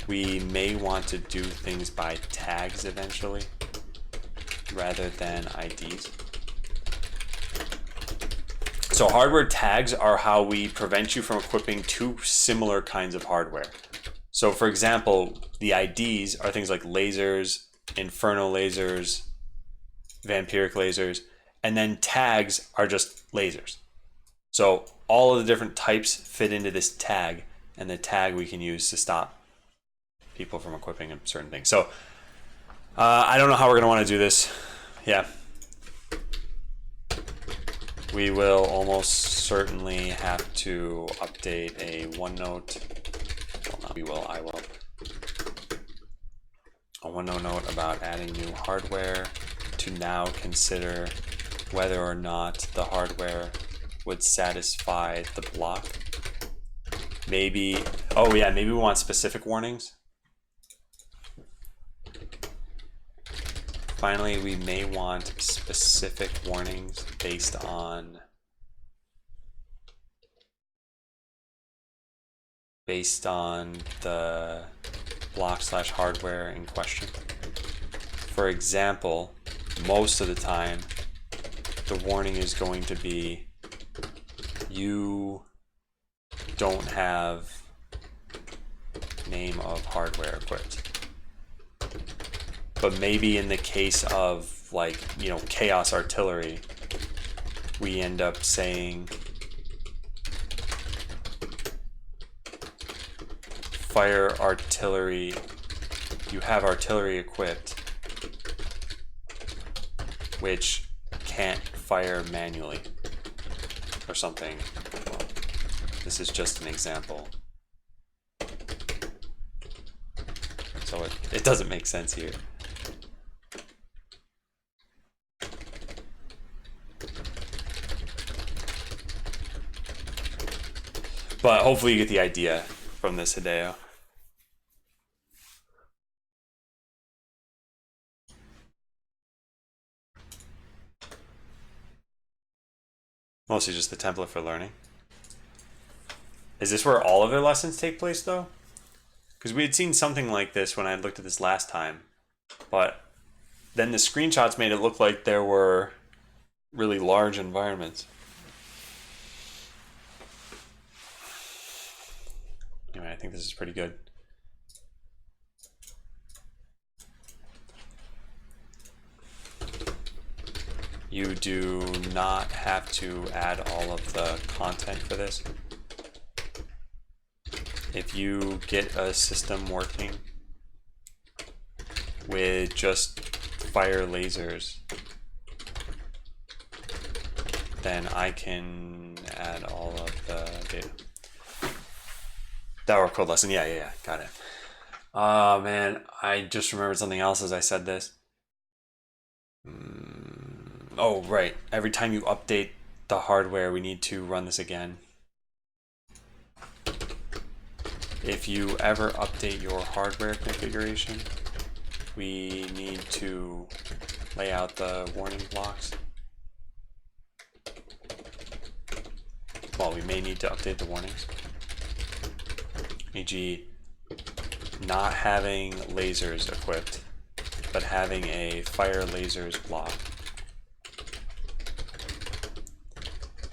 we may want to do things by tags eventually rather than IDs. So hardware tags are how we prevent you from equipping two similar kinds of hardware. So for example, the IDs are things like lasers, inferno lasers, vampiric lasers, and then tags are just lasers. So all of the different types fit into this tag, and the tag we can use to stop people from equipping certain things. So I don't know how we're going to want to do this. Yeah. We will almost certainly have to update a OneNote. Well, not we will, I will. A OneNote note about adding new hardware to now consider whether or not the hardware would satisfy the block. Maybe, oh yeah, maybe we want specific warnings. Finally, we may want specific warnings based on the block/hardware in question. For example, most of the time, the warning is going to be you don't have name of hardware equipped. But maybe in the case of like, you know, chaos artillery, we end up saying fire artillery, you have artillery equipped, which can't fire manually or something. Well, this is just an example. So it doesn't make sense here. But hopefully you get the idea from this, Hideo. Mostly just the template for learning. Is this where all of their lessons take place, though? because we had seen something like this when I looked at this last time, but then the screenshots made it look like there were really large environments. Anyway, I think this is pretty good. You do not have to add all of the content for this. If you get a system working with just fire lasers, then I can add all of the data. That were code lesson. Yeah, got it. Oh man, I just remembered something else as I said this. Oh, right. Every time you update the hardware, we need to run this again. If you ever update your hardware configuration, we need to lay out the warning blocks. Well, we may need to update the warnings. E.g., not having lasers equipped, but having a fire lasers block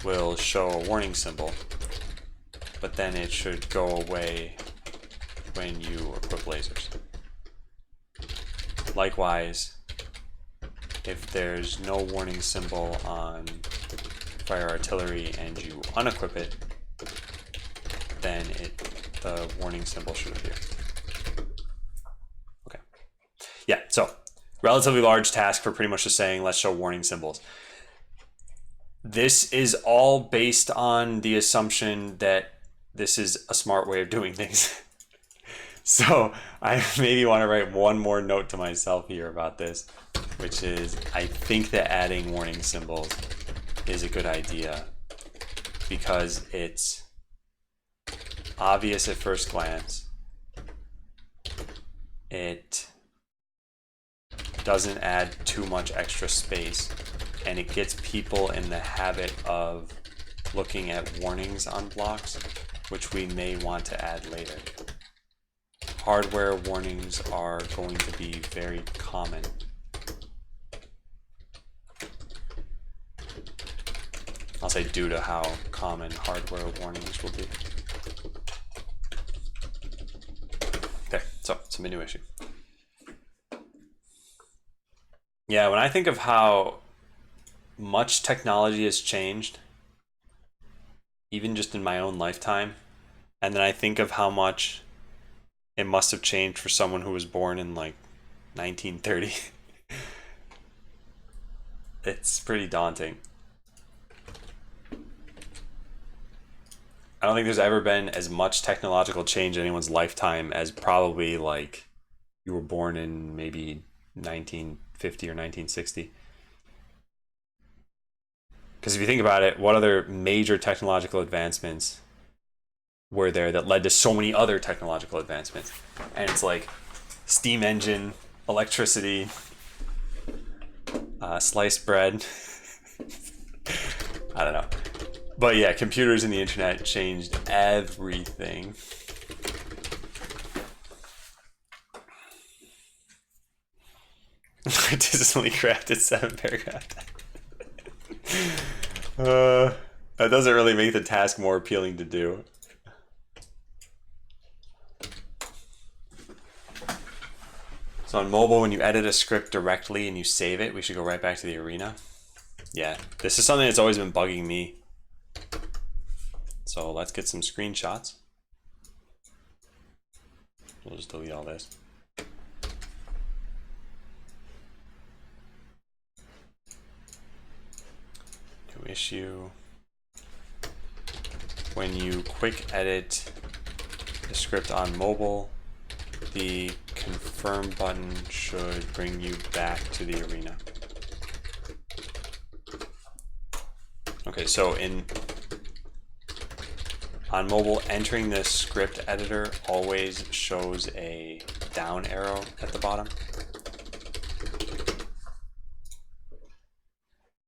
will show a warning symbol, but then it should go away when you equip lasers. Likewise, if there's no warning symbol on fire artillery and you unequip it, then the warning symbol should appear. Okay. Yeah, so relatively large task for pretty much just saying, let's show warning symbols. This is all based on the assumption that this is a smart way of doing things. So I maybe want to write one more note to myself here about this, which is I think that adding warning symbols is a good idea because it's obvious at first glance. It doesn't add too much extra space, and it gets people in the habit of looking at warnings on blocks, which we may want to add later. Hardware warnings are going to be very common. I'll say due to how common hardware warnings will be. Okay, so it's a new issue. Yeah, when I think of how much technology has changed, even just in my own lifetime, and then I think of how much it must have changed for someone who was born in like 1930. It's pretty daunting. I don't think there's ever been as much technological change in anyone's lifetime as probably like you were born in maybe 1950 or 1960. Because if you think about it, what other major technological advancements were there that led to so many other technological advancements? And it's like steam engine, electricity, sliced bread. I don't know. But yeah, computers and the internet changed everything. Artisanally crafted 7-paragraph. That doesn't really make the task more appealing to do. So on mobile, when you edit a script directly and you save it, we should go right back to the arena. Yeah, this is something that's always been bugging me. So let's get some screenshots. We'll just delete all this. New issue. When you quick edit the script on mobile, the confirm button should bring you back to the arena. Okay, so on mobile, entering the script editor always shows a down arrow at the bottom.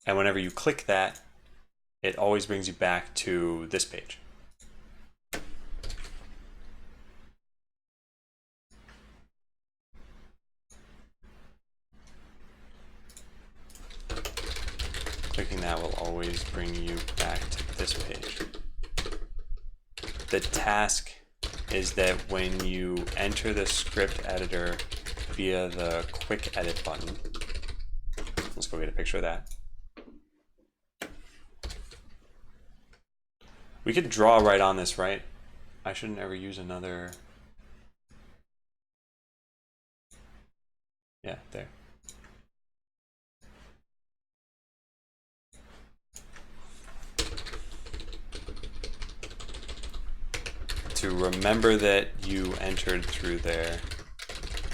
And whenever you click that, it always brings you back to this page. Clicking that will always bring you back to this page. The task is that when you enter the script editor via the quick edit button, let's go get a picture of that. We could draw right on this, right? I shouldn't ever use another. Yeah, there. To remember that you entered through there,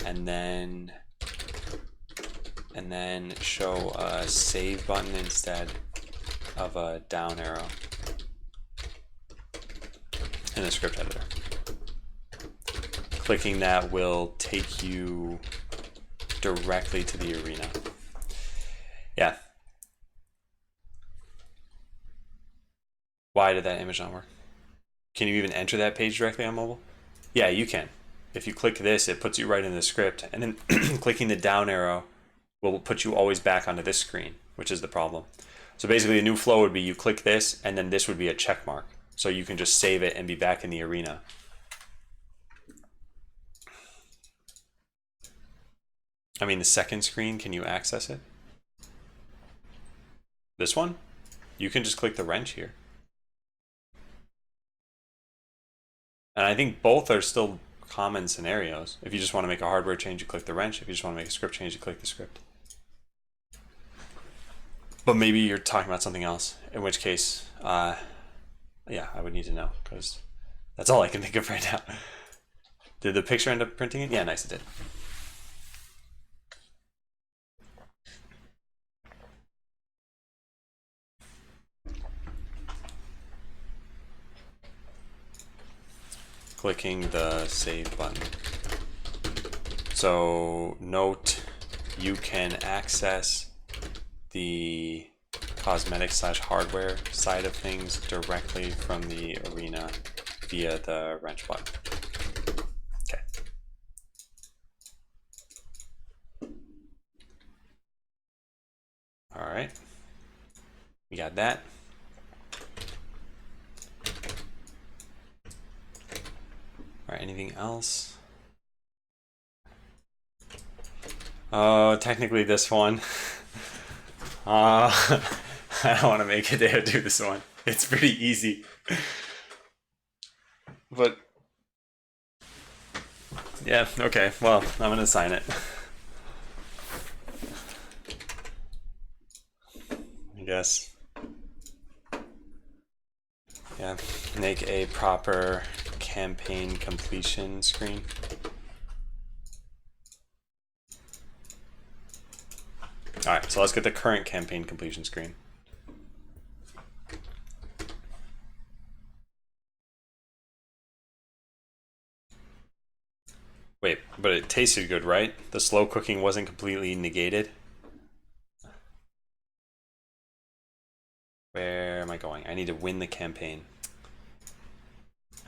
and then show a save button instead of a down arrow in the script editor. Clicking that will take you directly to the arena. Yeah. Why did that image not work? Can you even enter that page directly on mobile? Yeah, you can. If you click this, it puts you right in the script, and then clicking the down arrow will put you always back onto this screen, which is the problem. So basically, a new flow would be you click this, and then this would be a check mark. So you can just save it and be back in the arena. I mean, the second screen, can you access it? This one? You can just click the wrench here. And I think both are still common scenarios. If you just want to make a hardware change, you click the wrench. If you just want to make a script change, you click the script. But maybe you're talking about something else, in which case, yeah, I would need to know, because that's all I can think of right now. Did the picture end up printing it? Yeah, nice, it did. Clicking the save button. So note, you can access the cosmetic/hardware side of things directly from the arena via the wrench button. Okay. All right. We got that. All right, anything else? Oh, technically this one. I don't want to make Hideo do this one. It's pretty easy. But yeah, okay, well, I'm gonna sign it. I guess. Yeah, make a proper campaign completion screen. All right, so let's get the current campaign completion screen. Wait, but it tasted good, right? The slow cooking wasn't completely negated. Where am I going? I need to win the campaign.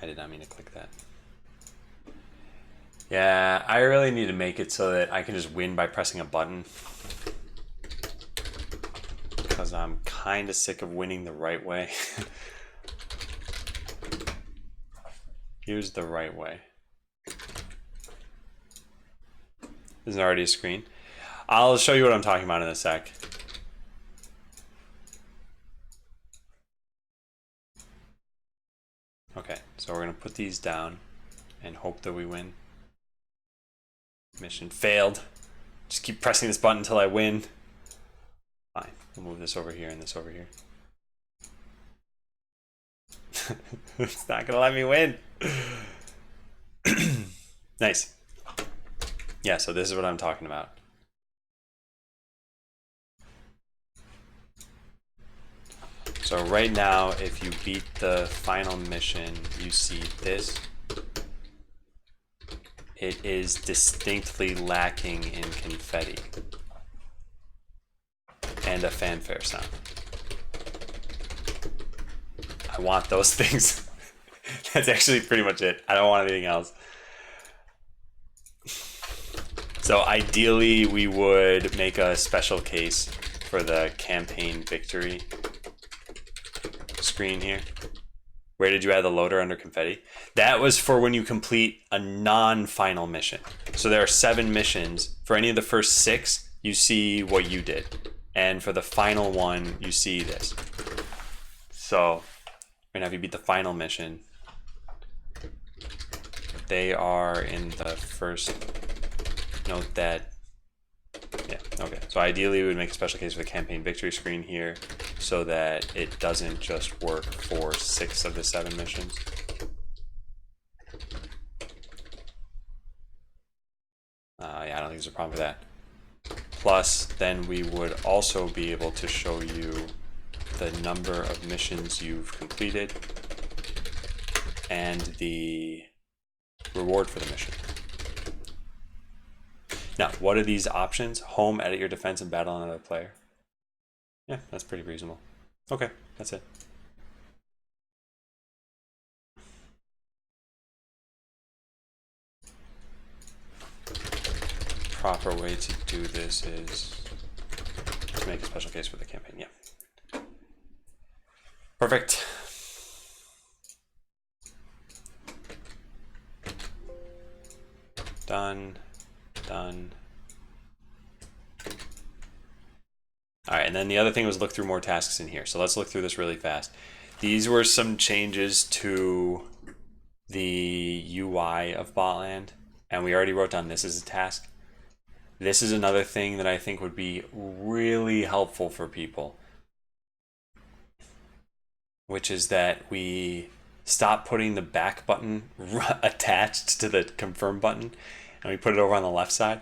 I did not mean to click that. Yeah, I really need to make it so that I can just win by pressing a button. Because I'm kind of sick of winning the right way. Here's the right way. Isn't already a screen? I'll show you what I'm talking about in a sec. Okay, so we're gonna put these down and hope that we win. Mission failed. Just keep pressing this button until I win. Fine, we'll move this over here and this over here. It's not gonna let me win. Nice. Yeah, so this is what I'm talking about. So right now, if you beat the final mission, you see this. It is distinctly lacking in confetti and a fanfare sound. I want those things. That's actually pretty much it. I don't want anything else. So ideally, we would make a special case for the campaign victory screen here. Where did you add the loader under confetti? That was for when you complete a non-final mission. So there are 7 missions. For any of the first 6, you see what you did. And for the final one, you see this. So, right now if you beat the final mission, they are in the first, note that, yeah, okay. So ideally we would make a special case for the campaign victory screen here so that it doesn't just work for 6 of the 7 missions. Yeah, I don't think there's a problem with that. Plus, then we would also be able to show you the number of missions you've completed and the reward for the mission. Now, what are these options? Home, edit your defense, and battle another player. Yeah, that's pretty reasonable. Okay, that's it. Proper way to do this is to make a special case for the campaign. Yeah. Perfect. Done. Done. All right, and then the other thing was look through more tasks in here. So let's look through this really fast. These were some changes to the UI of Botland, and we already wrote down this as a task. This is another thing that I think would be really helpful for people, which is that we stop putting the back button attached to the confirm button, and we put it over on the left side.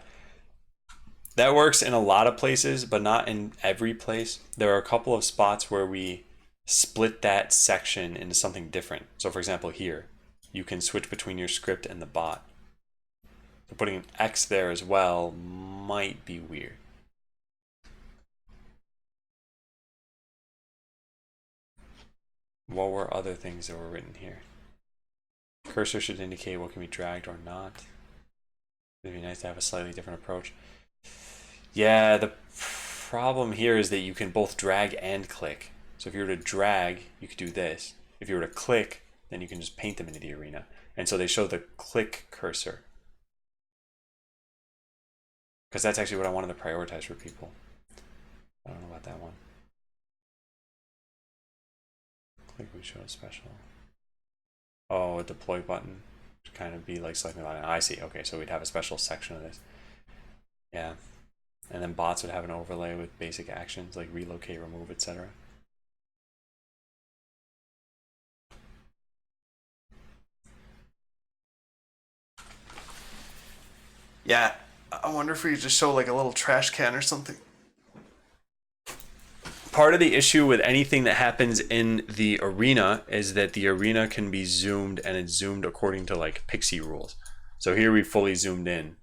That works in a lot of places, but not in every place. There are a couple of spots where we split that section into something different. So for example, here, you can switch between your script and the bot. So putting an X there as well might be weird. What were other things that were written here? Cursor should indicate what can be dragged or not. It'd be nice to have a slightly different approach. Yeah, the problem here is that you can both drag and click. So if you were to drag, you could do this. If you were to click, then you can just paint them into the arena. And so they show the click cursor, because that's actually what I wanted to prioritize for people. I don't know about that one. Click we show a special. Oh, a deploy button to kind of be like selecting the line. I see. Okay, so we'd have a special section of this. Yeah. And then bots would have an overlay with basic actions like relocate, remove, etc.
Yeah, I wonder if we could just show like a little trash can or something.
Part of the issue with anything that happens in the arena is that the arena can be zoomed, and it's zoomed according to like Pixie rules. So here we fully zoomed in.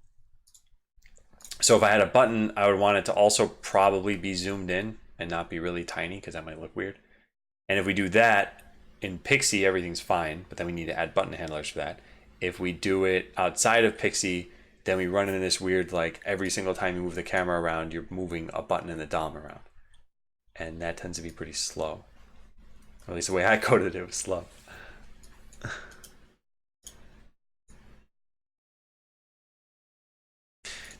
So if I had a button, I would want it to also probably be zoomed in and not be really tiny, because that might look weird. And if we do that in Pixie, everything's fine, but then we need to add button handlers for that. If we do it outside of Pixie, then we run into this weird, like every single time you move the camera around, you're moving a button in the DOM around. And that tends to be pretty slow. Or at least the way I coded it was slow.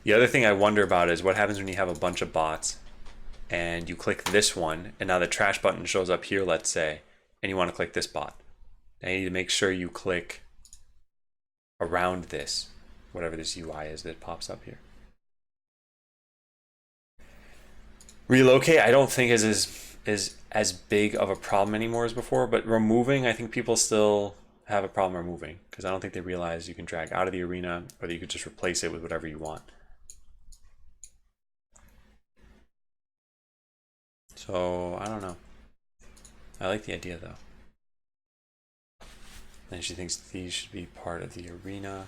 The other thing I wonder about is what happens when you have a bunch of bots and you click this one, and now the trash button shows up here, let's say, and you want to click this bot. Now you need to make sure you click around this, whatever this UI is that pops up here. Relocate, I don't think is as big of a problem anymore as before, but removing, I think people still have a problem removing, because I don't think they realize you can drag out of the arena, or that you could just replace it with whatever you want. So I don't know. I like the idea though. Then she thinks these should be part of the arena.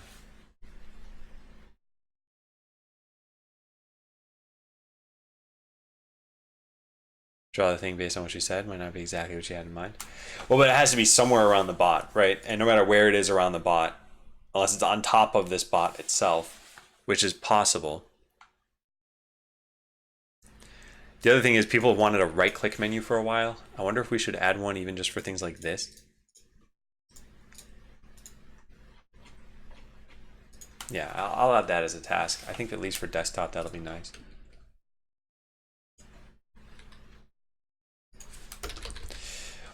Draw the thing based on what she said might not be exactly what she had in mind. Well, but it has to be somewhere around the bot, right? And no matter where it is around the bot, unless it's on top of this bot itself, which is possible, The other thing is people wanted a right-click menu for a while. I wonder if we should add one even just for things like this. Yeah, I'll add that as a task. I think at least for desktop, that'll be nice.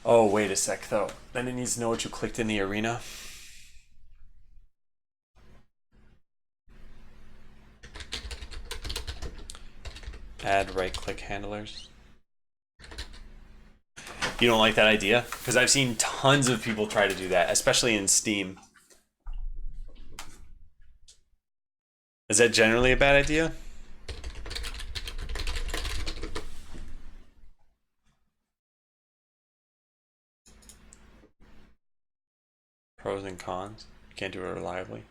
Oh, wait a sec, though. Then it needs to know what you clicked in the arena. Add right-click handlers. You don't like that idea? Because I've seen tons of people try to do that, especially in Steam. Is that generally a bad idea? Pros and cons. You can't do it reliably.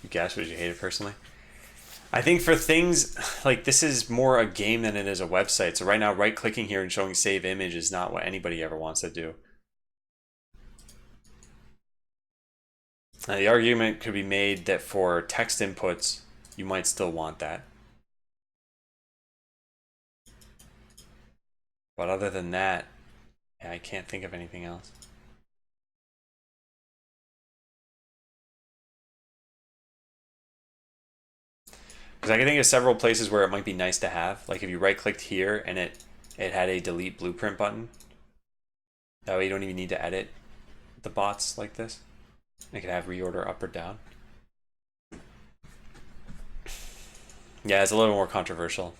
You guess, would you hate it personally? I think for things like this is more a game than it is a website. So right now, right-clicking here and showing save image is not what anybody ever wants to do. Now, the argument could be made that for text inputs, you might still want that. But other than that, yeah, I can't think of anything else. Because I can think of several places where it might be nice to have. Like if you right-clicked here and it had a delete blueprint button. That way you don't even need to edit the bots like this. They could have reorder up or down. Yeah, it's a little more controversial.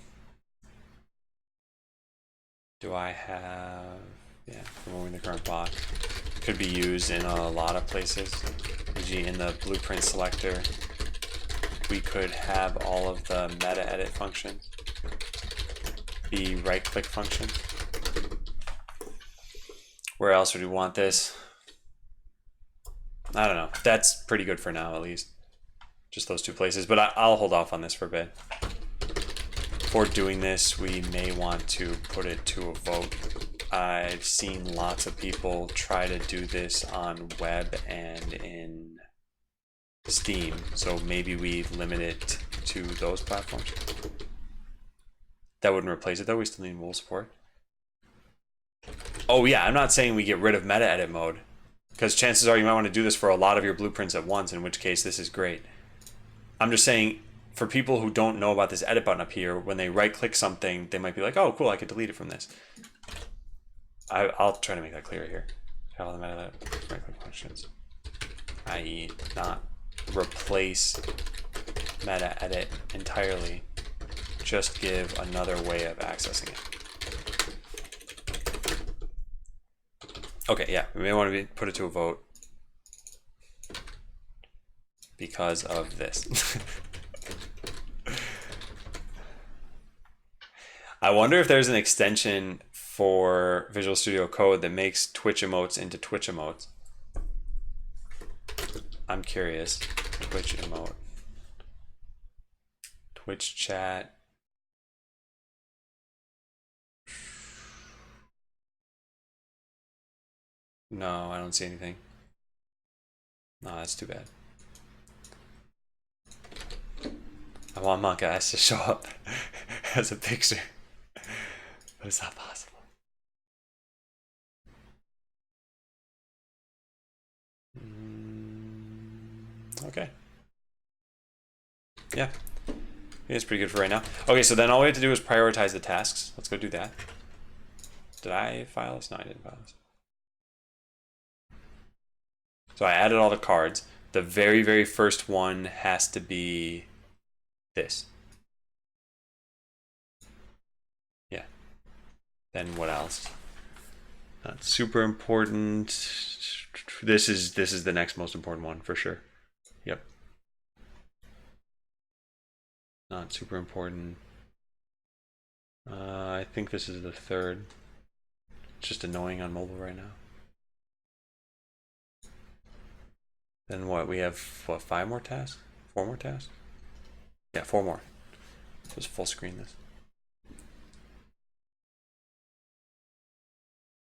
Do I have... Yeah, removing the current bot. Could be used in a lot of places. E.g. in the blueprint selector. We could have all of the meta edit functions be right click functions. Where else would we want this? I don't know. That's pretty good for now, at least. Just those two places, but I'll hold off on this for a bit. For doing this, we may want to put it to a vote. I've seen lots of people try to do this on web and in Steam, so maybe we limit it to those platforms. That wouldn't replace it though, we still need mobile support. Oh yeah, I'm not saying we get rid of meta edit mode, because chances are you might want to do this for a lot of your blueprints at once, in which case this is great. I'm just saying, for people who don't know about this edit button up here, when they right click something, they might be like, oh cool, I could delete it from this. I'll try to make that clear here. Have all the meta right click functions, i.e. not replace meta edit entirely, just give another way of accessing it. Okay, yeah, we may want to put it to a vote because of this. I wonder if there's an extension for Visual Studio Code that makes Twitch emotes into Twitch emotes. I'm curious. Twitch emote. Twitch chat. No, I don't see anything. No, that's too bad. I want Monka S to show up as a picture, but it's not possible. Okay. Yeah. It's pretty good for right now. Okay, so then all we have to do is prioritize the tasks. Let's go do that. Did I file this? No, I didn't file this. So I added all the cards. The very, very first one has to be this. Yeah. Then what else? Not super important. This is the next most important one for sure. Yep. Not super important. I think this is the third. It's just annoying on mobile right now. Then what? We have what? 5 more tasks? 4 more tasks? Yeah, 4 more. Just full screen this.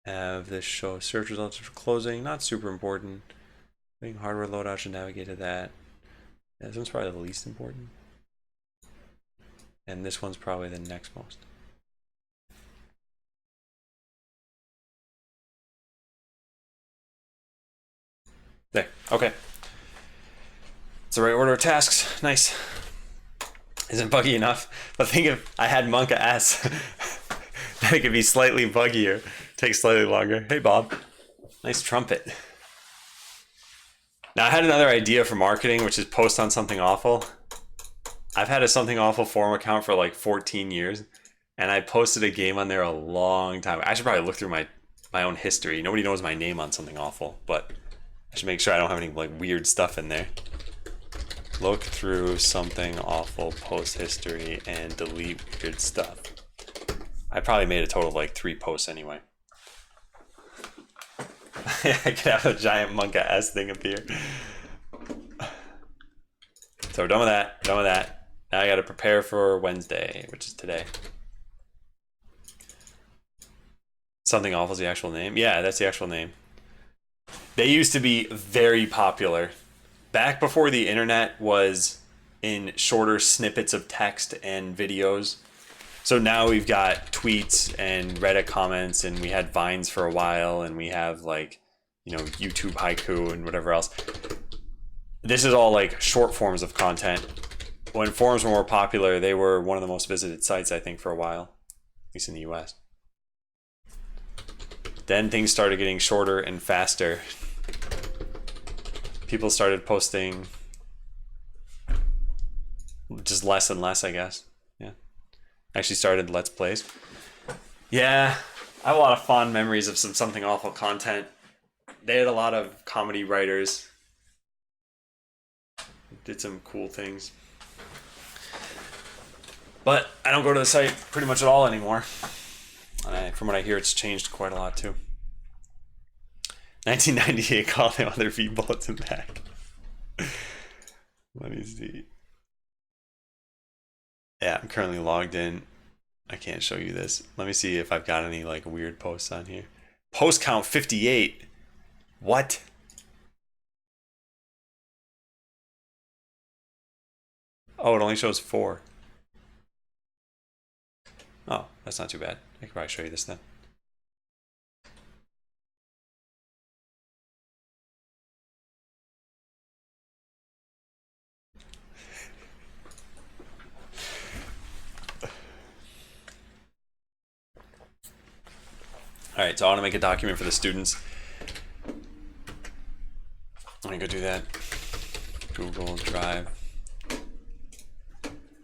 Have this show search results for closing. Not super important. Putting hardware loadout should navigate to that. Yeah, this one's probably the least important. And this one's probably the next most. There, okay. It's the right order of tasks. Nice. Isn't buggy enough. But think if I had Monka S, then it could be slightly buggier. Take slightly longer. Hey, Bob. Nice trumpet. Now, I had another idea for marketing, which is post on Something Awful. I've had a Something Awful forum account for like 14 years, and I posted a game on there a long time. I should probably look through my own history. Nobody knows my name on Something Awful, but I should make sure I don't have any like weird stuff in there. Look through Something Awful post history and delete weird stuff. I probably made a total of like 3 posts anyway. I could have a giant Monka S thing appear. So we're done with that. Done with that. Now I got to prepare for Wednesday, which is today. Something Awful is the actual name? Yeah, that's the actual name. They used to be very popular. Back before the internet was in shorter snippets of text and videos. So now we've got tweets and Reddit comments, and we had Vines for a while, and we have like, you know, YouTube haiku and whatever else. This is all like short forms of content. When forums were more popular, they were one of the most visited sites, I think, for a while, at least in the US. Then things started getting shorter and faster. People started posting just less and less, I guess. Yeah. Actually started Let's Plays. Yeah, I have a lot of fond memories of some Something Awful content. They had a lot of comedy writers. Did some cool things. But I don't go to the site pretty much at all anymore. From what I hear, it's changed quite a lot too. 1998 called them other V bullets in back. Let me see. Yeah, I'm currently logged in. I can't show you this. Let me see if I've got any like weird posts on here. Post count 58. What? Oh, it only shows 4. Oh, that's not too bad. I could probably show you this then. All right, so I want to make a document for the students. Let me go do that. Google Drive.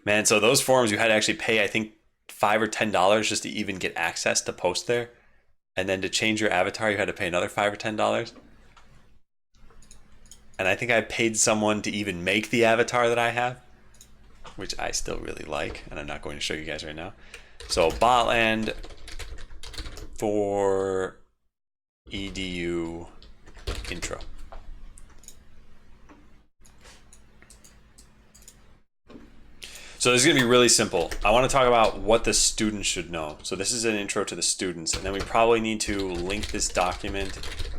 Man, so those forums you had to actually pay, I think, $5 or $10 just to even get access to post there. And then to change your avatar, you had to pay another $5 or $10. And I think I paid someone to even make the avatar that I have, which I still really like, and I'm not going to show you guys right now. So Botland for EDU intro. So this is going to be really simple. I want to talk about what the students should know. So this is an intro to the students, and then we probably need to link this document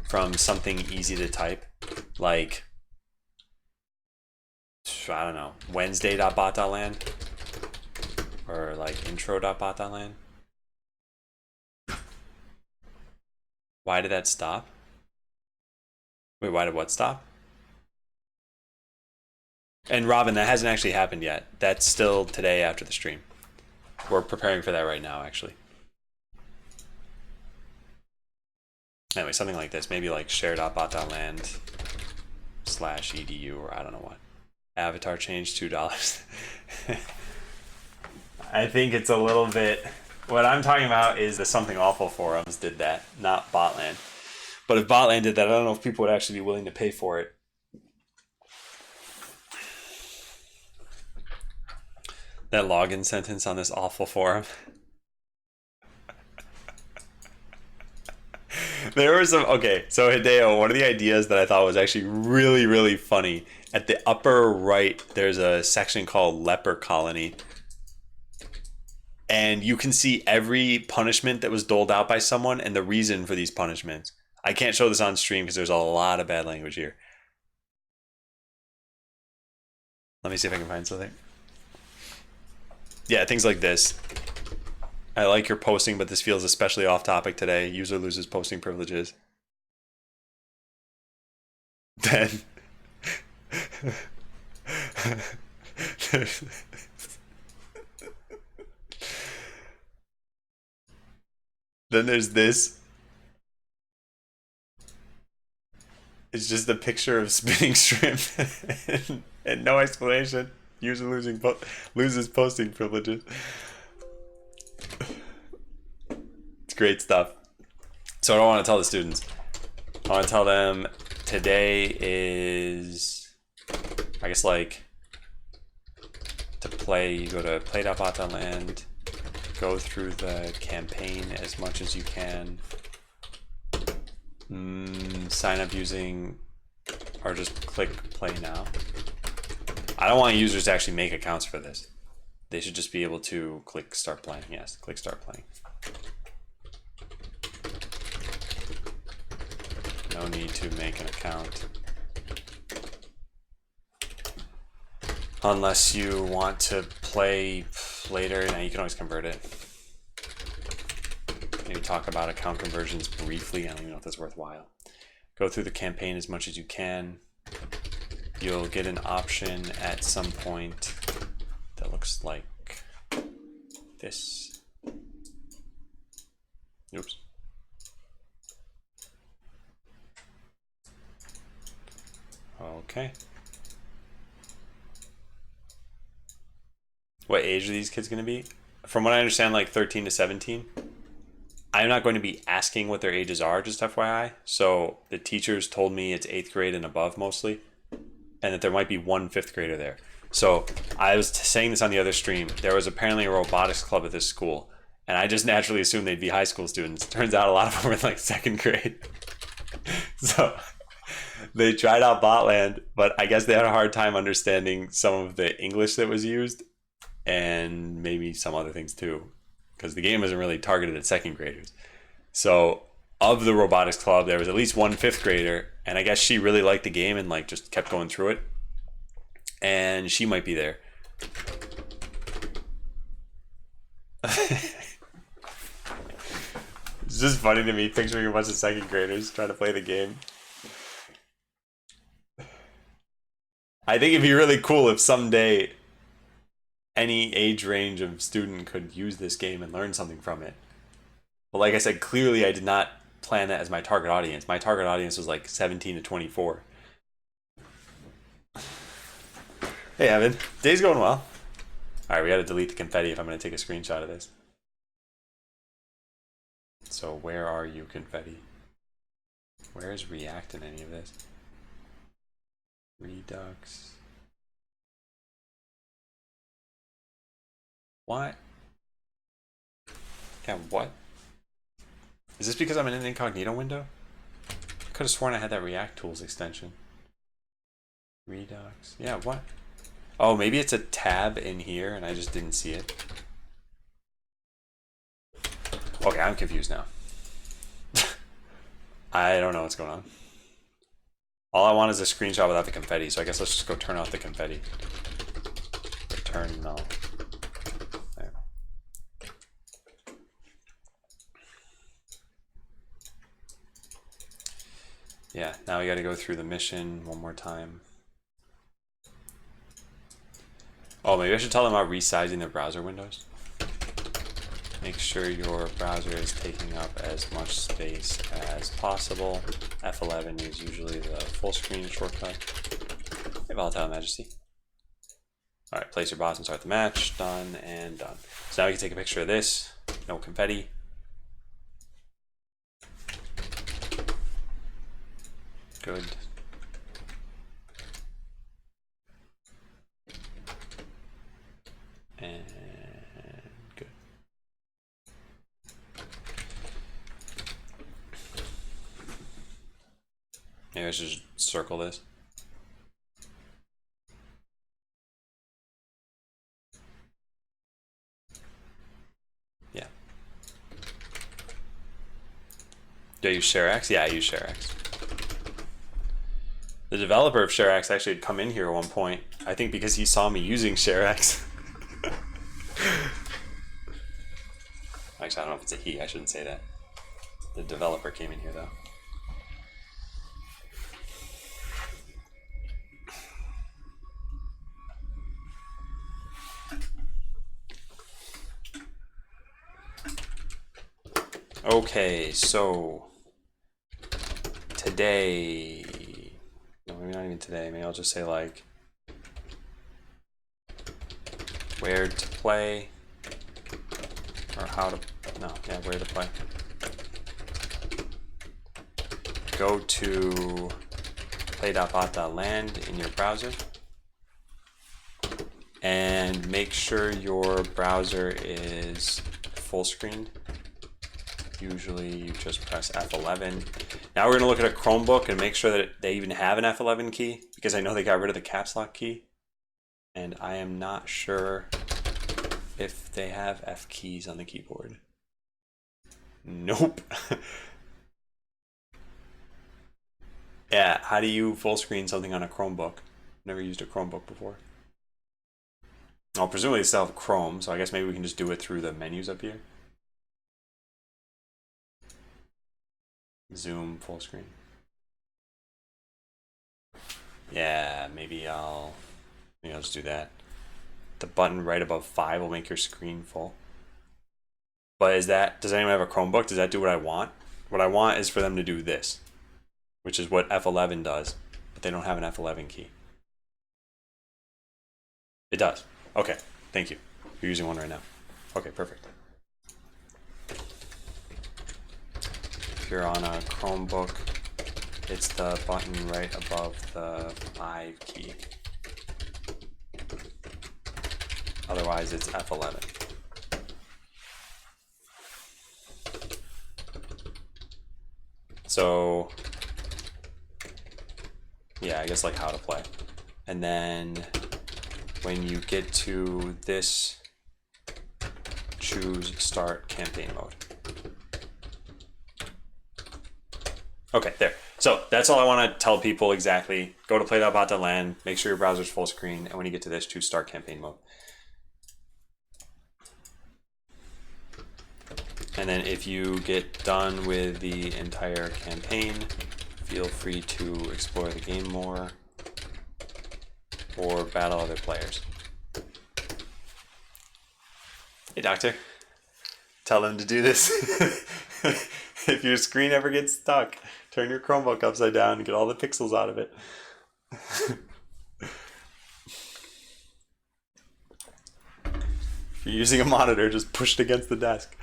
from something easy to type, like, I don't know, Wednesday.bot.land or like intro.bot.land. Why did that stop? Wait, why did what stop? And Robin, that hasn't actually happened yet. That's still today after the stream. We're preparing for that right now, actually. Anyway, something like this. Maybe like share.bot.land/edu or I don't know what. Avatar change $2. I think it's a little bit... What I'm talking about is the Something Awful forums did that, not Botland. But if Botland did that, I don't know if people would actually be willing to pay for it. That login sentence on this awful forum. There were some... Okay, so Hideo, one of the ideas that I thought was actually really, really funny, at the upper right, there's a section called Leper Colony. And you can see every punishment that was doled out by someone and the reason for these punishments. I can't show this on stream because there's a lot of bad language here. Let me see if I can find something. Yeah, things like this. I like your posting, but this feels especially off topic today. User loses posting privileges. Then then there's this. It's just a picture of spinning shrimp and no explanation. User loses posting privileges. It's great stuff. So I don't want to tell the students. I want to tell them today is, I guess, like, to play, you go to play.bot.land, go through the campaign as much as you can. Sign up using, or just click play now. I don't want users to actually make accounts for this. They should just be able to click start playing. Yes, click start playing. No need to make an account. Unless you want to play later. Now you can always convert it. Maybe talk about account conversions briefly. I don't even know if that's worthwhile. Go through the campaign as much as you can. You'll get an option at some point that looks like this. Oops. Okay. What age are these kids going to be? From what I understand, like 13 to 17. I'm not going to be asking what their ages are, just FYI. So the teachers told me it's 8th grade and above mostly, and that there might be one 5th grader there. So I was saying this on the other stream. There was apparently a robotics club at this school, and I just naturally assumed they'd be high school students. Turns out a lot of them were in like 2nd grade. So they tried out Botland, but I guess they had a hard time understanding some of the English that was used, and maybe some other things too, because the game isn't really targeted at 2nd graders. So of the robotics club, there was at least one 5th grader, and I guess she really liked the game and like just kept going through it, and she might be there. It's just funny to me picturing a bunch of 2nd graders trying to play the game. I think it'd be really cool if someday any age range of student could use this game and learn something from it. But like I said, clearly I did not plan that as my target audience. My target audience was like 17 to 24. Hey Evan, day's going well. Alright, we gotta delete the confetti if I'm gonna take a screenshot of this. So where are you, confetti? Where is React in any of this? Redux. What? Yeah, what? Is this because I'm in an incognito window? I could have sworn I had that React Tools extension. Redux. Yeah, what? Oh, maybe it's a tab in here and I just didn't see it. Okay, I'm confused now. I don't know what's going on. All I want is a screenshot without the confetti, so I guess let's just go turn off the confetti. Return null. There. Yeah, now we gotta go through the mission one more time. Oh, maybe I should tell them about resizing their browser windows. Make sure your browser is taking up as much space as possible. F11 is usually the full screen shortcut. Hey, Volatile Majesty. All right, place your boss and start the match. Done and done. So now we can take a picture of this. No confetti. Good. And good. Maybe I should just circle this. Yeah. Do I use ShareX? Yeah, I use ShareX. The developer of ShareX actually had come in here at one point. I think because he saw me using ShareX. Actually, I don't know if it's a he. I shouldn't say that. The developer came in here though. Okay, so today, no, maybe not even today, maybe I'll just say like where to play, or how to, no, yeah, where to play. Go to play.bot.land in your browser and make sure your browser is full screen. Usually you just press F11. Now we're going to look at a Chromebook and make sure that they even have an F11 key, because I know they got rid of the caps lock key. And I am not sure if they have F keys on the keyboard. Nope. Yeah, how do you full screen something on a Chromebook? Never used a Chromebook before. Well, presumably they still have Chrome, so I guess maybe we can just do it through the menus up here. Zoom full screen. Yeah, maybe I'll just do that. The button right above 5 will make your screen full. But does anyone have a Chromebook? Does that do what I want? What I want is for them to do this, which is what F11 does, but they don't have an F11 key. It does. Okay, thank you. You're using one right now. Okay, perfect. If you're on a Chromebook, it's the button right above the 5 key. Otherwise, it's F11. So, yeah, I guess like how to play. And then when you get to this, choose start campaign mode. Okay, there. So that's all I want to tell people exactly. Go to play.bot.land, make sure your browser's full screen, and when you get to this, choose start campaign mode. And then if you get done with the entire campaign, feel free to explore the game more or battle other players. Hey, doctor. Tell them to do this. If your screen ever gets stuck, turn your Chromebook upside down and get all the pixels out of it. If you're using a monitor, just push it against the desk.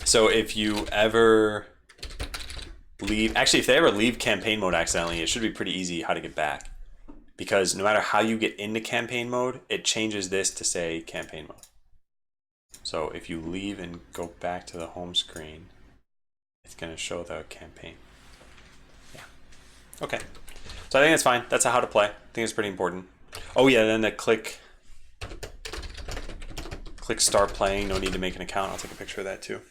So if you ever leave, actually if they ever leave campaign mode accidentally, it should be pretty easy how to get back. Because no matter how you get into campaign mode, it changes this to say campaign mode. So if you leave and go back to the home screen, it's going to show the campaign. Yeah. Okay. So I think that's fine. That's how to play. I think it's pretty important. Oh yeah, then the click start playing. No need to make an account. I'll take a picture of that too.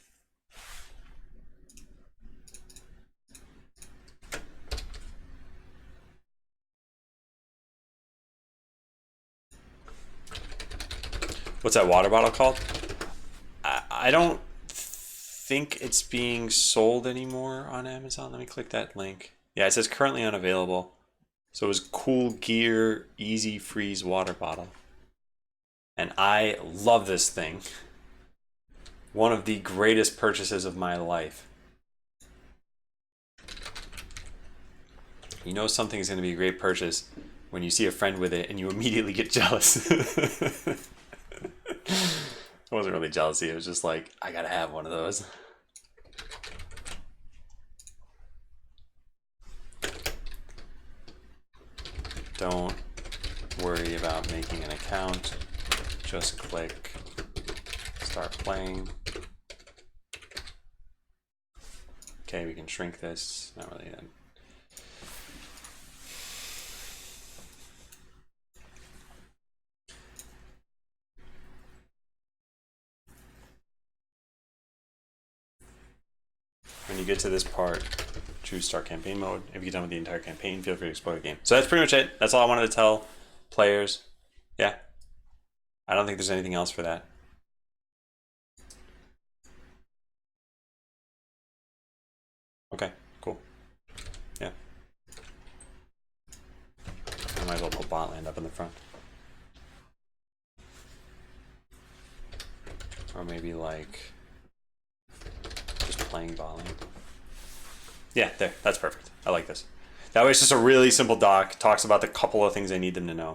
What's that water bottle called? I don't think it's being sold anymore on Amazon. Let me click that link. Yeah, it says currently unavailable. So it was Cool Gear Easy Freeze water bottle. And I love this thing. One of the greatest purchases of my life. You know something is going to be a great purchase when you see a friend with it and you immediately get jealous. It wasn't really jealousy, it was just like, I gotta have one of those. Don't worry about making an account. Just click start playing. Okay, we can shrink this. Not really then. When you get to this part, choose start campaign mode. If you get done with the entire campaign, feel free to explore the game. So that's pretty much it. That's all I wanted to tell players. Yeah. I don't think there's anything else for that. Okay, cool. Yeah. I might as well put Botland up in the front. Or maybe like just playing Botland. Yeah, there. That's perfect. I like this. That way it's just a really simple doc. Talks about the couple of things I need them to know.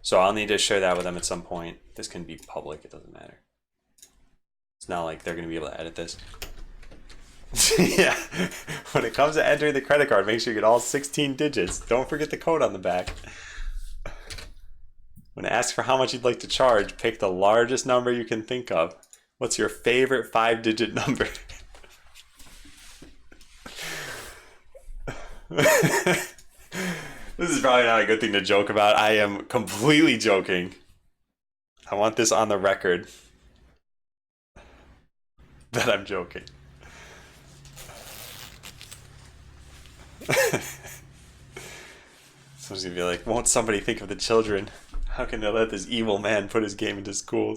So I'll need to share that with them at some point. This can be public. It doesn't matter. It's not like they're going to be able to edit this. Yeah. When it comes to entering the credit card, make sure you get all 16 digits. Don't forget the code on the back. When asked for how much you'd like to charge, pick the largest number you can think of. What's your favorite 5-digit number? This is probably not a good thing to joke about. I am completely joking. I want this on the record that I'm joking. Someone's gonna be like, won't somebody think of the children? How can they let this evil man put his game into school?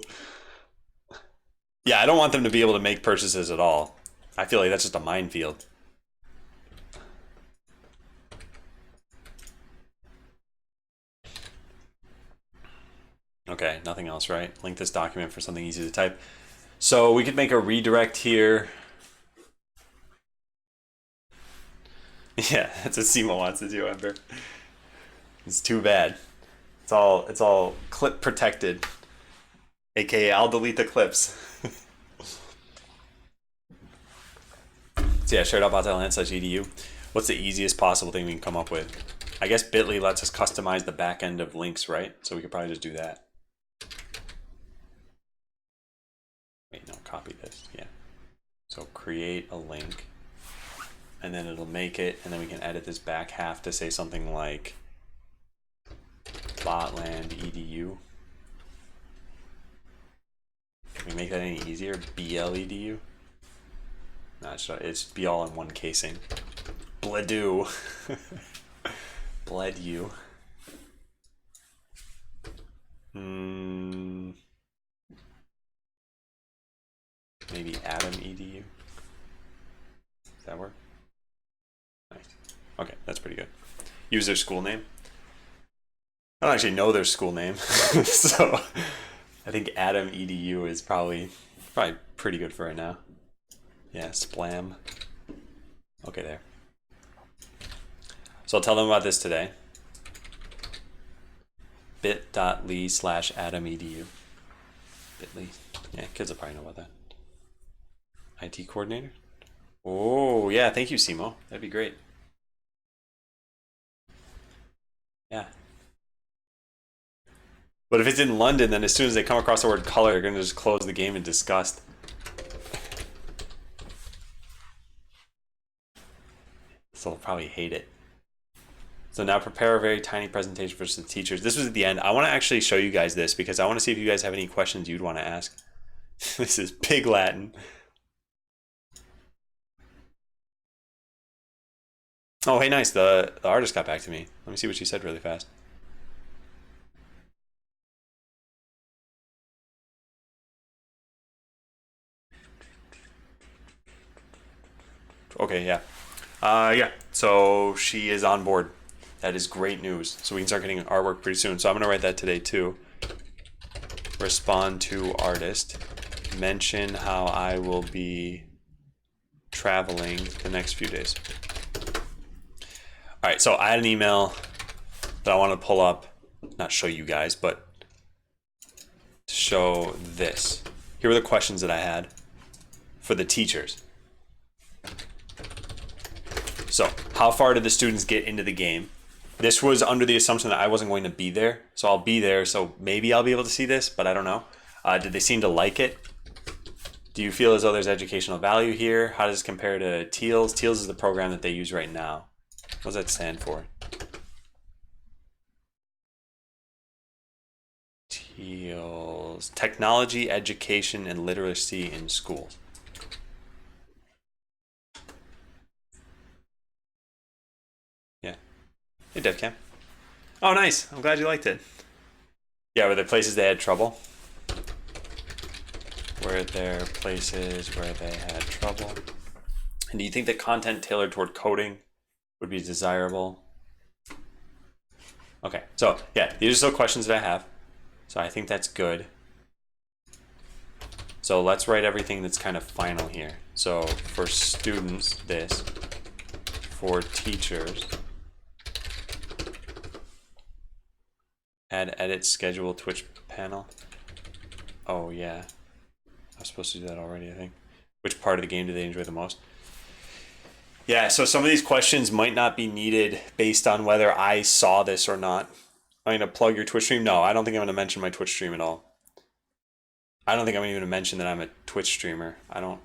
Yeah, I don't want them to be able to make purchases at all. I feel like that's just a minefield. Okay, nothing else, right? Link this document for something easy to type. So we could make a redirect here. Yeah, that's what Simo wants to do, Ember. It's too bad. It's all clip protected. AKA I'll delete the clips. So yeah, shared.bot.land/edu. What's the easiest possible thing we can come up with? I guess Bitly lets us customize the back end of links, right? So we could probably just do that. Wait, no, copy this, yeah. So create a link, and then it'll make it, and then we can edit this back half to say something like Botland edu. Can we make that any easier? BLEDU? No, it's be all in one casing. Bledu. Bled you. Maybe Adam edu. Does that work? Nice. Okay, that's pretty good. Use their school name. I don't actually know their school name, so I think Adam edu is probably pretty good for right now. Yeah, splam. Okay, there. So I'll tell them about this today. bit.ly/AdamEdu. Bitly. Yeah, kids will probably know about that. IT coordinator? Oh, yeah, thank you, Simo. That'd be great. Yeah. But if it's in London, then as soon as they come across the word color, they're going to just close the game in disgust. So they'll probably hate it. So now prepare a very tiny presentation for the teachers. This was at the end. I want to actually show you guys this because I want to see if you guys have any questions you'd want to ask. This is Pig Latin. Oh, hey, nice. The artist got back to me. Let me see what she said really fast. Okay, yeah. Yeah, so she is on board. That is great news. So we can start getting artwork pretty soon. So I'm going to write that today too. Respond to artist. Mention how I will be traveling the next few days. All right, so I had an email that I want to pull up. Not show you guys, but to show this. Here were the questions that I had for the teachers. So, how far did the students get into the game? This was under the assumption that I wasn't going to be there. So I'll be there, so maybe I'll be able to see this, but I don't know. Did they seem to like it? Do you feel as though there's educational value here? How does this compare to TEALS? TEALS is the program that they use right now. What does that stand for? TEALS. Technology, Education, and Literacy in Schools. Hey, DevCam. Oh, nice. I'm glad you liked it. Yeah, were there places they had trouble? Were there places where they had trouble? And do you think that content tailored toward coding would be desirable? Okay, so yeah, these are still questions that I have. So I think that's good. So let's write everything that's kind of final here. So for students, this. For teachers, add edit schedule Twitch panel. Oh yeah, I was supposed to do that already, I think. Which part of the game do they enjoy the most? Yeah, so some of these questions might not be needed based on whether I saw this or not. I'm gonna plug your Twitch stream. No, I don't think I'm gonna mention my Twitch stream at all. I don't think I'm even gonna mention that I'm a Twitch streamer. I don't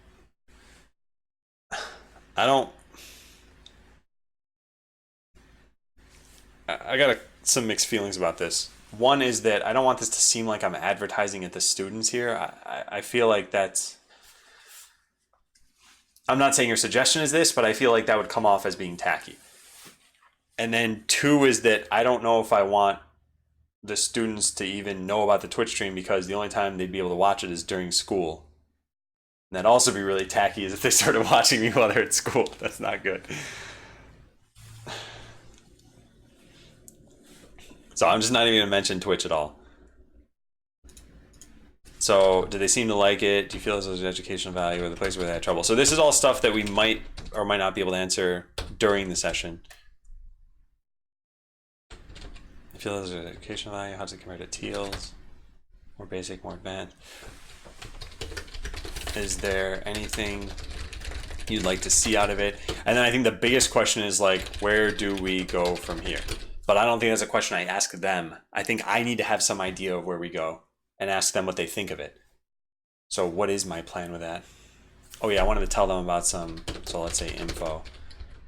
I got some mixed feelings about this. One is that I don't want this to seem like I'm advertising at the students here. I feel like that's... I'm not saying your suggestion is this, but I feel like that would come off as being tacky. And then two is that I don't know if I want the students to even know about the Twitch stream because the only time they'd be able to watch it is during school. And that'd also be really tacky is if they started watching me while they're at school. That's not good. So I'm just not even gonna mention Twitch at all. So do they seem to like it? Do you feel as though there's educational value or the place where they had trouble? So this is all stuff that we might or might not be able to answer during the session. I feel there's educational value. How does it compare to TEALS? More basic, more advanced. Is there anything you'd like to see out of it? And then I think the biggest question is like, where do we go from here? But I don't think that's a question I ask them. I think I need to have some idea of where we go and ask them what they think of it. So what is my plan with that? Oh yeah, I wanted to tell them about some, so let's say info.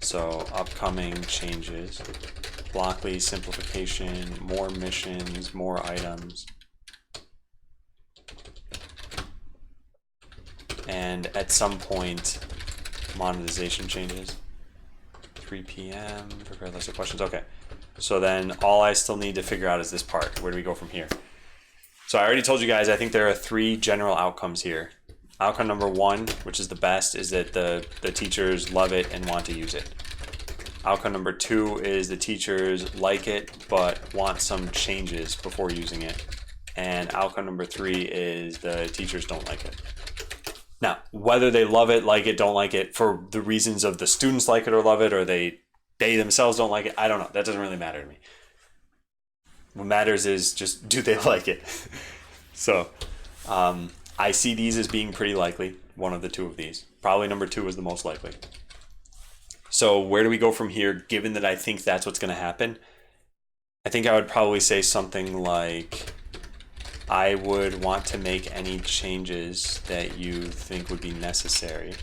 So upcoming changes, Blockly simplification, more missions, more items. And at some point, monetization changes. 3 p.m., prepare a list of questions, okay. So then all I still need to figure out is this part. Where do we go from here? So I already told you guys, I think there are 3 general outcomes here. Outcome number 1, which is the best, is that the teachers love it and want to use it. Outcome number 2 is the teachers like it, but want some changes before using it. And outcome number 3 is the teachers don't like it. Now, whether they love it, like it, don't like it, for the reasons of the students like it or love it, or they themselves don't like it, I don't know. That doesn't really matter to me. What matters is just, do they like it? So, I see these as being pretty likely, one of the 2 of these. Probably number 2 is the most likely. So where do we go from here, given that I think that's what's going to happen? I think I would probably say something like, I would want to make any changes that you think would be necessary.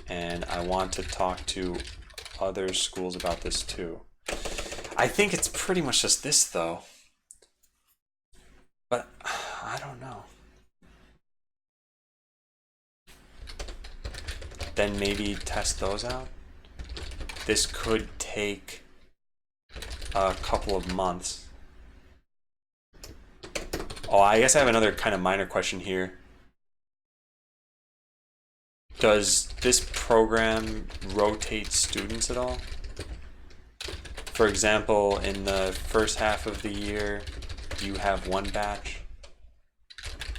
And I want to talk to other schools about this too. I think it's pretty much just this though. But I don't know. Then maybe test those out. This could take a couple of months. Oh, I guess I have another kind of minor question here. Does this program rotate students at all? For example, in the first half of the year, you have one batch,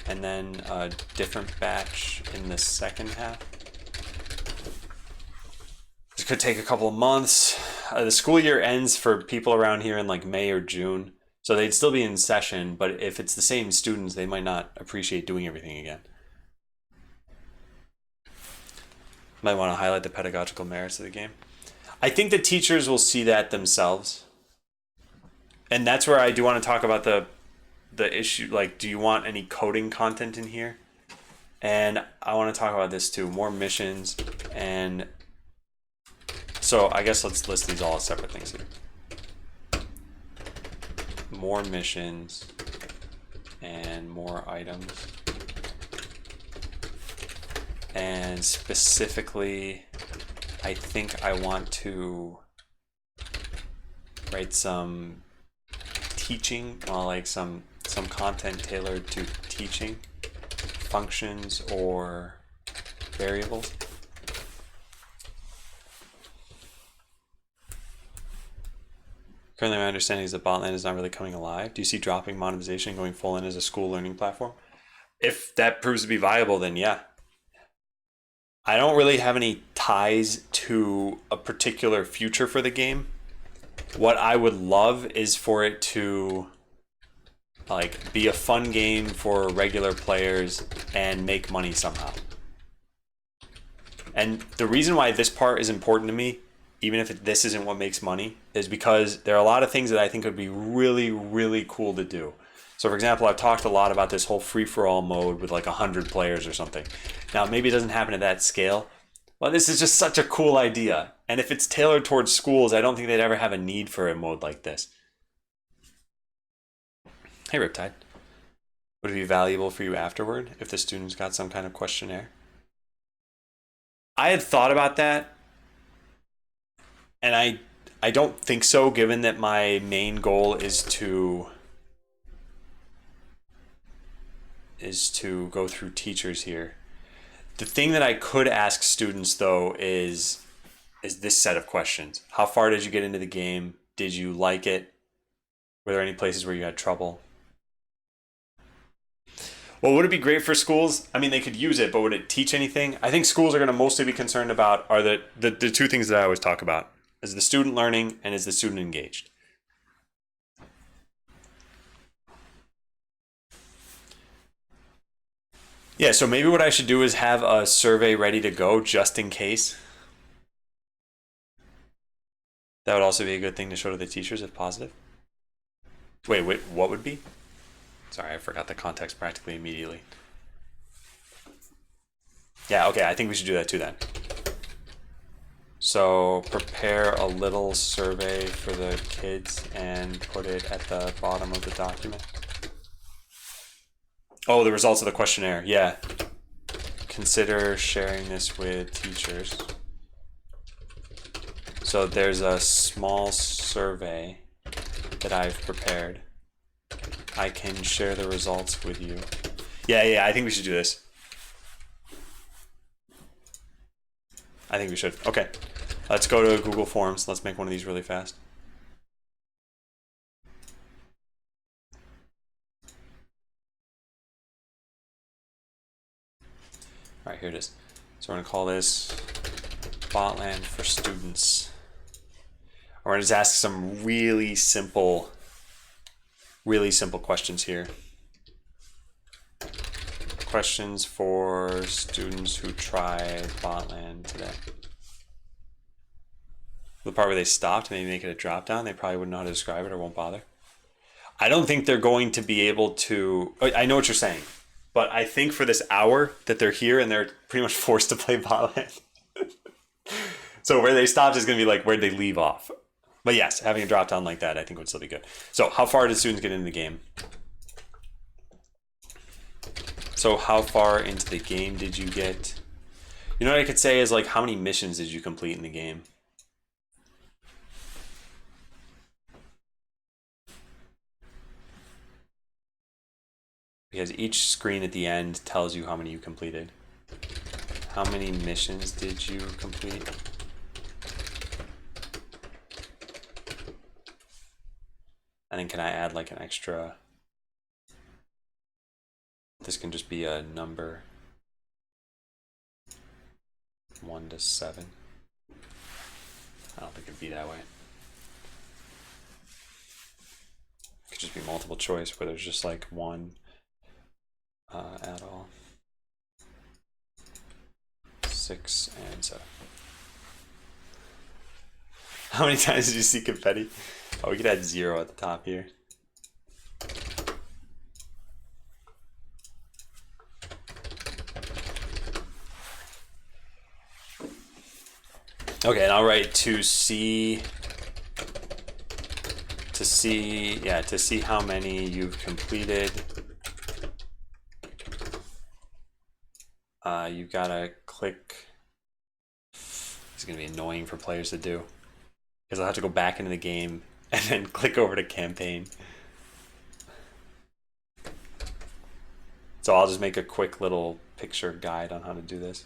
and then a different batch in the second half. This could take a couple of months. The school year ends for people around here in like May or June. So they'd still be in session, but if it's the same students, they might not appreciate doing everything again. Might want to highlight the pedagogical merits of the game. I think the teachers will see that themselves. And that's where I do want to talk about the issue, like, do you want any coding content in here? And I want to talk about this too, more missions. And so I guess let's list these all as separate things here. More missions and more items. And specifically, I think I want to write some teaching, like some content tailored to teaching functions or variables. Currently, my understanding is that Botland is not really coming alive. Do you see dropping monetization going full in as a school learning platform? If that proves to be viable, then yeah. I don't really have any ties to a particular future for the game. What I would love is for it to like be a fun game for regular players and make money somehow. And the reason why this part is important to me, even if this isn't what makes money, is because there are a lot of things that I think would be really, really cool to do. So for example, I've talked a lot about this whole free-for-all mode with like 100 players or something. Now, maybe it doesn't happen at that scale, but this is just such a cool idea. And if it's tailored towards schools, I don't think they'd ever have a need for a mode like this. Hey, Riptide. Would it be valuable for you afterward if the students got some kind of questionnaire? I had thought about that, and I don't think so, given that my main goal is to go through teachers here. The thing that I could ask students though is this set of questions. How far did you get into the game? Did you like it? Were there any places where you had trouble? Well, would it be great for schools? I mean, they could use it, but would it teach anything? I think schools are going to mostly be concerned about are the two things that I always talk about. Is the student learning and is the student engaged? Yeah, so maybe what I should do is have a survey ready to go just in case. That would also be a good thing to show to the teachers if positive. Wait, what would be? Sorry, I forgot the context practically immediately. Yeah, okay, I think we should do that too then. So prepare a little survey for the kids and put it at the bottom of the document. Oh, the results of the questionnaire, yeah. Consider sharing this with teachers. So there's a small survey that I've prepared. I can share the results with you. Yeah, I think we should do this. I think we should. Okay, let's go to Google Forms. Let's make one of these really fast. All right, here it is. So we're gonna call this Botland for Students. We're gonna just ask some really simple questions here. Questions for students who tried Botland today. The part where they stopped, maybe make it a drop down. They probably wouldn't know how to describe it or won't bother. I don't think they're going to be able to. I know what you're saying, but I think for this hour that they're here and they're pretty much forced to play Botland. So where they stopped is going to be like where they leave off. But yes, having a drop down like that, I think would still be good. So how far did students get into the game? So how far into the game did you get? You know what I could say is like how many missions did you complete in the game? Because each screen at the end tells you how many you completed. How many missions did you complete? And then can I add like an extra? This can just be a number. 1 to 7. I don't think it'd be that way. It could just be multiple choice where there's just like one at all. 6 and 7. How many times did you see confetti? Oh, we could add 0 at the top here. Okay, and I'll write to see how many you've completed. You've got to click. It's going to be annoying for players to do because I'll have to go back into the game and then click over to campaign. So I'll just make a quick little picture guide on how to do this.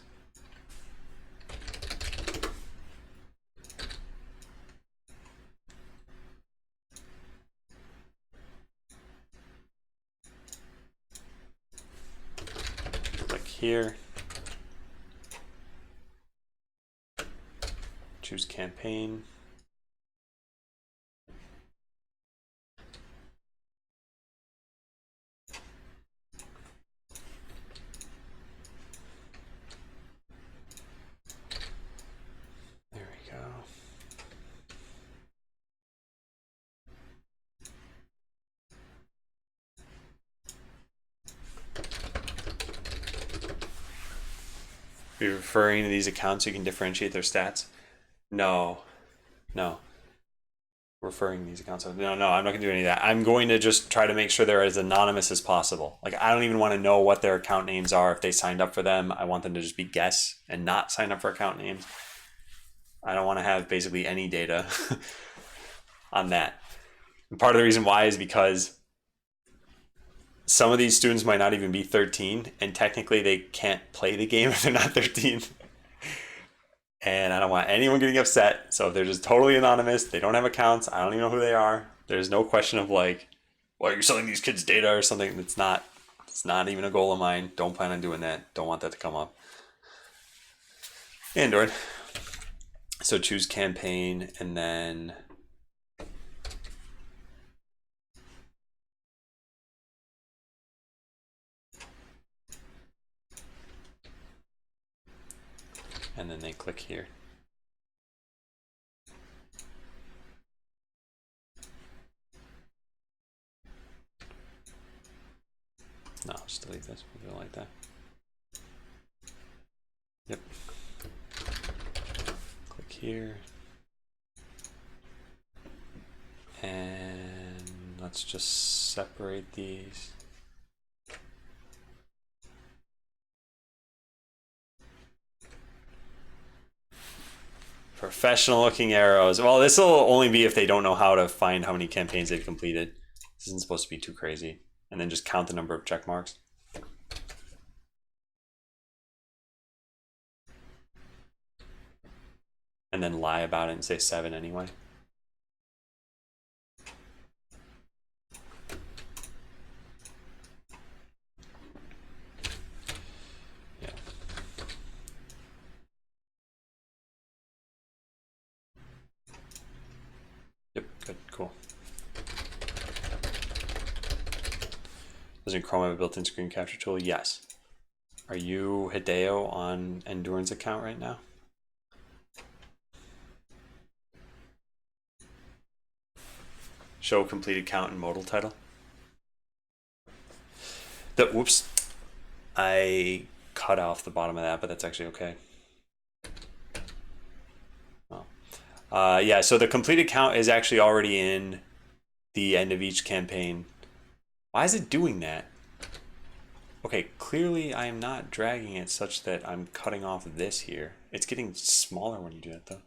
Click here. Choose campaign. There we go. Are you referring to these accounts so you can differentiate their stats? No. Referring these accounts. No, I'm not going to do any of that. I'm going to just try to make sure they're as anonymous as possible. Like, I don't even want to know what their account names are if they signed up for them. I want them to just be guess and not sign up for account names. I don't want to have basically any data on that. And part of the reason why is because some of these students might not even be 13, and technically they can't play the game if they're not 13. And I don't want anyone getting upset. So if they're just totally anonymous, they don't have accounts, I don't even know who they are. There's no question of like, well, you're selling these kids data or something. It's not even a goal of mine. Don't plan on doing that. Don't want that to come up. Android. So choose campaign and then they click here. No, just delete this. We don't like that. Yep. Click here. And let's just separate these. Professional looking arrows. Well, this will only be if they don't know how to find how many campaigns they've completed. This isn't supposed to be too crazy. And then just count the number of check marks. And then lie about it and say 7 anyway. Yeah. Yep, good, cool. Doesn't Chrome have a built-in screen capture tool? Yes. Are you Hideo on Endurance account right now? Show completed count and modal title. Whoops. I cut off the bottom of that, but that's actually okay. Oh. Yeah, so the completed count is actually already in the end of each campaign. Why is it doing that? Okay, clearly I am not dragging it such that I'm cutting off this here. It's getting smaller when you do that though.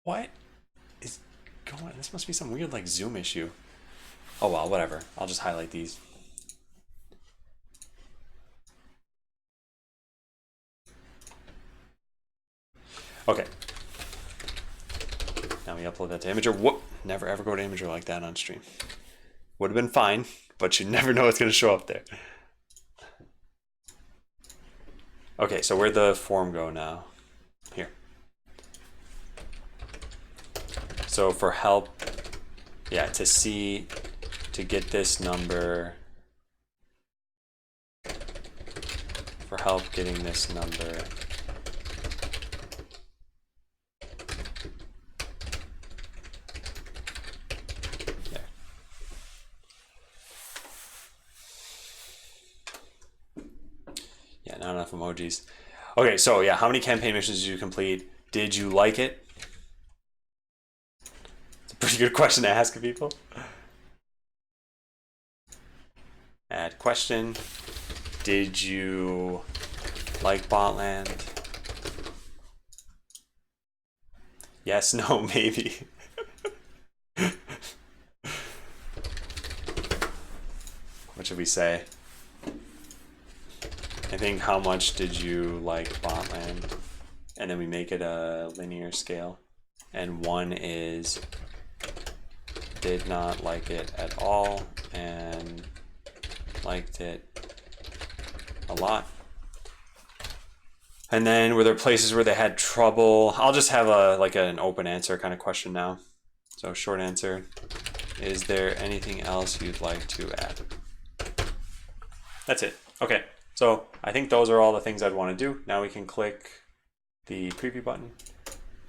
What is going on? This must be some weird like zoom issue. Oh well, whatever. I'll just highlight these. Okay. Now we upload that to Imager. Whoop! Never ever go to Imager like that on stream. Would have been fine, but you never know what's going to show up there. Okay, so where'd the form go now? Here. So for help, yeah, to get this number, for help getting this number, not enough emojis. Okay, so yeah, how many campaign missions did you complete? Did you like it? It's a pretty good question to ask people. Add question. Did you like Botland? Yes, no, maybe. What should we say? I think how much did you like Botland? And then we make it a linear scale. And 1 is did not like it at all and liked it a lot. And then were there places where they had trouble? I'll just have an open answer kind of question now. So short answer, is there anything else you'd like to add? That's it. Okay, so I think those are all the things I'd want to do. Now we can click the preview button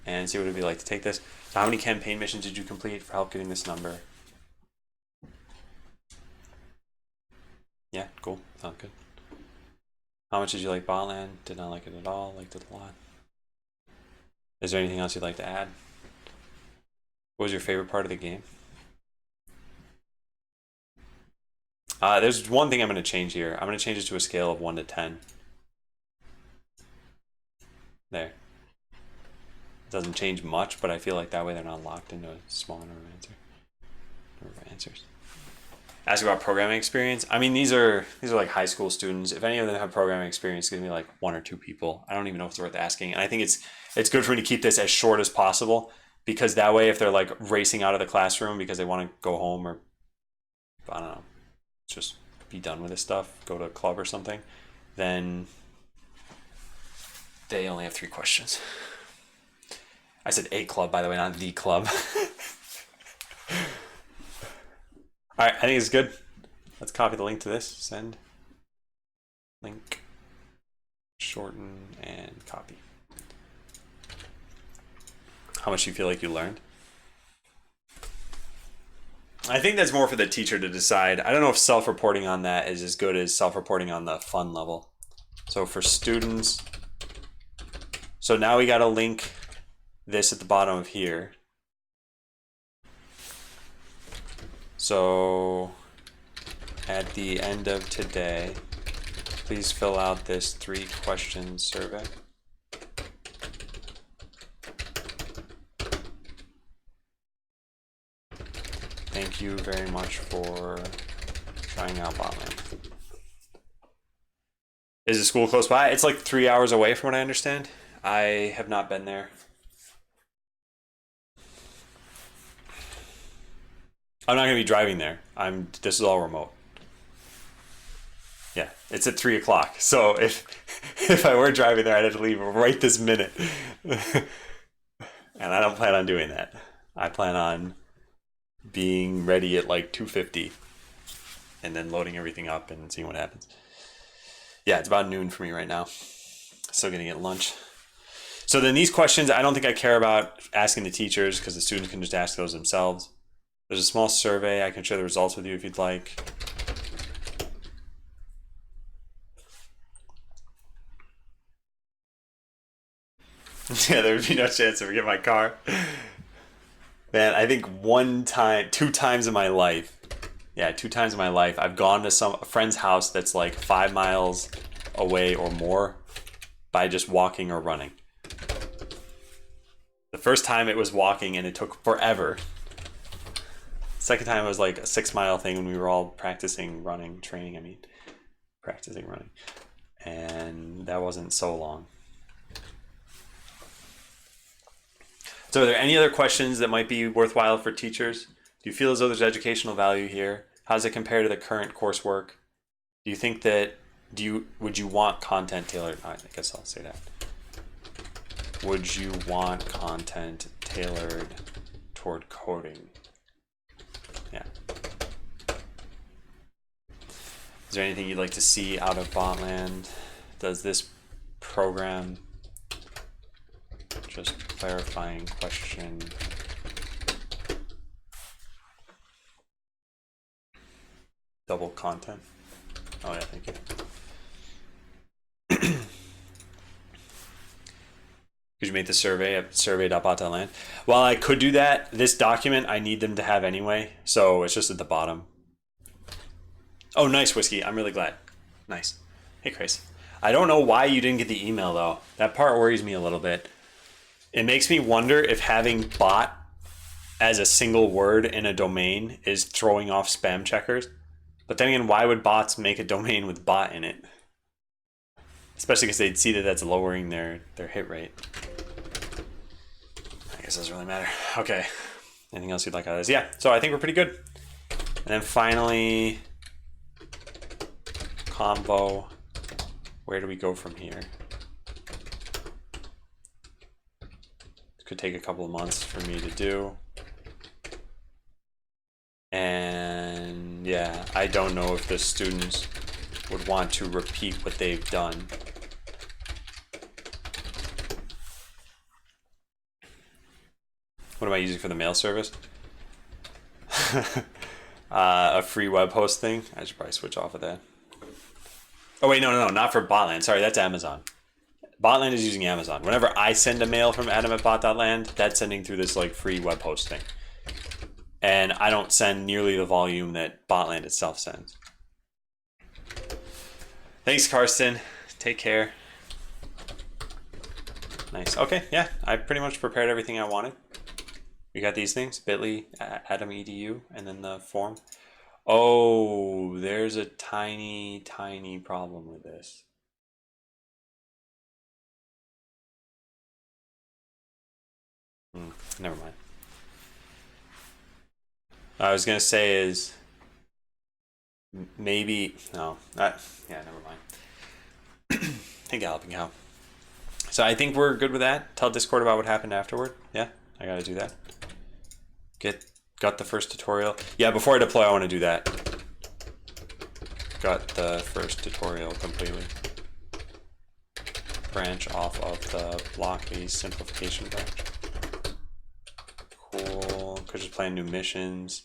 and see what it'd be like to take this. So how many campaign missions did you complete for help getting this number? Yeah, cool, sounds good. How much did you like Botland? Did not like it at all, liked it a lot. Is there anything else you'd like to add? What was your favorite part of the game? There's one thing I'm going to change here. I'm going to change it to a scale of 1 to 10. There. It doesn't change much, but I feel like that way they're not locked into a small number of answers. Ask about programming experience. I mean, these are like high school students. If any of them have programming experience, it's gonna be like 1 or 2 people. I don't even know if it's worth asking. And I think it's good for me to keep this as short as possible, because that way, if they're like racing out of the classroom because they want to go home, or I don't know, just be done with this stuff, go to a club or something, then they only have 3 questions. I said a club, by the way, not the club. All right, I think it's good. Let's copy the link to this, send, link, shorten, and copy. How much do you feel like you learned? I think that's more for the teacher to decide. I don't know if self-reporting on that is as good as self-reporting on the fun level. So for students, so now we got to link this at the bottom of here. So at the end of today, please fill out this 3-question survey. Thank you very much for trying out Botland. Is the school close by? It's like 3 hours away from what I understand. I have not been there. I'm not going to be driving there. This is all remote. Yeah, it's at 3 o'clock. So if I were driving there, I'd have to leave right this minute. And I don't plan on doing that. I plan on being ready at like 2:50 and then loading everything up and seeing what happens. Yeah, it's about noon for me right now. Still gonna get lunch. So then these questions, I don't think I care about asking the teachers, because the students can just ask those themselves. There's a small survey. I can share the results with you if you'd like. Yeah, there would be no chance to forget my car. Man, I think 2 times in my life, I've gone to a friend's house that's like 5 miles away or more by just walking or running. The first time it was walking and it took forever. Second time it was like a 6-mile thing when we were all practicing running, practicing running. And that wasn't so long. So are there any other questions that might be worthwhile for teachers? Do you feel as though there's educational value here? How does it compare to the current coursework? Do you think that, would you want content tailored? I guess I'll say that. Would you want content tailored toward coding? Yeah. Is there anything you'd like to see out of Botland? Does this program, just clarifying question, double content? Oh yeah, thank you. Could you make the survey at survey.bot.land? While I could do that, this document I need them to have anyway, so it's just at the bottom. Oh, nice, Whiskey. I'm really glad. Nice. Hey, Chris. I don't know why you didn't get the email, though. That part worries me a little bit. It makes me wonder if having bot as a single word in a domain is throwing off spam checkers. But then again, why would bots make a domain with bot in it? Especially because they'd see that that's lowering their hit rate. I guess it doesn't really matter. Okay. Anything else you'd like out of this? Yeah, so I think we're pretty good. And then finally, Convo. Where do we go from here? It could take a couple of months for me to do. And yeah, I don't know if the students would want to repeat what they've done. What am I using for the mail service? A free web host thing. I should probably switch off of that. Oh wait, no, not for Botland. Sorry, that's Amazon. Botland is using Amazon. Whenever I send a mail from adam@bot.land, that's sending through this like free web host thing. And I don't send nearly the volume that Botland itself sends. Thanks, Karsten. Take care. Nice. Okay, yeah, I pretty much prepared everything I wanted. We got these things, bit.ly, Adam EDU, and then the form. Oh, there's a tiny problem with this. Never mind. I was gonna say is maybe no. Yeah, never mind. Think I'll helping out. So I think we're good with that. Tell Discord about what happened afterward. Yeah, I gotta do that. Got the first tutorial. Yeah, before I deploy, I want to do that. Got the first tutorial completely. Branch off of the Blockly simplification branch. Cool. Could just plan new missions.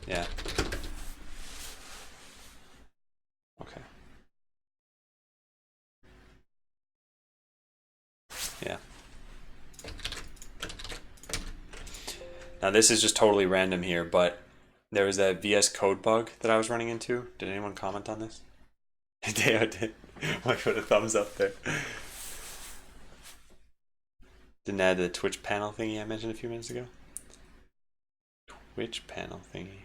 Yeah. Okay. Yeah. Now this is just totally random here, but there was that VS Code bug that I was running into. Did anyone comment on this? Deo did. Might put a thumbs up there. Didn't add the Twitch panel thingy I mentioned a few minutes ago. Twitch panel thingy.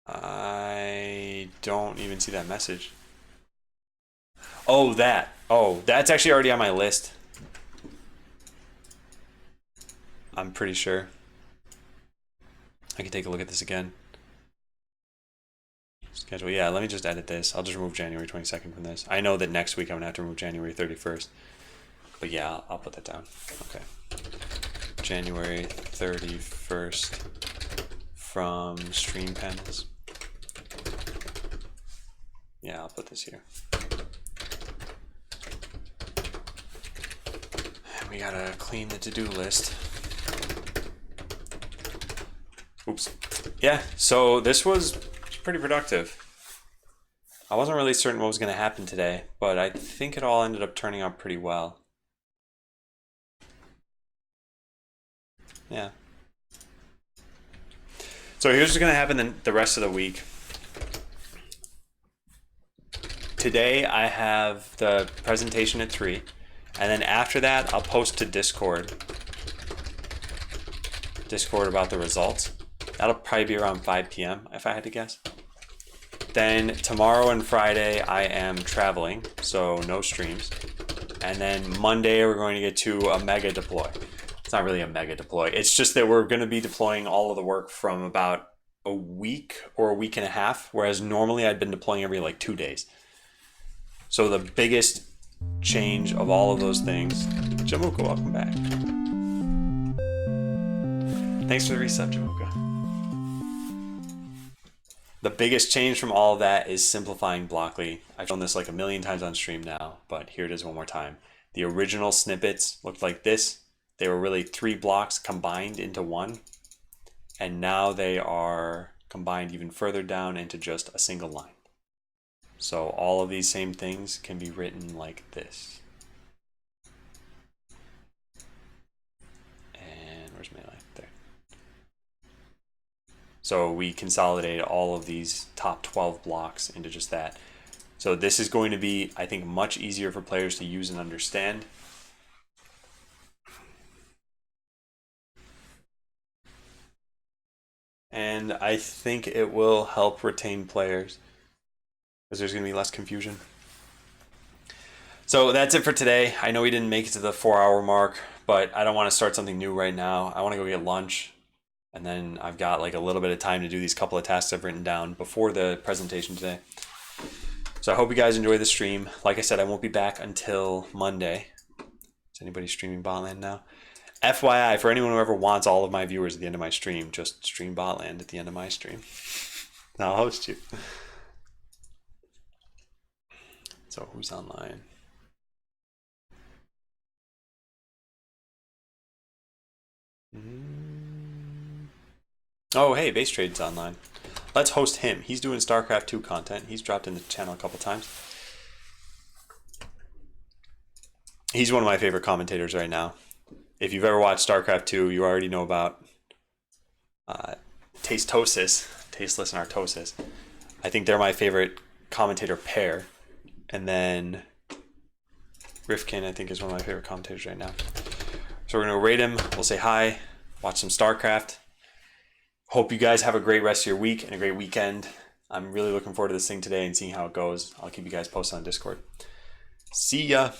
I don't even see that message. Oh, that. Oh, that's actually already on my list. I'm pretty sure. I can take a look at this again. Schedule. Yeah, let me just edit this. I'll just remove January 22nd from this. I know that next week I'm going to have to remove January 31st. But yeah, I'll put that down. Okay. January 31st from stream panels. Yeah, I'll put this here. And we gotta clean the to-do list. Oops. Yeah, so this was pretty productive. I wasn't really certain what was going to happen today, but I think it all ended up turning out pretty well. Yeah. So here's what's going to happen the rest of the week. Today I have the presentation at 3, and then after that I'll post to Discord about the results. That'll probably be around 5 p.m. if I had to guess. Then tomorrow and Friday I am traveling, so no streams. And then Monday we're going to get to a mega deploy. It's not really a mega deploy. It's just that we're going to be deploying all of the work from about a week or a week and a half, whereas normally I'd been deploying every like 2 days. So the biggest change of all of those things. Jamuka, welcome back. Thanks for the resub, Jamuka. The biggest change from all of that is simplifying Blockly. I've shown this like a million times on stream now, but here it is one more time. The original snippets looked like this. They were really 3 blocks combined into one. And now they are combined even further down into just a single line. So all of these same things can be written like this. And where's my line? There. So we consolidated all of these top 12 blocks into just that. So this is going to be, I think, much easier for players to use and understand. And I think it will help retain players because there's going to be less confusion. So that's it for today. I know we didn't make it to the 4-hour mark, but I don't want to start something new right now. I want to go get lunch, and then I've got like a little bit of time to do these couple of tasks I've written down before the presentation today. So I hope you guys enjoy the stream. Like I said, I won't be back until Monday. Is anybody streaming Botland now? FYI, for anyone who ever wants all of my viewers at the end of my stream, just stream Botland at the end of my stream. I'll host you. So who's online? Oh, hey, Base Trade's online. Let's host him. He's doing StarCraft 2 content. He's dropped in the channel a couple times. He's one of my favorite commentators right now. If you've ever watched StarCraft 2, you already know about Tasteless and Artosis. I think they're my favorite commentator pair. And then Rifkin, I think, is one of my favorite commentators right now. So we're going to rate him. We'll say hi, watch some StarCraft. Hope you guys have a great rest of your week and a great weekend. I'm really looking forward to this thing today and seeing how it goes. I'll keep you guys posted on Discord. See ya.